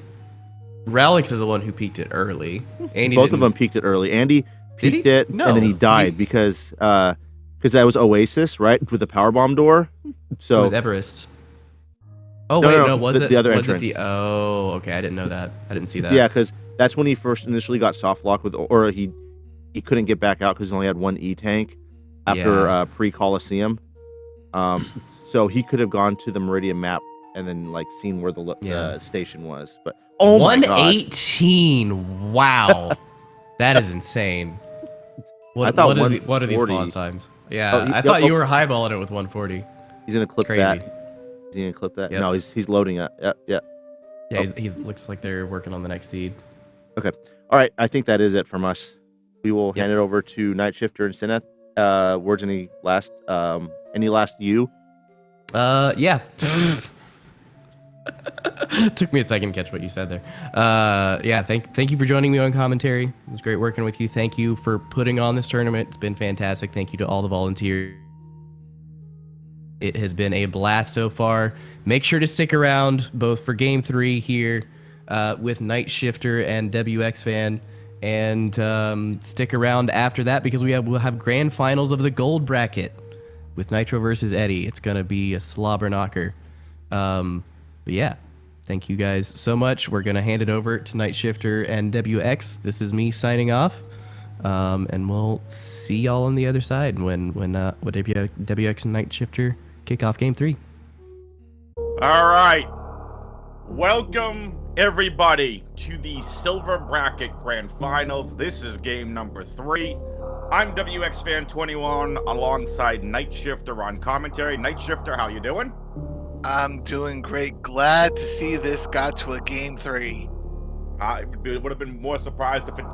Ralex is the one who peeked it early. Andy both of them peeked it early. Andy peeked it, and then he died because that was Oasis, right, with the powerbomb door. So it was Everest. Oh was it the other entrance? Okay, I didn't know that. I didn't see that. Yeah, because that's when he first initially got soft lock or he couldn't get back out because he only had one E tank after pre-Coliseum. So he could have gone to the Meridian map and then like seen where the station was. But 118. Wow, that is insane. What are these pause times? Yeah, I thought you were highballing it with 140. He's gonna clip that. Is he gonna clip that? Yep. No, he's loading it. Yep. Yeah, he looks like they're working on the next seed. Okay. All right. I think that is it from us. We will hand it over to Night Shifter and Sineth. Words, any last you? Yeah. Took me a second to catch what you said there. Thank you for joining me on commentary. It was great working with you. Thank you for putting on this tournament. It's been fantastic. Thank you to all the volunteers. It has been a blast so far. Make sure to stick around both for Game 3 here with Night Shifter and WX Fan, and stick around after that because we'll have grand finals of the gold bracket with Nitro versus Eddie. It's going to be a slobber knocker. But yeah, thank you guys so much. We're going to hand it over to Night Shifter and WX. This is me signing off. And we'll see y'all on the other side when WX and Night Shifter kick off Game 3. All right. Welcome, everybody, to the Silver Bracket Grand Finals. This is game number 3. I'm WX Fan 21 alongside Night Shifter on commentary. Night Shifter, how you doing? I'm doing great. Glad to see this got to a Game 3. I would have been more surprised if it...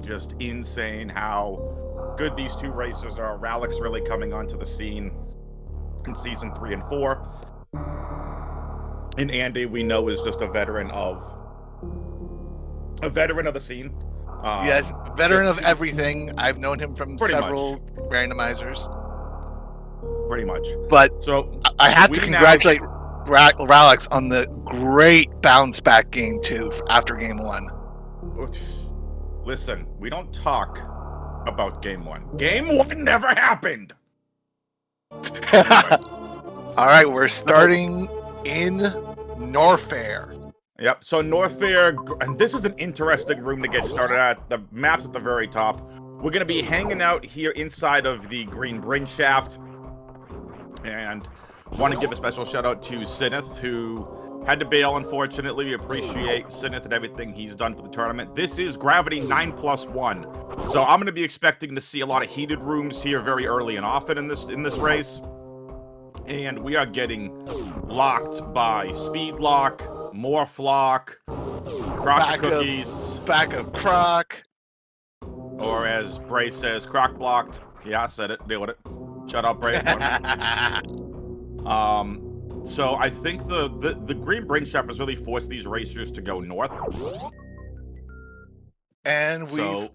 just insane how good these two racers are. Ralex really coming onto the scene in season 3 and 4. And Andy, we know, is just a veteran of the scene. Yes, veteran of everything. I've known him from several randomizers. Pretty much. But so I have to congratulate Ralex on the great bounce back Game 2 after Game 1. Listen, we don't talk about Game 1. Game 1 never happened. All right, we're starting in Norfair. Yep. So Norfair, and this is an interesting room to get started at. The map's at the very top. We're gonna be hanging out here inside of the Green Brin Shaft, and want to give a special shout out to Sinith, who had to bail. Unfortunately, we appreciate Sinith and everything he's done for the tournament. This is Gravity 9+1, so I'm gonna be expecting to see a lot of heated rooms here very early and often in this race, and we are getting locked by Speed Lock, Morph Lock, Croc Cookies, Back of Croc. or as Bray says, Croc Blocked. Yeah, I said it. Deal with it. Shut up, Bray. So I think the Green Brin Shaft has really forced these racers to go north. And we So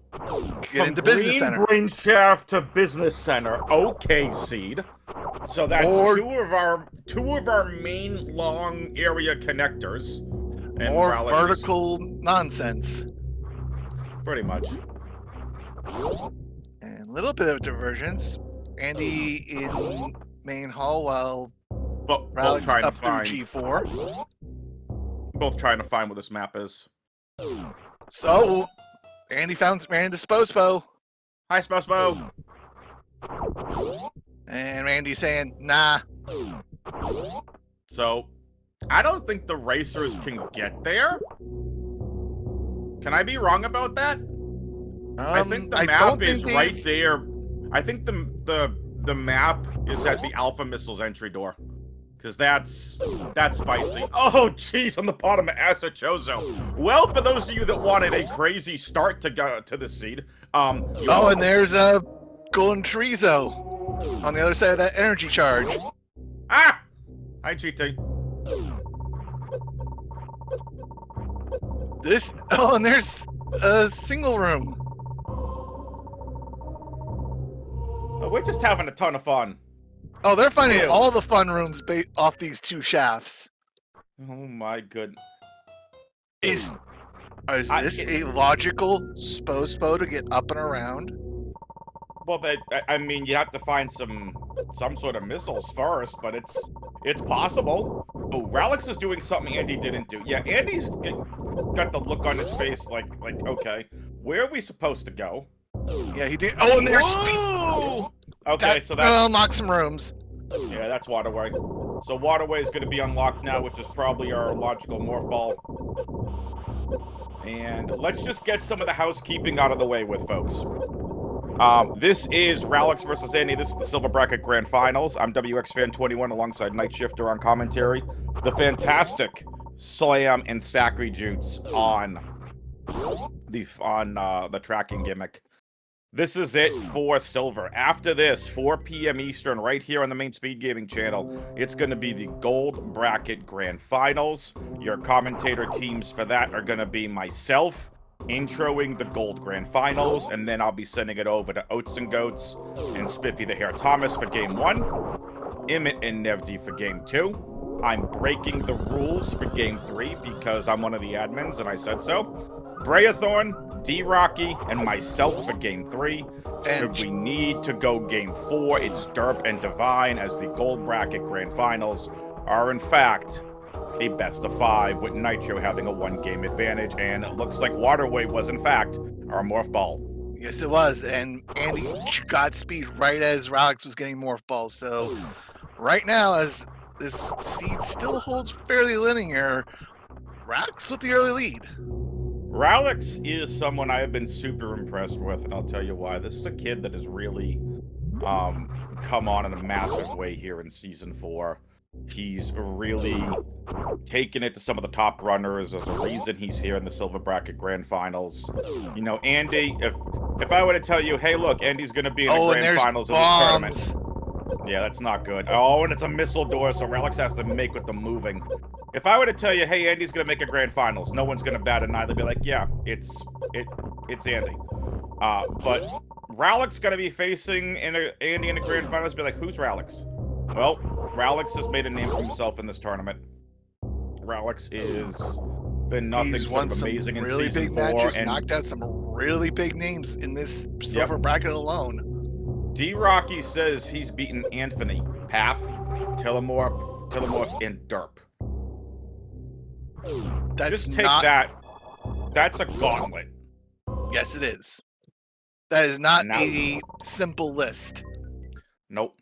get into Business Center. Green Brin Shaft to Business Center. Okay, Seed. So that's two of our main long area connectors. And More Ralex vertical nonsense. pretty much. And a little bit of divergence. Andy in main hall while Both Ralex trying up to through find G4. both trying to find what this map is. So, Andy ran into Spospo. Hi, Spospo. And Randy's saying, nah. So, I don't think the racers can get there. Can I be wrong about that? I think the map is right there. I think the map is at the Alpha Missiles entry door. Because that's spicy. Oh, jeez, on the bottom of Asachozo. Well, for those of you that wanted a crazy start to go to the seed, Oh, and there's a Golden Chorizo on the other side of that energy charge. Ah! Hi, GT. And there's a single room. We're just having a ton of fun. Oh, they're finding Ew. all the fun rooms off these two shafts. Oh my good. Is this a logical Spospo to get up and around? Well, I mean, you have to find some sort of missiles first, but it's possible. Oh, Ralex is doing something Andy didn't do. Yeah, Andy's got the look on his face like okay, where are we supposed to go? Yeah, he did. Oh, and there's Whoa! Okay, so that's gonna unlock some rooms. yeah, that's Waterway. So Waterway is going to be unlocked now, which is probably our logical morph ball. And let's just get some of the housekeeping out of the way with folks. This is Ralex versus Andy. This is the Silver Bracket Grand Finals. I'm WXFan21 alongside Night Shifter on commentary. The fantastic Slam and Sacri Jutes on the tracking gimmick. This is it for Silver. After this, 4 p.m. Eastern, right here on the main SpeedGaming channel, it's going to be the Gold Bracket Grand Finals. Your commentator teams for that are going to be myself, introing the Gold Grand Finals, and then I'll be sending it over to Oats and Goats and Spiffy the Hair Thomas for Game 1, Emmett and Nevdi for Game 2. I'm breaking the rules for Game 3 because I'm one of the admins and I said so. Brayathorn, D-Rocky, and myself for Game 3. Should we need to go Game 4, it's Derp and Divine as the Gold Bracket Grand Finals are in fact a best of 5 with Nitro having a 1-game advantage, and it looks like Waterway was in fact our morph ball. Yes, it was, and Andy got speed right as Ralex was getting morph balls. So right now, as this seed still holds fairly linear, Ralex with the early lead. Ralex is someone I have been super impressed with, and I'll tell you why. This is a kid that has really come on in a massive way here in Season 4. He's really taken it to some of the top runners. There's a reason he's here in the Silver Bracket Grand Finals. You know, Andy, if I were to tell you, hey, look, Andy's going to be in the Grand Finals of this tournament. Yeah, that's not good. Oh, and it's a missile door, so Ralex has to make with the moving. If I were to tell you, hey, Andy's going to make a Grand Finals, no one's going to bat an eye. They'll be like, yeah, it's Andy. But Ralex going to be facing Andy in the Grand Finals, be like, who's Ralex? Well, Ralex has made a name for himself in this tournament. Ralex is been nothing short of amazing in really Season big 4. matches, And knocked out some really big names in this Silver Bracket alone. D Rocky says he's beaten Anthony, Path, Telemorph, and Derp. That's Just take not, that. That's a gauntlet. Yes, it is. That is not Now- a simple list. Nope.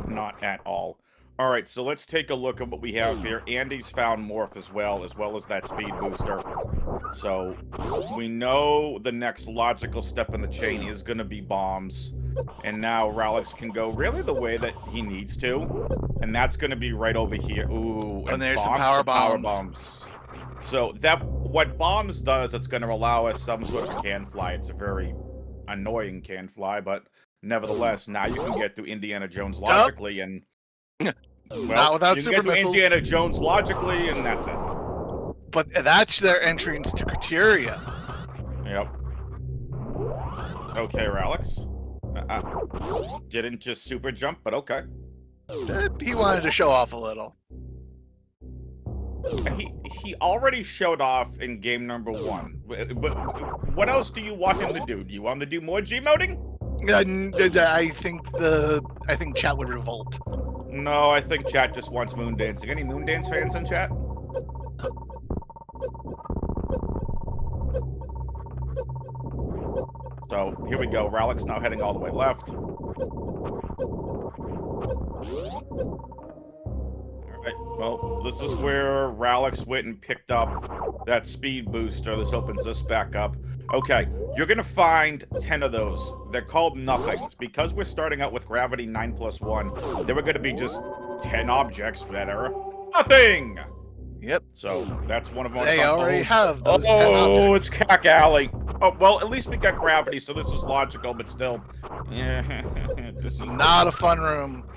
Not at all. All right, so let's take a look at what we have here. Andy's found Morph as well as that speed booster. So we know the next logical step in the chain is going to be bombs. And now Ralex can go really the way that he needs to. And that's going to be right over here. Ooh, And there's some bombs power for power bombs. bombs. So what bombs does, it's going to allow us some sort of can fly. It's a very annoying can fly, but nevertheless, now you can get to Indiana Jones logically and Not without you can super get to missiles. Indiana Jones logically, and that's it. But that's their entrance to criteria. Yep. Okay, Ralex. Didn't just super jump, but okay. He wanted to show off a little. He already showed off in game number 1. But what else do you want him to do? Do you want him to do more G-moding? I think chat would revolt. No, I think chat just wants moon dancing. Any moon dance fans in chat? So here we go. Ralex now heading all the way left. Alright, well, this is where Ralex went and picked up that speed booster. This opens this back up. Okay, you're gonna find 10 of those. They're called nothings. Because we're starting out with gravity 9+1, there were gonna be just 10 objects that are nothing! Yep. So, that's one of them. They already have those 10 Oh, objects. it's Cack Alley. Oh, well, at least we got gravity, so this is logical, but still. Yeah, this is Not a fun room.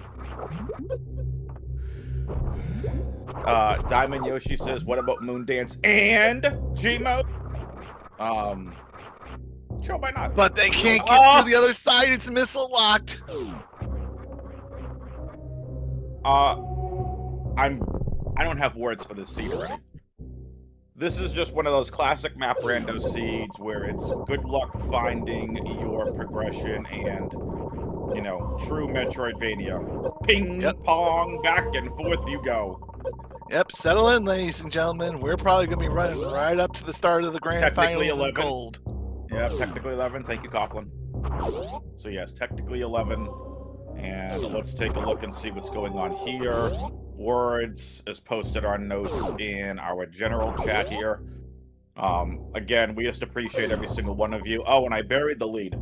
Diamond Yoshi says, what about Moon Dance and G-Mode? Sure, why not? But they can't get through the other side. It's missile locked. I don't have words for this seed already. This is just one of those classic map rando seeds where it's good luck finding your progression and, you know, true Metroidvania. Ping pong, back and forth you go. Yep, settle in, ladies and gentlemen. We're probably going to be running right up to the start of the grand Technically finals 11. in gold. Yeah, technically 11. Thank you, Coughlin. So yes, technically 11. And let's take a look and see what's going on here. Words is posted our notes in our general chat here. Again, we just appreciate every single one of you. Oh, and I buried the lead.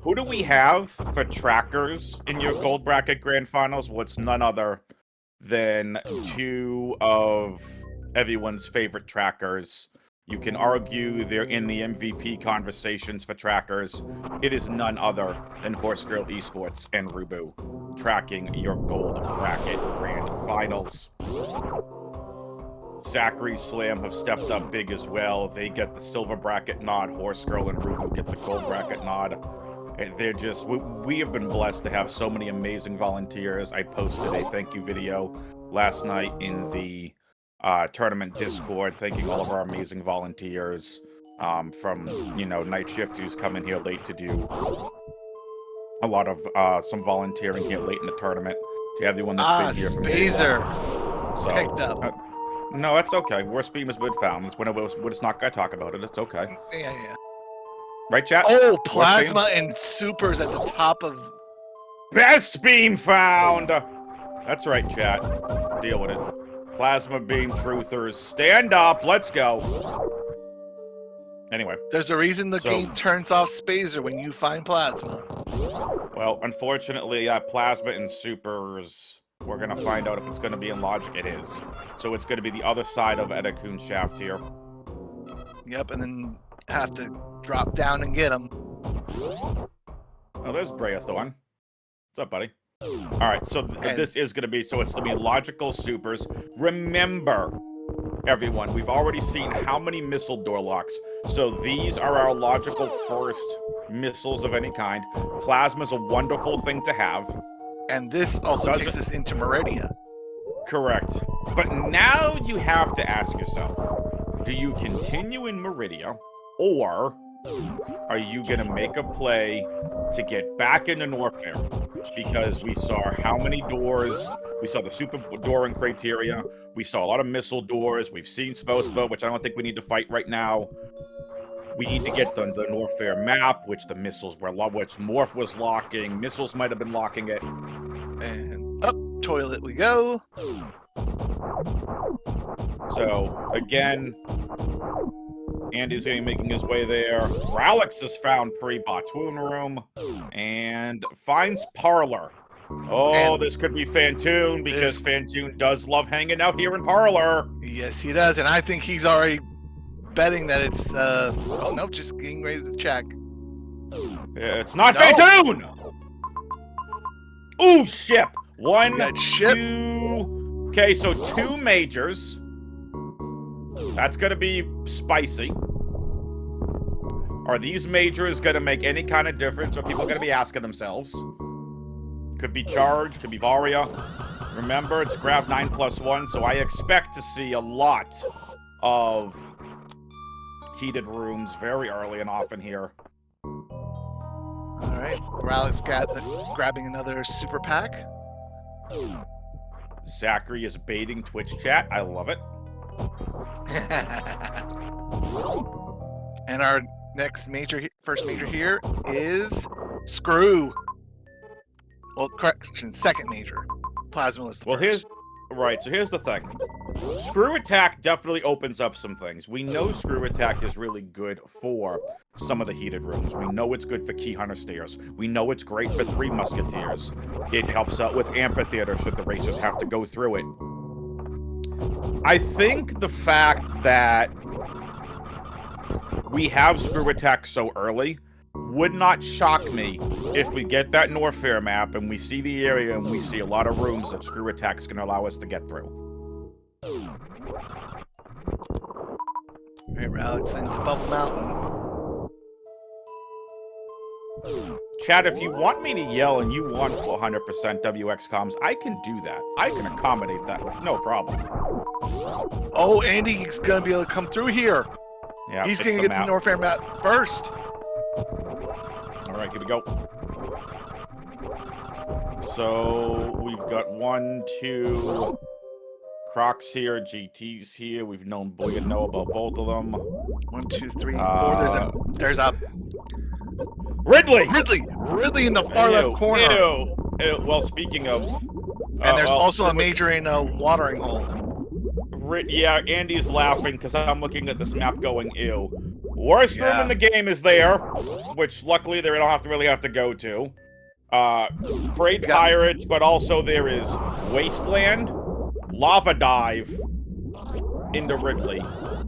Who do we have for trackers in your gold bracket grand finals? Well, it's none other than 2 of everyone's favorite trackers. You can argue they're in the MVP conversations for trackers. It is none other than Horse Girl Esports and Rubu tracking your gold bracket grand finals. Zachary Slam have stepped up big as well. They get the silver bracket nod. Horse Girl and Rubu get the gold bracket nod. And they're just, we have been blessed to have so many amazing volunteers. I posted a thank you video last night in the tournament Discord, thanking all of our amazing volunteers from, you know, night shift who's come in here late to do a lot of some volunteering here late in the tournament, to everyone that's been here from day one. So, picked up. No, that's okay. Worst beam has been found. It's when we're just not gonna talk about it. It's okay. Yeah. Right, chat? Oh, Worst plasma and supers at the top of... Best beam found! That's right, chat. Deal with it. Plasma beam truthers, stand up. Let's go. Anyway. There's a reason the game turns off Spazer when you find plasma. Well, unfortunately, plasma and supers, we're going to find out if it's going to be in logic. It is. So it's going to be the other side of Edakun's shaft here. Yep, and then have to drop down and get them. Oh, there's Breathorn. What's up, buddy? All right, so this is going to be, so it's going to be logical supers. Remember, everyone, we've already seen how many missile door locks. So these are our logical first missiles of any kind. Plasma's a wonderful thing to have. And this also takes us into Meridia. Correct. But now you have to ask yourself, do you continue in Meridia, or are you going to make a play to get back into Norfair because we saw how many doors. We saw the super door in Criteria. We saw a lot of missile doors. We've seen Spospa, which I don't think we need to fight right now. We need to get the Norfair map, which the missiles were, which Morph was locking. Missiles might have been locking it. And up toilet we go. So again, Andy's making his way there. Ralex has found pre-Batoon room and finds Parlor. Oh, And this could be Fantoon because Fantoon does love hanging out here in Parlor. yes, he does, and I think he's already betting that it's. Oh no, just getting ready to check. It's not No. Fantoon. Ooh, ship. One, We got ship. two. Okay, so 2 majors. That's gonna be spicy. Are these majors gonna make any kind of difference? Are people gonna be asking themselves? Could be Charge, could be Varia. Remember, it's Grav 9+1, so I expect to see a lot of heated rooms very early and often here. All right, Ralex grabbing another super pack. Zachary is baiting Twitch chat. I love it. And our next first major here is Screw. Well, correction, second major. Plasma was the first. So here's the thing. Screw Attack definitely opens up some things. We know Screw Attack is really good for some of the heated rooms. We know it's good for Key Hunter Stairs. We know it's great for 3 Musketeers. It helps out with Amphitheater should the racers have to go through it. I think the fact that we have Screw Attack so early would not shock me if we get that Norfair map and we see the area and we see a lot of rooms that Screw Attack's going to allow us to get through. All right, Ralex into Bubble Mountain. Chad, if you want me to yell and you want 100% WX comms, I can do that. I can accommodate that with no problem. Oh, Andy's gonna be able to come through here. Yeah, He's it's gonna the get map. the Norfair map first. All right, here we go. So we've got 1, 2 Crocs here, GT's here. We've known Boy and know about both of them. 1, 2, 3, 4. There's a Ridley! Ridley in the far left corner. Ew. Well, speaking of, And there's also a major in a watering hole. Yeah, Andy's laughing because I'm looking at this map going, ew. Worst room in the game is there, which luckily they don't really have to go to. Great Pirates, but also there is Wasteland, Lava Dive into Ridley,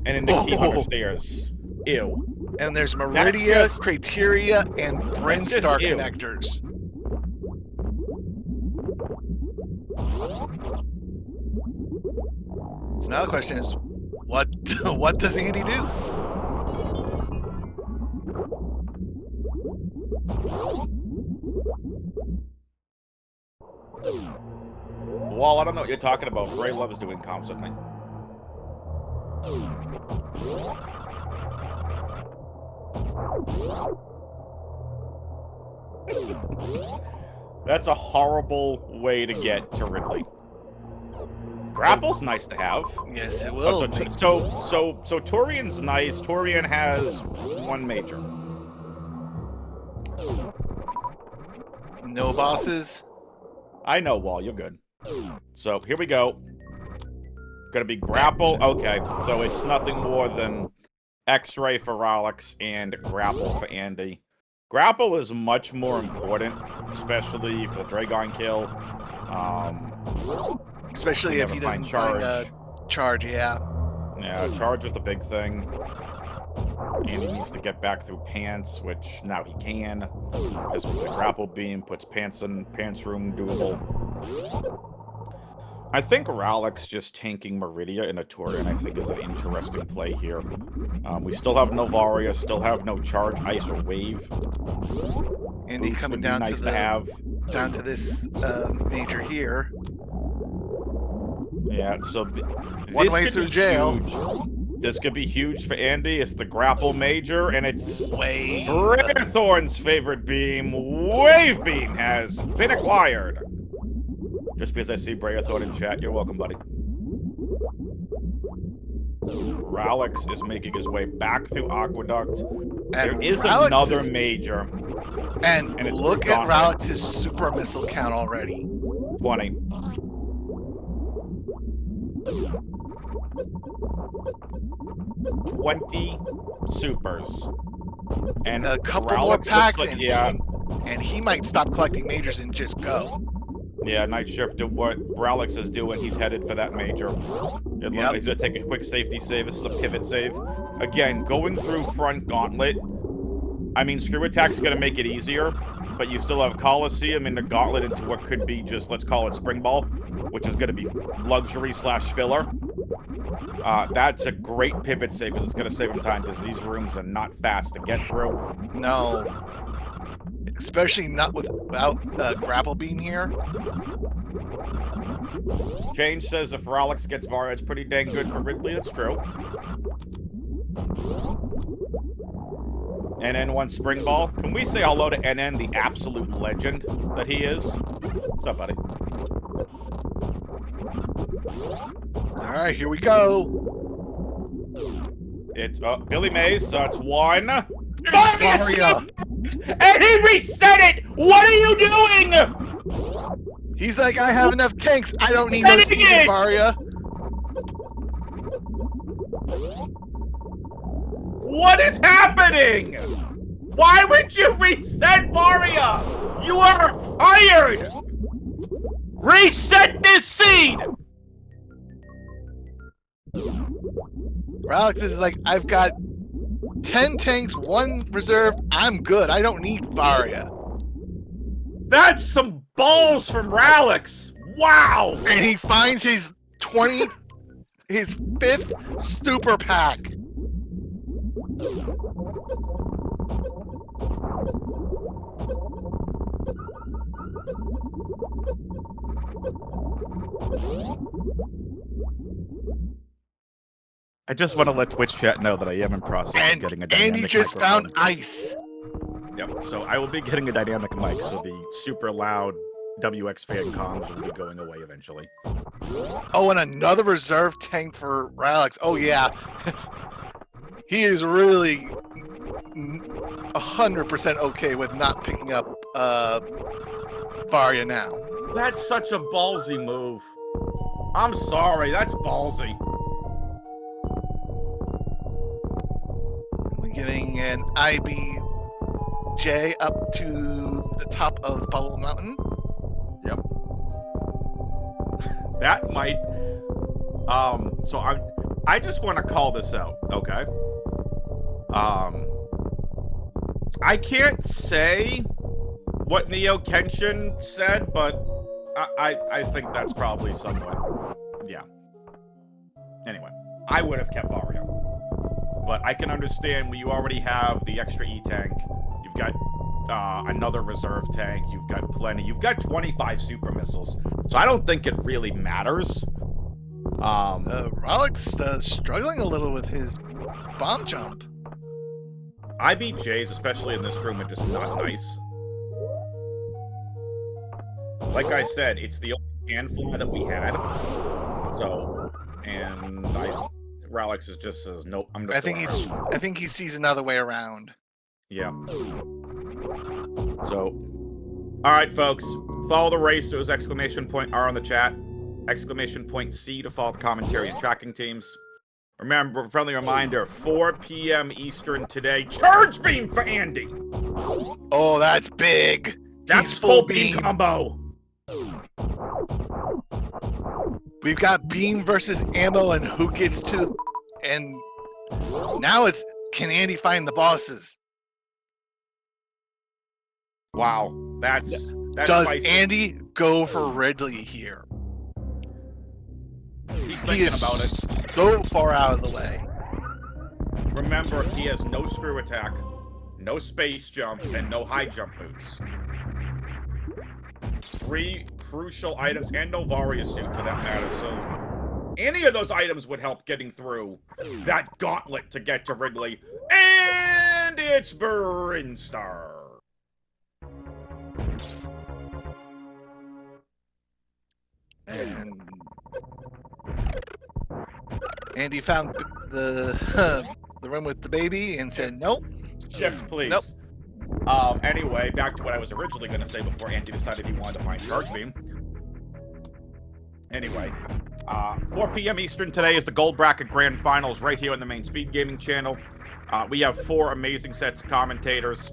and into Key Hunter Stairs. Ew. And there's Meridia, Criteria, and Brinstar ew. connectors. So now the question is, what does Andy do? Well, I don't know what you're talking about. Bray loves doing comms with me. That's a horrible way to get to Ridley. Grapple's nice to have. Yes, it will. So Torian's nice. Torian has 1 major. No bosses. I know, Wall. You're good. So here we go. Gonna be Grapple. Okay, so it's nothing more than X-Ray for Ralex and Grapple for Andy. Grapple is much more important, especially for the Dragon kill. Especially if he doesn't find charge, yeah. Yeah, Charge is the big thing. Andy needs to get back through Pants, which now he can, because with the Grapple Beam puts Pants room doable. I think Ralex just tanking Meridia in a Torian, I think, is an interesting play here. We still have no Varia, still have no Charge, Ice, or Wave. Andy Boots coming would be down nice to have. down to this major here. Yeah, so One this way could through be jail. huge. This could be huge for Andy. It's the grapple major, and it's Wave. Thorn's favorite beam, Wave Beam, has been acquired. Just because I see Thorn in chat, you're welcome, buddy. Ralex is making his way back through Aqueduct. There is another major. And it's look at Gauntlet. Ralex's super missile count already. 20. $20 supers. And A couple Ralex more looks packs, like, and he might stop collecting majors and just go. Yeah, Night Shift did what Ralex is doing. He's headed for that major. Yep. He's going to take a quick safety save. This is a pivot save. Again, going through front gauntlet. I mean, screw attack's going to make it easier, but you still have Coliseum in the gauntlet into what could be just, let's call it Spring Ball, which is going to be luxury/filler. That's a great pivot save because it's going to save him time because these rooms are not fast to get through. No. Especially not without grapple beam here. Change says if Ralex gets Varia, it's pretty dang good for Ridley. That's true. NN wants Spring Ball. Can we say hello to NN, the absolute legend that he is? What's up, buddy? All right, here we go. It's Billy Mays, so it's one. Varia. And he reset it! What are you doing? He's like, I have enough tanks. I don't need no Steven Varia. What is happening? Why would you reset Varia? You are fired! Reset this seed! Ralex is like, I've got 10 tanks, 1 reserve. I'm good. I don't need Varia. That's some balls from Ralex. Wow! And he finds his 5th super pack. I just want to let Twitch chat know that I am in process of getting a dynamic Andy just microphone. found ice. Yep, so I will be getting a dynamic mic, so the super loud WX fan comms will be going away eventually. Oh, and another reserve tank for Ralex. Oh, yeah. He is really 100% okay with not picking up Varia now. That's such a ballsy move. I'm sorry, that's ballsy. We're giving an IBJ up to the top of Bubble Mountain. Yep. That might. So I just want to call this out, okay? I can't say what Neo Kenshin said, but I think that's probably somewhat, yeah. Anyway, I would have kept Varia. But I can understand when you already have the extra E-tank, you've got another reserve tank, you've got plenty, you've got 25 super missiles. So I don't think it really matters. Ralex struggling a little with his bomb jump. IBJs, especially in this room, are just not nice. Like I said, it's the only handful that we had. So, and Ralex is just says, nope, I'm just I think he sees another way around. Yeah. So, all right, folks, follow the race. Those exclamation point R on the chat. Exclamation point C to follow the commentary and tracking teams. Remember, friendly reminder, 4 p.m. Eastern today. Charge beam for Andy. Oh, that's big. That's He's full beam combo. We've got beam versus ammo and who gets to, and now it's, can Andy find the bosses? Wow, that's Does spicy. Andy go for Ridley here? He's thinking about it. So far out of the way. Remember, he has no screw attack, no space jump, and no high jump boots. 3 crucial items, and no Varia suit for that matter, so Any of those items would help getting through that gauntlet to get to Wrigley. And it's Brinstar. And Andy found the the room with the baby and said, "Nope." Shift, please. Nope. Anyway, back to what I was originally going to say before Andy decided he wanted to find Charge Beam. Anyway, 4 p.m. Eastern today is the Gold Bracket Grand Finals right here on the main Speed Gaming channel. We have 4 amazing sets of commentators.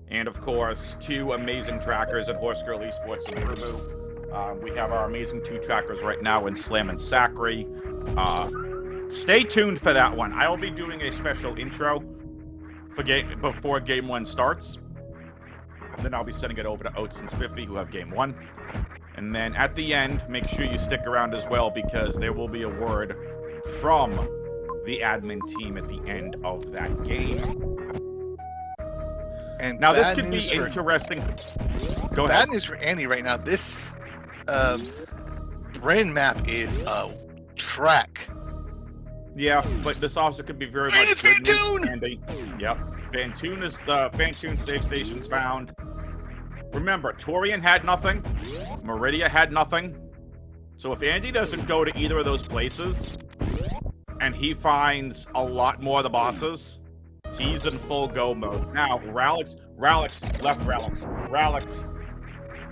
And, of course, 2 amazing trackers in Horse Girl Esports and Rubu. We have our amazing 2 trackers right now in Slam and Sacri. Stay tuned for that one. I'll be doing a special intro for before Game 1 starts. Then I'll be sending it over to Oats and Spiffy, who have Game 1. And then at the end, make sure you stick around as well, because there will be a word from the admin team at the end of that game. And now this could be interesting. Go ahead. Bad news for Andy right now. This Bryn map is a track. Yeah, but this also could be very And much it's good news, Vantoon! Andy. Yep, Vantoon is the Vantoon save station's found. Remember, Torian had nothing. Meridia had nothing. So if Andy doesn't go to either of those places, and he finds a lot more of the bosses, he's in full go mode. Now, Ralex, left Ralex.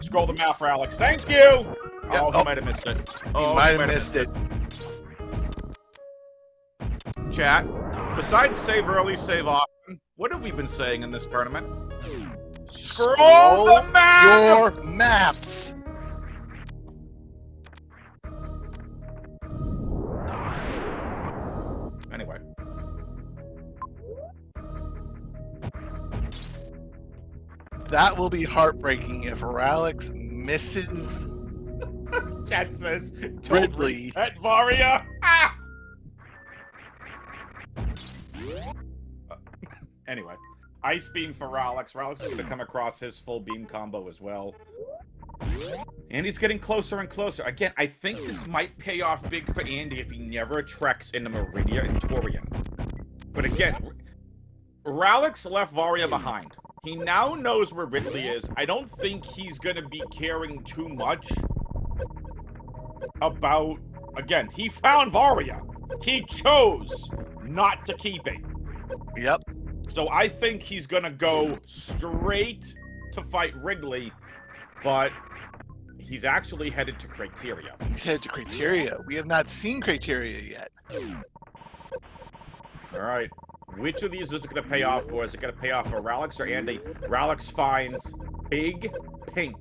Scroll the map, Ralex. Thank you! Yep. Oh, he might have missed it. Oh, He might have missed it. Chat, besides save early, save often, what have we been saying in this tournament? Scroll the map! Your maps. Anyway. That will be heartbreaking if Ralex misses Chat says, Ridley. At Varia. Ah! Anyway, Ice Beam for Ralex. Ralex is going to come across his full beam combo as well. And he's getting closer and closer. Again, I think this might pay off big for Andy if he never treks into Meridia and Torian. But again, Ralex left Varia behind. He now knows where Ridley is. I don't think he's going to be caring too much about... Again, he found Varia. He chose not to keep it. Yep. So I think he's going to go straight to fight Ridley, but he's actually headed to Criteria. He's headed to Criteria. We have not seen Criteria yet. All right. Which of these is it going to pay off for? Is it going to pay off for Ralex or Andy? Ralex finds Big Pink.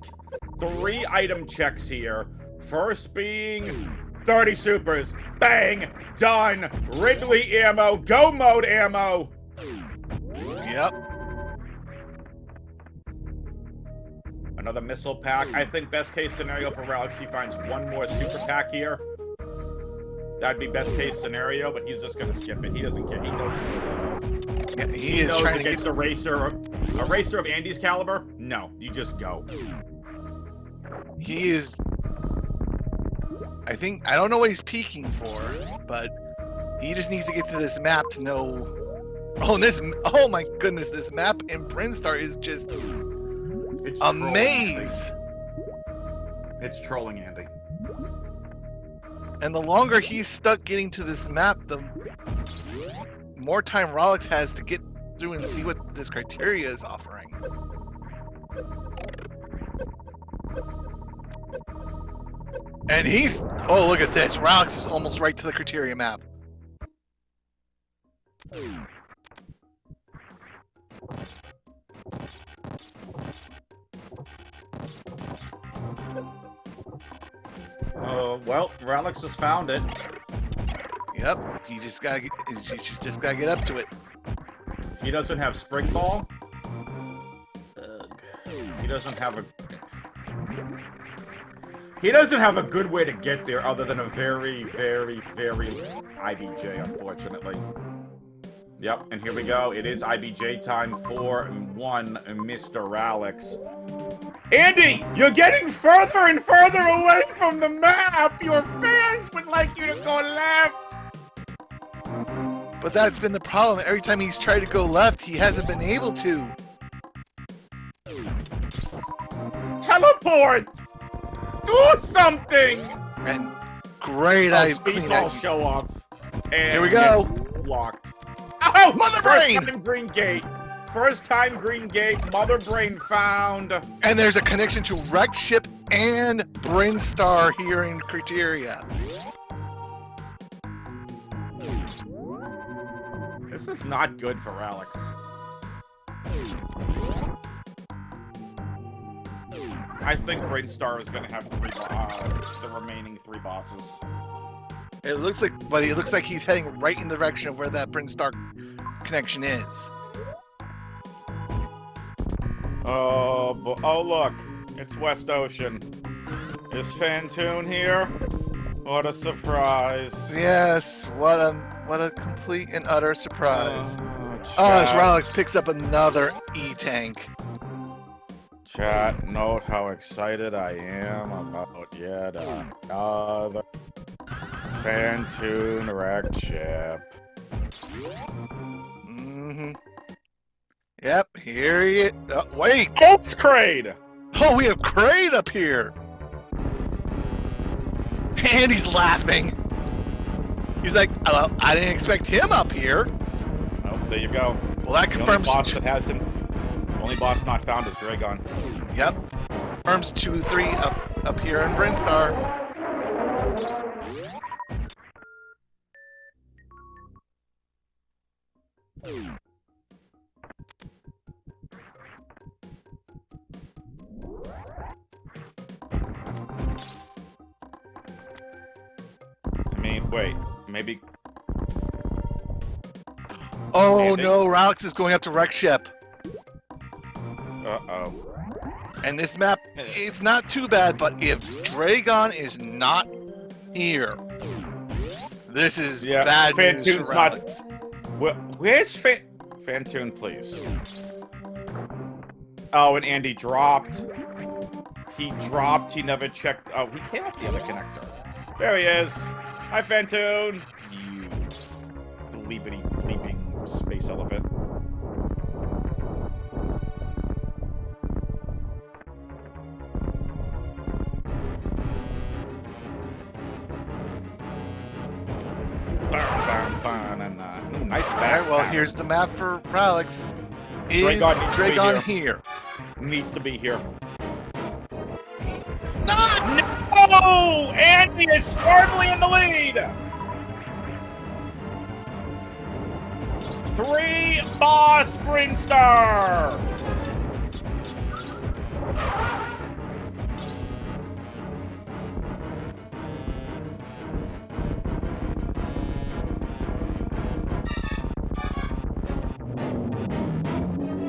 3 item checks here. First being 30 supers. Bang! Done! Ridley ammo. Go mode ammo. Yep. Another missile pack. I think best case scenario for Ralex, he finds 1 more super pack here. That'd be best case scenario, but he's just gonna skip it. He doesn't care. He knows he's gonna go. Yeah, he is knows trying to against get a racer of Andy's caliber. No, you just go. He is. I don't know what he's peeking for, but he just needs to get to this map to know. Oh my goodness, this map in Brinstar is just It's a trolling, maze. Andy. It's trolling, Andy. And the longer he's stuck getting to this map, the more time Ralex has to get through and see what this Criteria is offering. And he's... Oh, look at this. Ralex is almost right to the Criteria map. Well, Ralex has found it. Yep. He just gotta get up to it. He doesn't have Spring Ball. He doesn't have a good way to get there other than a very, very, very IBJ, unfortunately. Yep, and here we go. It is IBJ time for one Mr. Ralex. Andy, you're getting further and further away from the map. Your fans would like you to go left. But that's been the problem. Every time he's tried to go left, he hasn't been able to. Teleport. Do something. And great Speedball show off. And here we go. It's locked. Oh, Mother first brain! time green gate. First time green gate. Mother brain found. And there's a connection to Wrecked Ship and Brinstar here in Criteria. This is not good for Ralex. I think Brinstar is going to have the remaining 3 bosses. It looks like he's heading right in the direction of where that Brinstar connection is. Oh look, it's West Ocean. Is Fantoon here? What a surprise! Yes, what a complete and utter surprise. Oh, As Ralex picks up another E-tank. Chat, note how excited I am about yet another Fantoon wrecked ship. Mm-hmm. Yep, here he is. Wait! It's Kraid! Oh, we have Kraid up here! And he's laughing. He's like, well, I didn't expect him up here. Oh, there you go. Well, that confirms... Only boss not found is Dragon. Yep. Confirms 2-3 up here in Brinstar. I mean, wait, maybe... Oh Andy? no, Ralex is going up to Wreck Ship. Uh-oh. And this map, it's not too bad, but if Dragon is not here, this is bad news Fantoon's for Ralex. Where's Fantoon, please? Oh, and Andy dropped. He dropped, he never checked. Oh, he came up the other connector. There he is. Hi, Fantoon. You bleeping space elephant. Nice fast. Alright, well, here's the map for Ralex. Is Dragon here? Needs to be here. It's not! No! Andy is firmly in the lead! 3 boss Brinstar!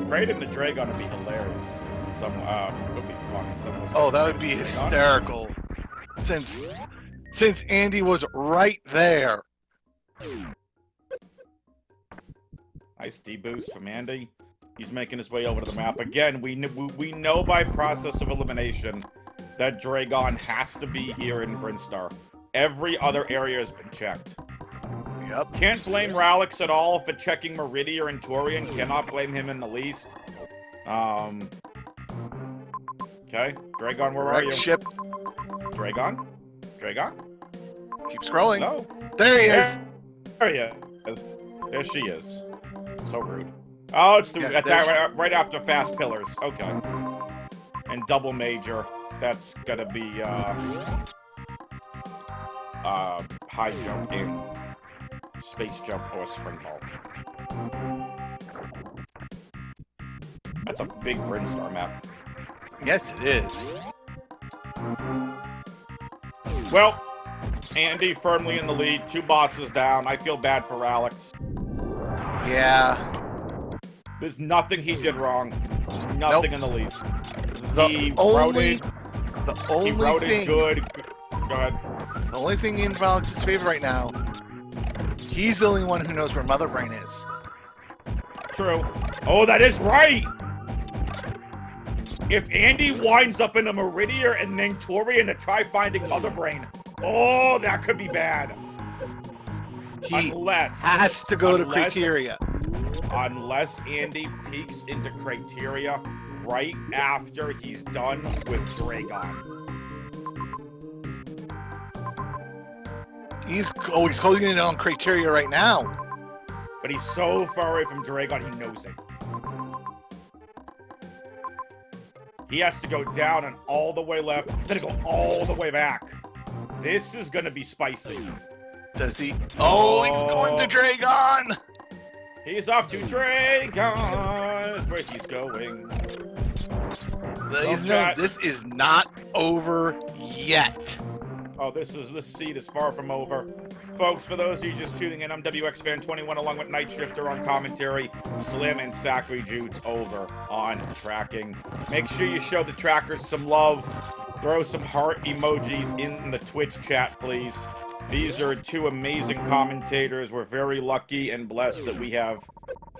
Raiding the Dragon would be hilarious. Would be funny. Oh, that would be hysterical. Since Andy was right there. Nice D-boost from Andy. He's making his way over to the map. Again, we know by process of elimination that Dragon has to be here in Brinstar. Every other area has been checked. Yep. Can't blame Ralex at all for checking Meridia and Torian. Cannot blame him in the least. Okay. Dragon, where are you? Ship. Dragon? Keep scrolling. No. There he is. There he is. There she is. So rude. Oh, it's right after Fast Pillars. Okay. And double major. That's gonna be high jump and space jump or spring ball. That's a big Brinstar map. Yes, it is. Well, Andy firmly in the lead. 2 bosses down. I feel bad for Alex. Yeah. There's nothing he did wrong. Nothing in the least. The only thing good. Go ahead. The only thing in Ralex's favor right now, he's the only one who knows where Mother Brain is. True. Oh, that is right! If Andy winds up in a Meridia and then Torian to try finding Mother Brain, oh, that could be bad. He Unless has to go to Criteria. Unless Andy peeks into Criteria right after he's done with Dragon. He's closing in on Criteria right now. But he's so far away from Dragon, he knows it. He has to go down and all the way left, then go all the way back. This is gonna be spicy. Does he? Oh, he's going to Dragon! He's off to Dragon, is where he's going. Ladies and gentlemen, this is not over yet. Oh, this seed is far from over. Folks, for those of you just tuning in, I'm WXFan21 along with Night Shifter on commentary. Slim and Sacri Jude's over on tracking. Make sure you show the trackers some love. Throw some heart emojis in the Twitch chat, please. These are two amazing commentators. We're very lucky and blessed that we have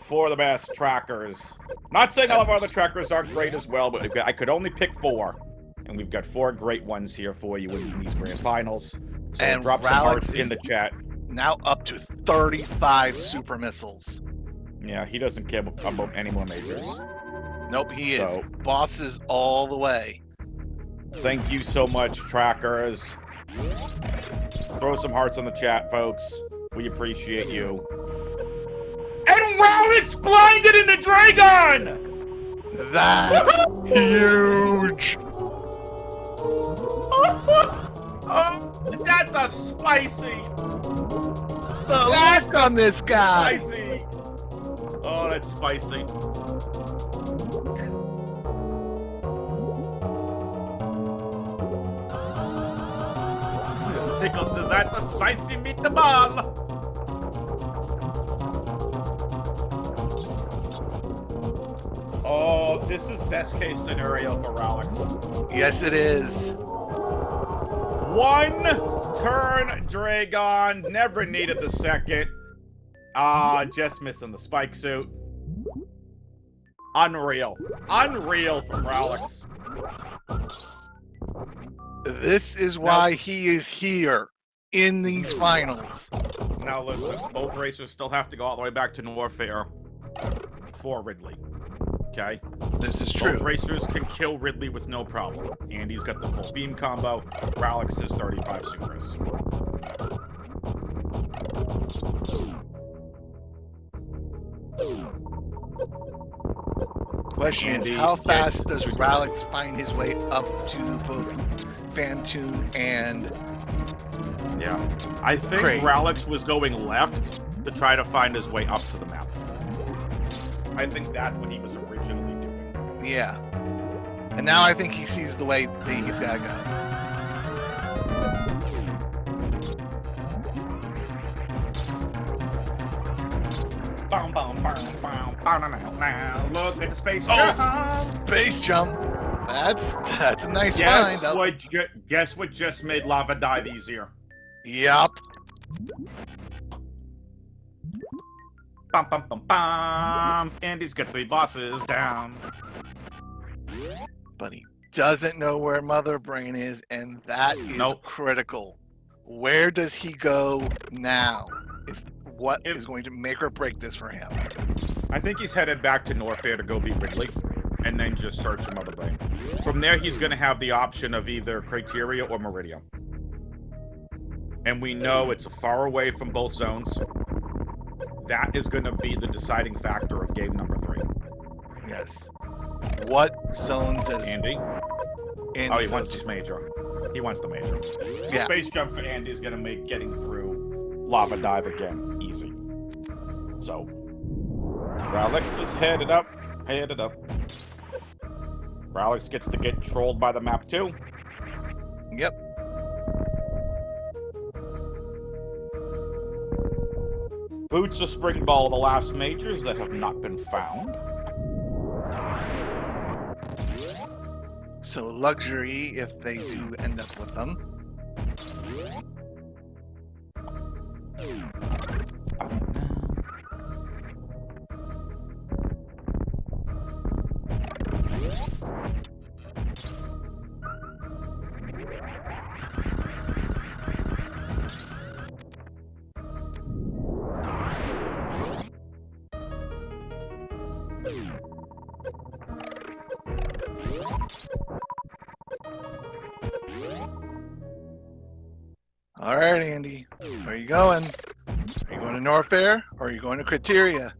four of the best trackers. Not saying all of our other trackers aren't great as well, but I could only pick four. And we've got four great ones here for you in these grand finals. So and drop some hearts in the chat. Now up to 35 super missiles. Yeah, he doesn't care about any more majors. Nope, he is. Bosses all the way. Thank you so much, trackers. Throw some hearts on the chat, folks. We appreciate you. And Ralex blinded in the Dragon! That's huge! Oh, that's a spicy! The look on this guy! Spicy! Oh, that's spicy. Tickle says that's a spicy meatball! Oh, this is best case scenario for Ralex. Yes, it is. One turn Dragon, never needed the second. Just missing the spike suit. Unreal. Unreal from Ralex. This is why he is here in these finals. Now listen, both racers still have to go all the way back to Norfair for Ridley. Okay? This is true. Both racers can kill Ridley with no problem. Andy's got the full beam combo. Ralex has 35 supers. Question is, how fast does Ralex find his way up to both Fantoon and... Yeah. I think Craig. Ralex was going left to try to find his way up to the map. I think that's what he was originally doing. Yeah. And now I think he sees the way that he's gotta go. Boom, boom, boom, boom, boom, now. Look at the space jump. jump. Space jump. That's a nice Guess find. Guess what just made lava dive easier? Yup. Bum, bum, bum, bum. Andy's got 3 bosses down. But he doesn't know where Mother Brain is, and that is critical. Where does he go now? Is going to make or break this for him. I think he's headed back to Norfair to go beat Ridley, and then just search for Mother Brain. From there, he's going to have the option of either Criteria or Meridia. And we know it's far away from both zones. That is going to be the deciding factor of game number 3. Yes. What zone does Andy? Andy He wants this major. He wants the major. So Yeah. Space jump for Andy is going to make getting through lava dive again easy. So, Ralex is headed up. Ralex gets to get trolled by the map too. Yep. Boots a spring ball, the last majors that have not been found. So luxury if they do end up with them. All right, Andy. Where are you going? Are you going to Norfair or are you going to Criteria?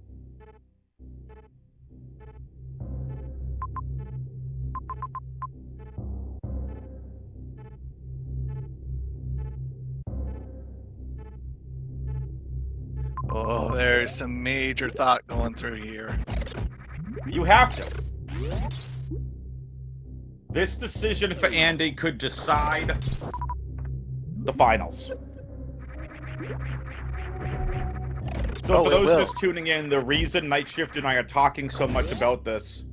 Oh, there's some major thought going through here. You have to. This decision for Andy could decide the finals. So for those just tuning in, the reason Night Shift and I are talking so much about this,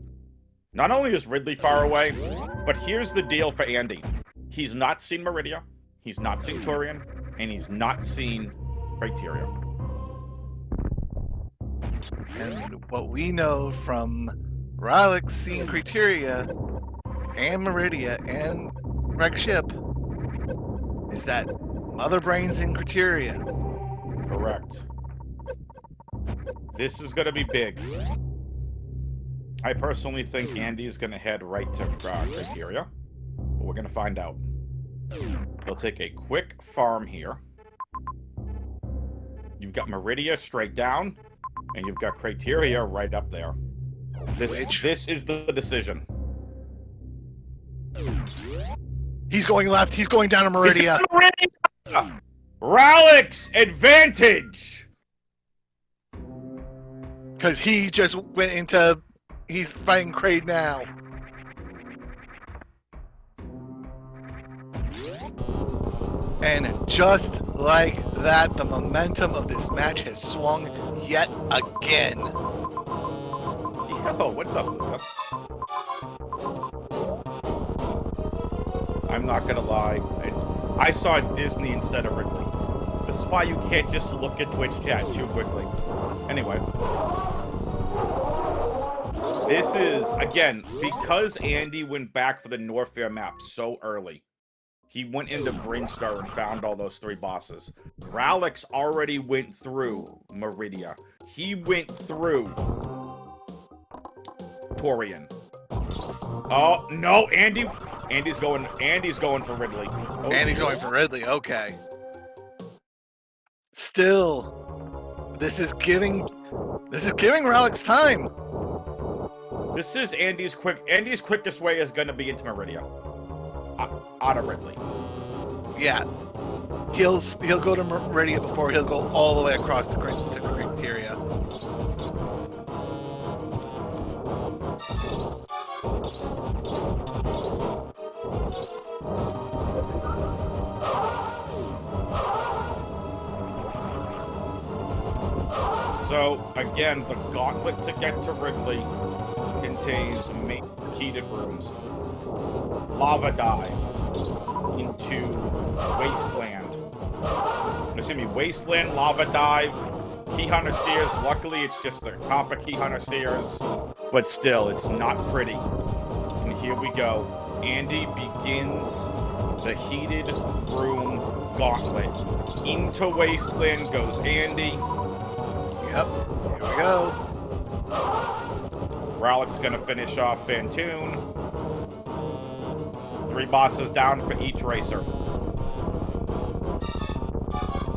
not only is Ridley far away, but here's the deal for Andy. He's not seen Meridia, he's not seen Torian, and he's not seen Criteria. And what we know from Ralex seeing Criteria and Meridia and Reg Ship is that Mother Brain's in Criteria. Correct. This is going to be big. I personally think Andy is going to head right to Criteria, but we're going to find out. He'll take a quick farm here. You've got Meridia straight down, and you've got Criteria right up there. This is the decision. He's going left. He's going down to Meridia. Ralex advantage. Because he just went into... He's fighting Kraid now. And just like that, the momentum of this match has swung yet again. Yo, what's up, Luca? I'm not gonna lie. I saw Disney instead of Ridley. This is why you can't just look at Twitch chat too quickly. Anyway. This is, again, because Andy went back for the Norfair map so early. He went into Brainstar and found all those 3 bosses. Ralex already went through Meridia. He went through Torian. Oh, no, Andy's going for Ridley. Oh, Andy's going for Ridley, okay. Still, this is giving Ralex time. This is Andy's quickest way is going to be into Meridia. Out of Ridley. Yeah. He'll go to Meridia before he'll go all the way across to Criteria. So, again, the gauntlet to get to Ridley contains main heated rooms, lava dive into wasteland. Wasteland, lava dive, Key Hunter stairs. Luckily, it's just the top of Key Hunter stairs, but still, it's not pretty. And here we go. Andy begins the heated room gauntlet. Into wasteland goes Andy. Yep, here we go. Ralex gonna finish off Fantoon. 3 bosses down for each racer.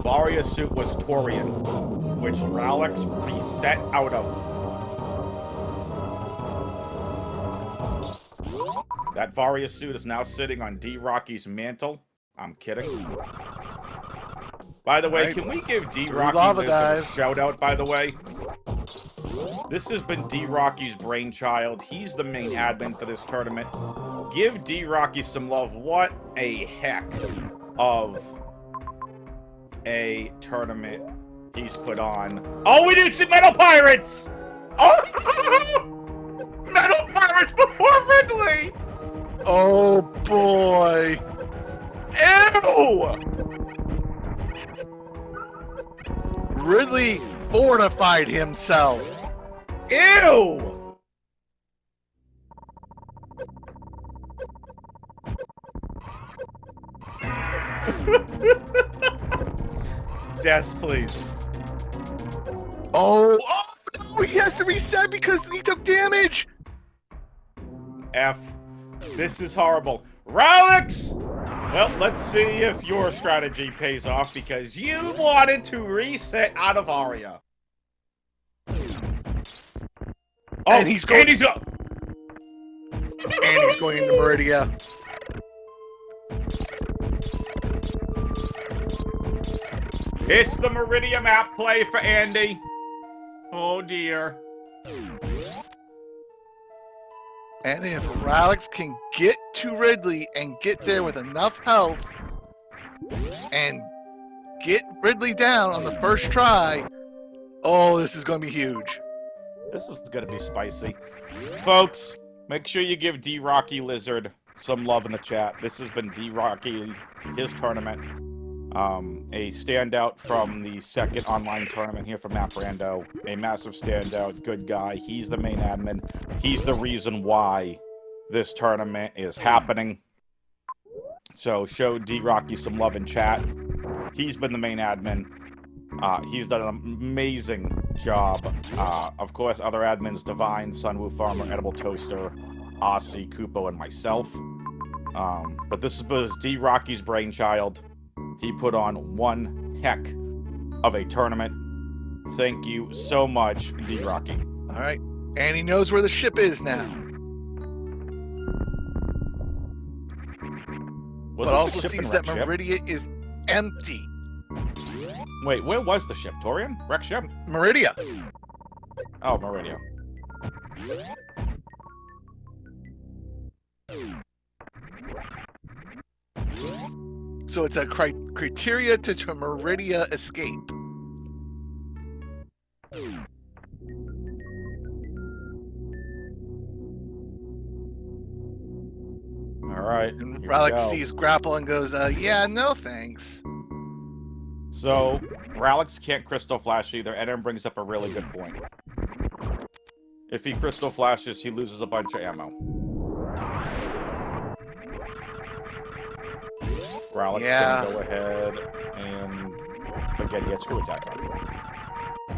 Varia suit was Torian, which Ralex reset out of. That Varia suit is now sitting on D Rocky's mantle. I'm kidding. By the way, can we give D Rocky a shout out, by the way? This has been D Rocky's brainchild. He's the main admin for this tournament. Give D Rocky some love. What a heck of a tournament he's put on. Oh, we did some Metal Pirates! Oh! Metal Pirates before Ridley! Oh boy! Ew! Ridley fortified himself. Ew! Des, please. Oh, no, he has to reset because he took damage. F. This is horrible. Ralex Well, let's see if your strategy pays off because you wanted to reset out of Aria. Oh, And he's going- Andy's up. And he's going into Meridia. It's the Meridia map play for Andy. Oh dear. And if Ralex can get to Ridley and get there with enough health and get Ridley down on the first try, oh, this is going to be huge. This is going to be spicy. Folks, make sure you give D-Rocky Lizard some love in the chat. This has been D-Rocky, his tournament. A standout from the second online tournament here from Map Rando. A massive standout, good guy. He's the main admin. He's the reason why this tournament is happening. So show D-Rocky some love in chat. He's been the main admin. He's done an amazing job. Of course, other admins, Divine, Sunwoo Farmer, Edible Toaster, Aussie, Kupo, and myself. But this was D-Rocky's brainchild. He put on one heck of a tournament. Thank you so much, D-Rocky. All right. And he knows where the ship is now. Was But it the also ship in sees wreck that ship? Meridia is empty. Wait, where was the ship? Torian? Wreck ship? Meridia. Oh, Meridia. So it's a criteria to Meridia escape. All right. And here we Ralex go. sees Grapple and goes, yeah, no thanks. So, Ralex can't Crystal Flash either. Eden brings up a really good point. If he Crystal Flashes, he loses a bunch of ammo. Ralex Yeah. gonna go ahead and forget he had Screw Attack on.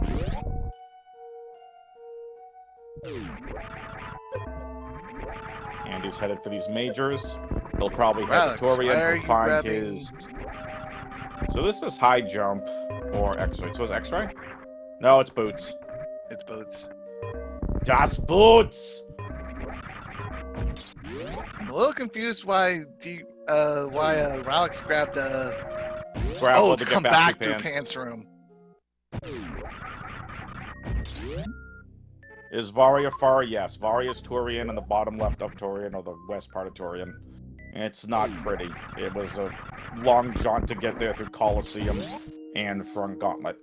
Andy's headed for these majors. He'll probably head Ralex, to Torian why are to you find grabbing- his... So this is high jump or X-ray. So it's X-ray? No, it's boots. It's boats. Das Boots! I'm a little confused why Ralex grabbed Grapple to get come back through through Pants Room. Is Varia far? Yes. Varia's Torian in the bottom left of Torian, or the west part of Torian. It's not pretty. It was a long jaunt to get there through Coliseum and Front Gauntlet.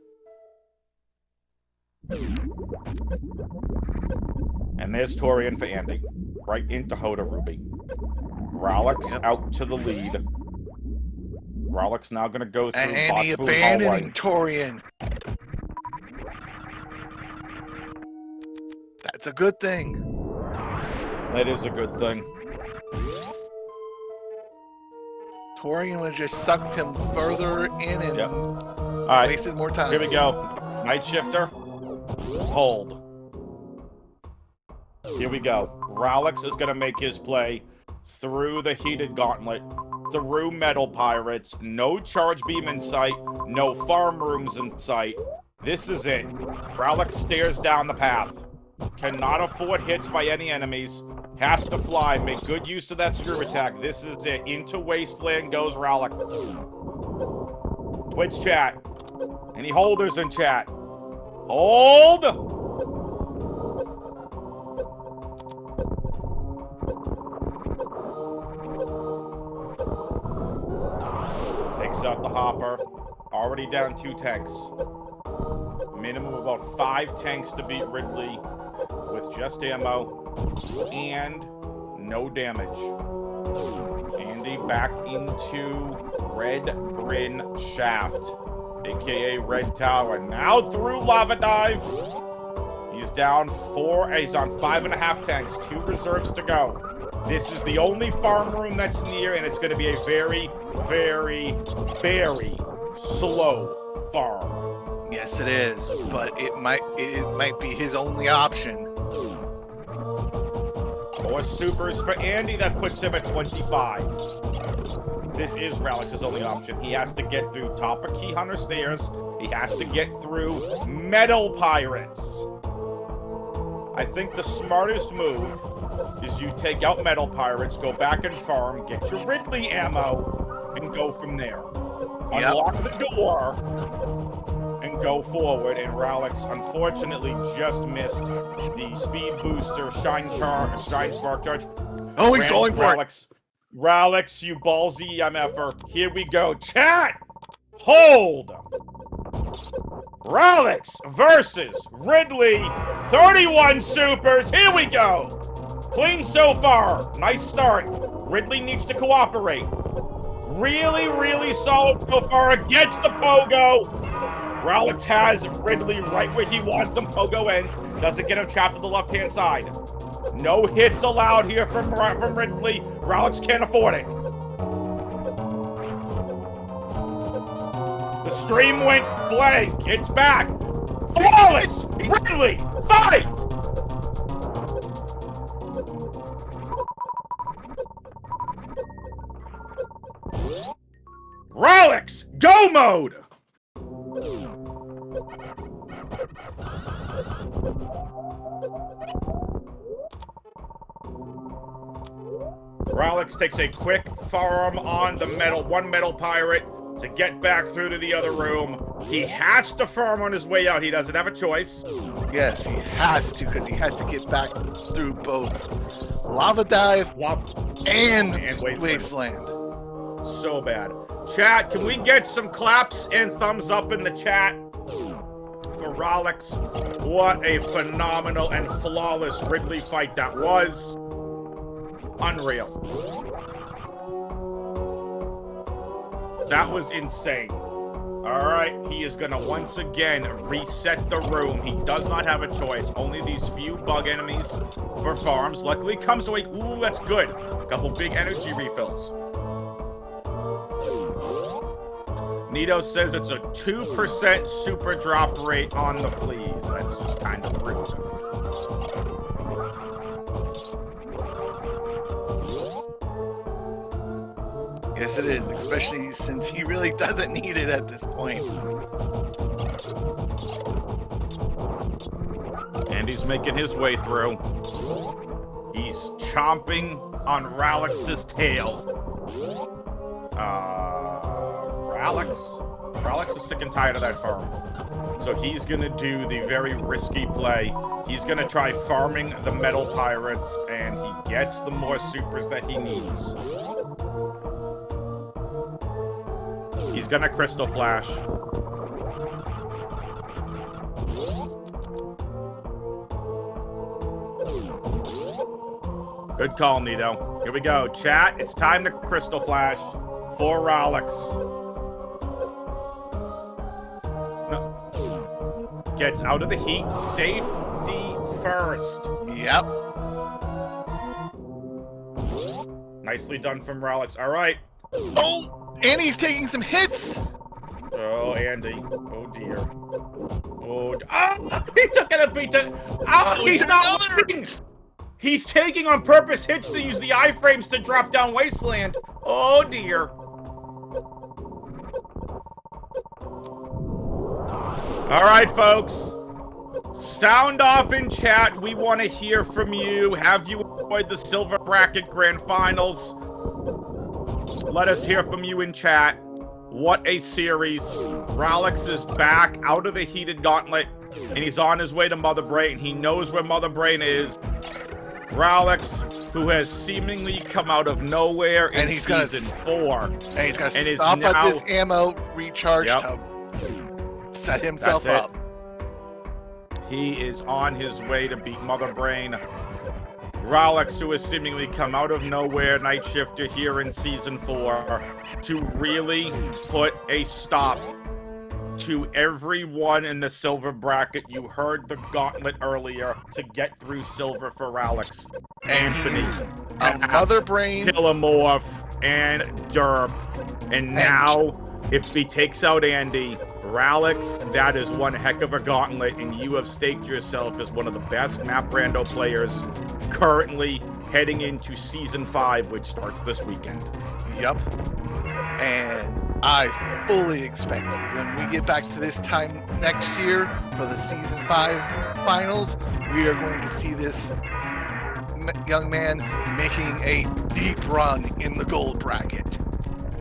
And there's Torian for Andy. Right into Hoda Ruby. Ralex out to the lead. Ralex now going to go through And he Botboo abandoning Hallway. Torian. That's a good thing. That is a good thing. Torian would have just sucked him further in and Yep. All right. wasted more time. Here we go. Night Shifter. Hold. Here we go. Ralex is going to make his play through the Heated Gauntlet, through Metal Pirates, no Charge Beam in sight, no Farm Rooms in sight. This is it. Ralex stares down the path. Cannot afford hits by any enemies. Has to fly. Make good use of that Screw Attack. This is it. Into Wasteland goes Ralex. Twitch chat. Any holders in chat? Hold! Takes out the hopper. Already down 2 tanks. Minimum of about 5 tanks to beat Ridley with just ammo and no damage. Andy back into Red Bryn Shaft, aka Red Tower. Now through Lava Dive. He's down 4. He's on 5.5 tanks. 2 reserves to go. This is the only farm room that's near, and it's going to be a very, very, very slow farm. Yes, it is, but it might be his only option. More supers for Andy. That puts him at 25. this is Ralex's only option. He has to get through top of Key Hunter stairs. He has to get through Metal Pirates. I think the smartest move is you take out Metal Pirates, go back and farm, get your Ridley ammo, and go from there. Unlock the door and go forward. And Ralex unfortunately just missed the speed booster Shine Spark Charge. Oh, he's going for it. Ralex, you ballsy MFer. Here we go. Chat! Hold! Ralex versus Ridley. 31 supers. Here we go. Clean so far. Nice start. Ridley needs to cooperate. Really, really solid so far against the Pogo. Ralex has Ridley right where he wants him. Pogo ends. Doesn't get him trapped to the left-hand side. No hits allowed here from Ridley. Ralex can't afford it. The stream went blank. It's back. Flawless! Ridley, fight! Ralex, go mode! Ralex takes a quick farm on the one metal pirate to get back through to the other room. He has to farm on his way out. He doesn't have a choice. Yes, he has to, because he has to get back through both Lava Dive and Wasteland. So bad. Chat, can we get some claps and thumbs up in the chat for Ralex? What a phenomenal and flawless Ridley fight that was. Unreal. That was insane. All right, he is gonna once again reset the room. He does not have a choice. Only these few bug enemies for farms. Luckily comes away. Ooh, that's good. A couple big energy refills. Nito says it's a 2% super drop rate on the fleas. That's just kind of rude. Yes, it is, especially since he really doesn't need it at this point. And he's making his way through. He's chomping on Ralex's tail. Ralex is sick and tired of that farm. So he's gonna do the very risky play. He's gonna try farming the metal pirates, and he gets the more supers that he needs. He's gonna Crystal Flash. Good call, Nito. Here we go. Chat, it's time to Crystal Flash for Ralex. No. Gets out of the heat. Safety first. Yep. Nicely done from Ralex. All right. Oh! And he's taking some hits. Oh, Andy. Oh, dear. Oh, he took it a beat. He's not moving. He's taking on purpose hits to use the iframes to drop down Wasteland. Oh, dear. All right, folks. Sound off in chat. We want to hear from you. Have you enjoyed the Silver Bracket Grand Finals? Let us hear from you in chat. What a series. Ralex is back out of the heated gauntlet, and he's on his way to Mother Brain. He knows where Mother Brain is. Ralex, who has seemingly come out of nowhere in season 4. And he's going to stop at this ammo recharge to set himself up. He is on his way to beat Mother Brain. Ralex, who has seemingly come out of nowhere, Night Shifter here in Season 4, to really put a stop to everyone in the Silver Bracket. You heard the gauntlet earlier to get through Silver for Ralex. Anthony, Mother Brain, Killamorph, and Derp. And now, if he takes out Andy, Ralex, that is one heck of a gauntlet, and you have staked yourself as one of the best Map Rando players currently heading into Season 5, which starts this weekend. Yep. And I fully expect when we get back to this time next year for the Season 5 finals, we are going to see this young man making a deep run in the gold bracket.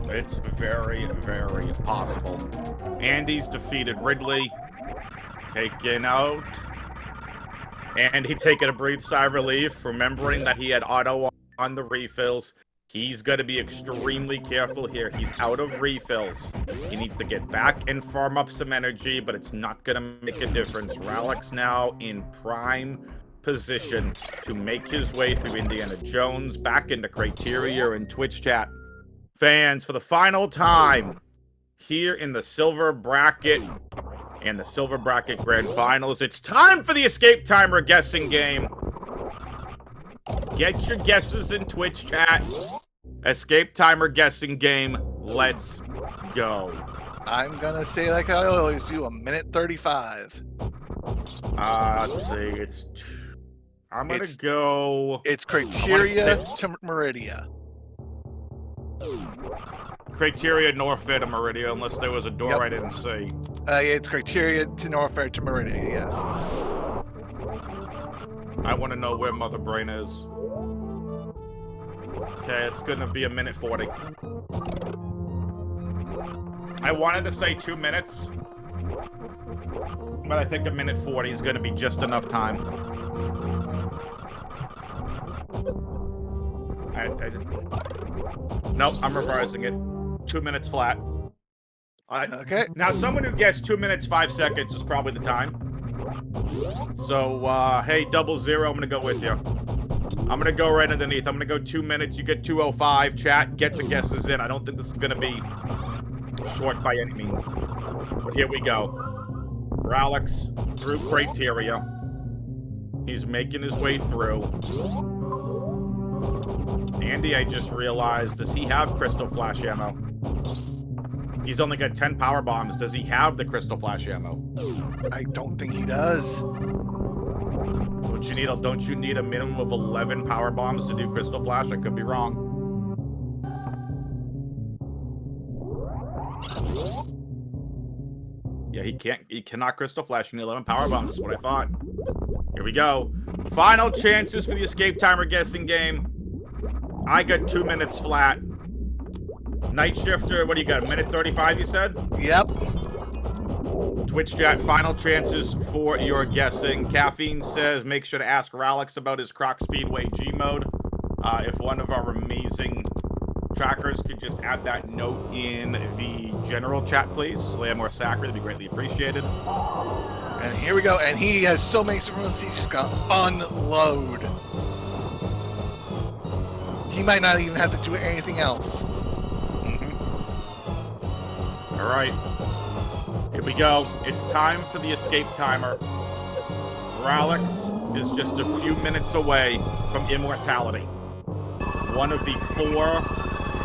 It's very, very possible. Andy's defeated Ridley. Taken out. Andy taking a brief sigh of relief, remembering that he had auto on the refills. He's going to be extremely careful here. He's out of refills. He needs to get back and farm up some energy, but it's not going to make a difference. Ralex now in prime position to make his way through Indiana Jones, back into Criteria and Twitch chat. Fans, for the final time, here in the Silver Bracket and the Silver Bracket Grand Finals, it's time for the Escape Timer guessing game. Get your guesses in Twitch chat. Escape Timer guessing game. Let's go. I'm gonna say, like I always do, 1:35. Let's see. I'm gonna go. It's Criteria to Meridia. Criteria, Norfit, and Meridia, unless there was a door Yep. I didn't see. Yeah, it's Criteria to Norfair to Meridia, yes. I want to know where Mother Brain is. Okay, it's gonna be 1:40. I wanted to say 2 minutes, but I think 1:40 is gonna be just enough time. Nope, I'm revising it. 2 minutes flat. Okay. Now, someone who gets 2 minutes 5 seconds is probably the time. So, hey, 00, I'm gonna go with you. I'm gonna go right underneath. I'm gonna go 2 minutes. You get 2:05. Chat, get the guesses in. I don't think this is gonna be short by any means. But here we go. Ralex through Criteria. He's making his way through. Andy, I just realized, does he have Crystal Flash ammo? He's only got 10 power bombs. Does he have the Crystal Flash ammo? I don't think he does. Don't you need a minimum of 11 power bombs to do Crystal Flash? I could be wrong. Yeah, he cannot Crystal Flash. You need 11 power bombs, is what I thought. Here we go. Final chances for the Escape Timer guessing game. I got 2 minutes flat. Night Shifter, what do you got? 1:35, you said? Yep. Twitch chat, final chances for your guessing. Caffeine says, make sure to ask Ralex about his Croc Speedway G mode. If one of our amazing trackers could just add that note in the general chat, please. Slam or Sacre, that'd be greatly appreciated. And here we go. And he has so many supremacies, he's just gonna unload. He might not even have to do anything else. All right. Here we go. It's time for the Escape Timer. Ralex is just a few minutes away from immortality. One of the 4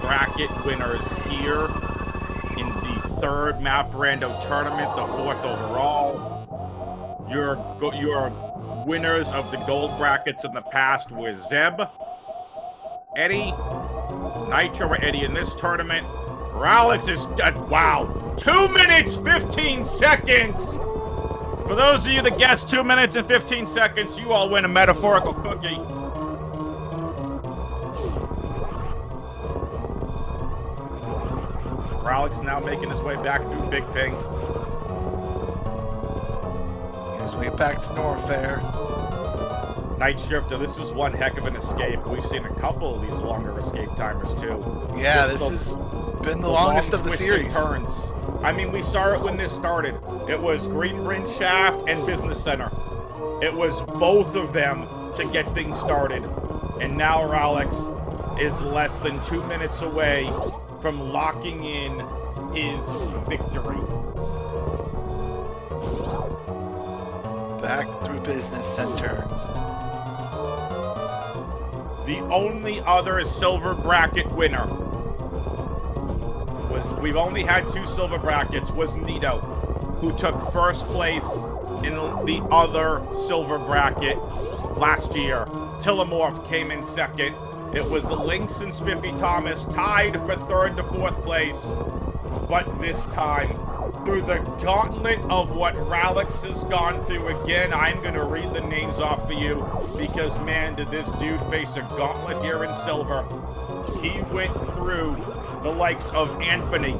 bracket winners here in the 3rd Map Rando tournament, the 4th overall. Your winners of the gold brackets in the past were Zeb, Eddie, Nitro, or Eddie in this tournament. Ralex is, wow, 2 minutes, 15 seconds. For those of you that guessed 2 minutes and 15 seconds, you all win a metaphorical cookie. Ralex now making his way back through Big Pink. His way back to Norfair. Night Shifter, this is one heck of an escape. We've seen a couple of these longer escape timers too. Yeah, this has been the longest of the twists series. and turns. I mean, we saw it when this started. It was Green Bridge Shaft and Business Center. It was both of them to get things started. And now Ralex is less than 2 minutes away from locking in his victory. Back through Business Center. The only other silver bracket winner we've only had 2 silver brackets, was Nito, who took first place in the other silver bracket last year. Tillamorph came in second. It was Lynx and Spiffy Thomas tied for 3rd to 4th place. But this time, through the gauntlet of what Ralex has gone through again, I'm going to read the names off for you because, man, did this dude face a gauntlet here in silver. He went through the likes of Anthony,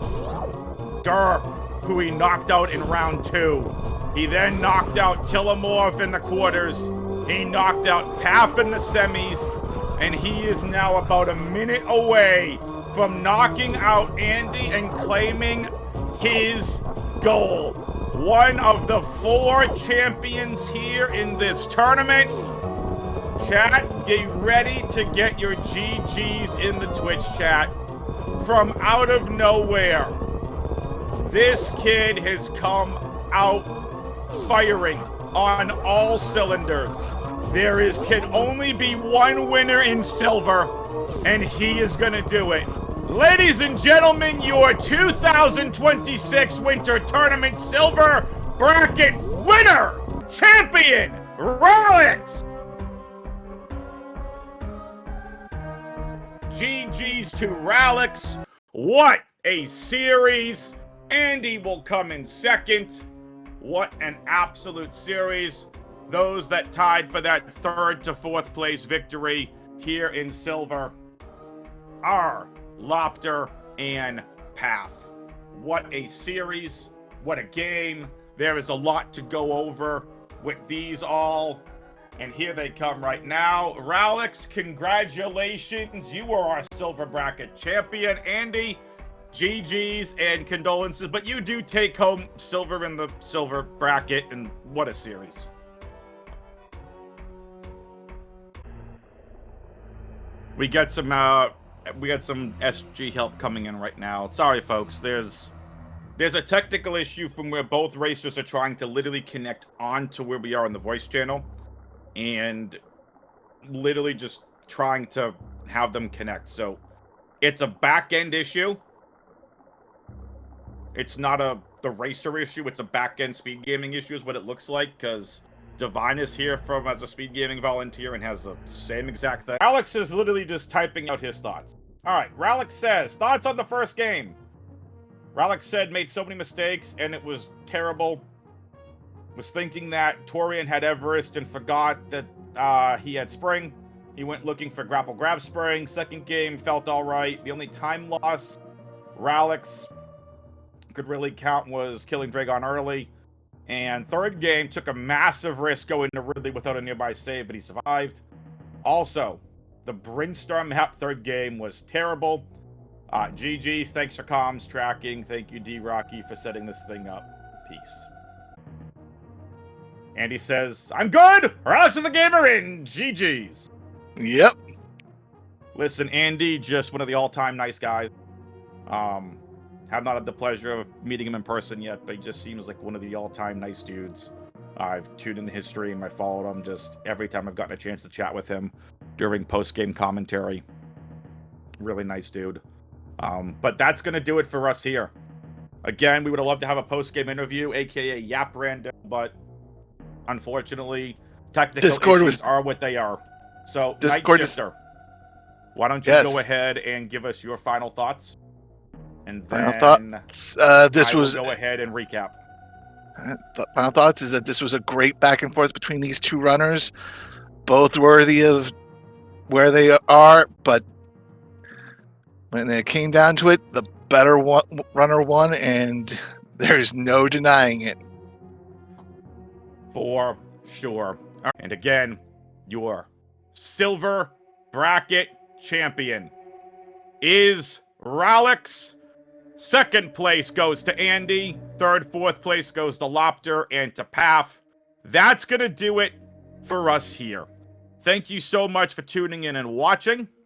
Derp, who he knocked out in round 2. He then knocked out Tillamorph in the quarters. He knocked out Paf in the semis. And he is now about a minute away from knocking out Andy and claiming his goal. One of the 4 champions here in this tournament. Chat, get ready to get your GGs in the Twitch chat. From out of nowhere, this kid has come out firing on all cylinders. Can only be one winner in silver, and he is gonna do it. Ladies and gentlemen, your 2026 Winter Tournament Silver Bracket winner, champion, Ralex! GG's to Ralex. What a series. Andy will come in 2nd. What an absolute series. Those that tied for that 3rd to 4th place victory here in silver are Lopter and Path. What a series. What a game. There is a lot to go over with these all. And here they come right now. Ralex, congratulations. You are our silver bracket champion. Andy, GG's and condolences. But you do take home silver in the silver bracket. And what a series. We got some SG help coming in right now. Sorry, folks. There's a technical issue from where both racers are trying to literally connect on to where we are on the voice channel, and literally just trying to have them connect. So it's a back end issue. It's not the racer issue. It's a back end speed gaming issue, is what it looks like, because Divine is here as a speed gaming volunteer and has the same exact thing. Alex is literally just typing out his thoughts. All right, Ralex says, thoughts on the first game. Ralex said, made so many mistakes and it was terrible. Was thinking that Torian had Everest and forgot that he had Spring. He went looking for grapple grab Spring. Second game felt all right. The only time loss Ralex could really count was killing Dragon early. And third game took a massive risk going to Ridley without a nearby save, but he survived. Also, the Brinstorm map third game was terrible. GG's, thanks for comms tracking. Thank you, D-Rocky, for setting this thing up. Peace. Andy says, I'm good! Alex is the gamer in GG's. Yep. Listen, Andy, just one of the all-time nice guys. Have not had the pleasure of meeting him in person yet, but he just seems like one of the all-time nice dudes. I've tuned into his stream. I followed him just every time I've gotten a chance to chat with him during post-game commentary. Really nice dude. But that's going to do it for us here. Again, we would have loved to have a post-game interview, aka Yap Rando, but unfortunately, technical issues are what they are. So, Night Shifter, why don't you go ahead and give us your final thoughts? And then this was go ahead and recap. Final thoughts is that this was a great back and forth between these two runners, both worthy of where they are, but when it came down to it, the better runner won, and there's no denying it. For sure. And again, your silver bracket champion is Ralex. Second place goes to Andy. Third, fourth place goes to Lopter and to Paf. That's going to do it for us here. Thank you so much for tuning in and watching.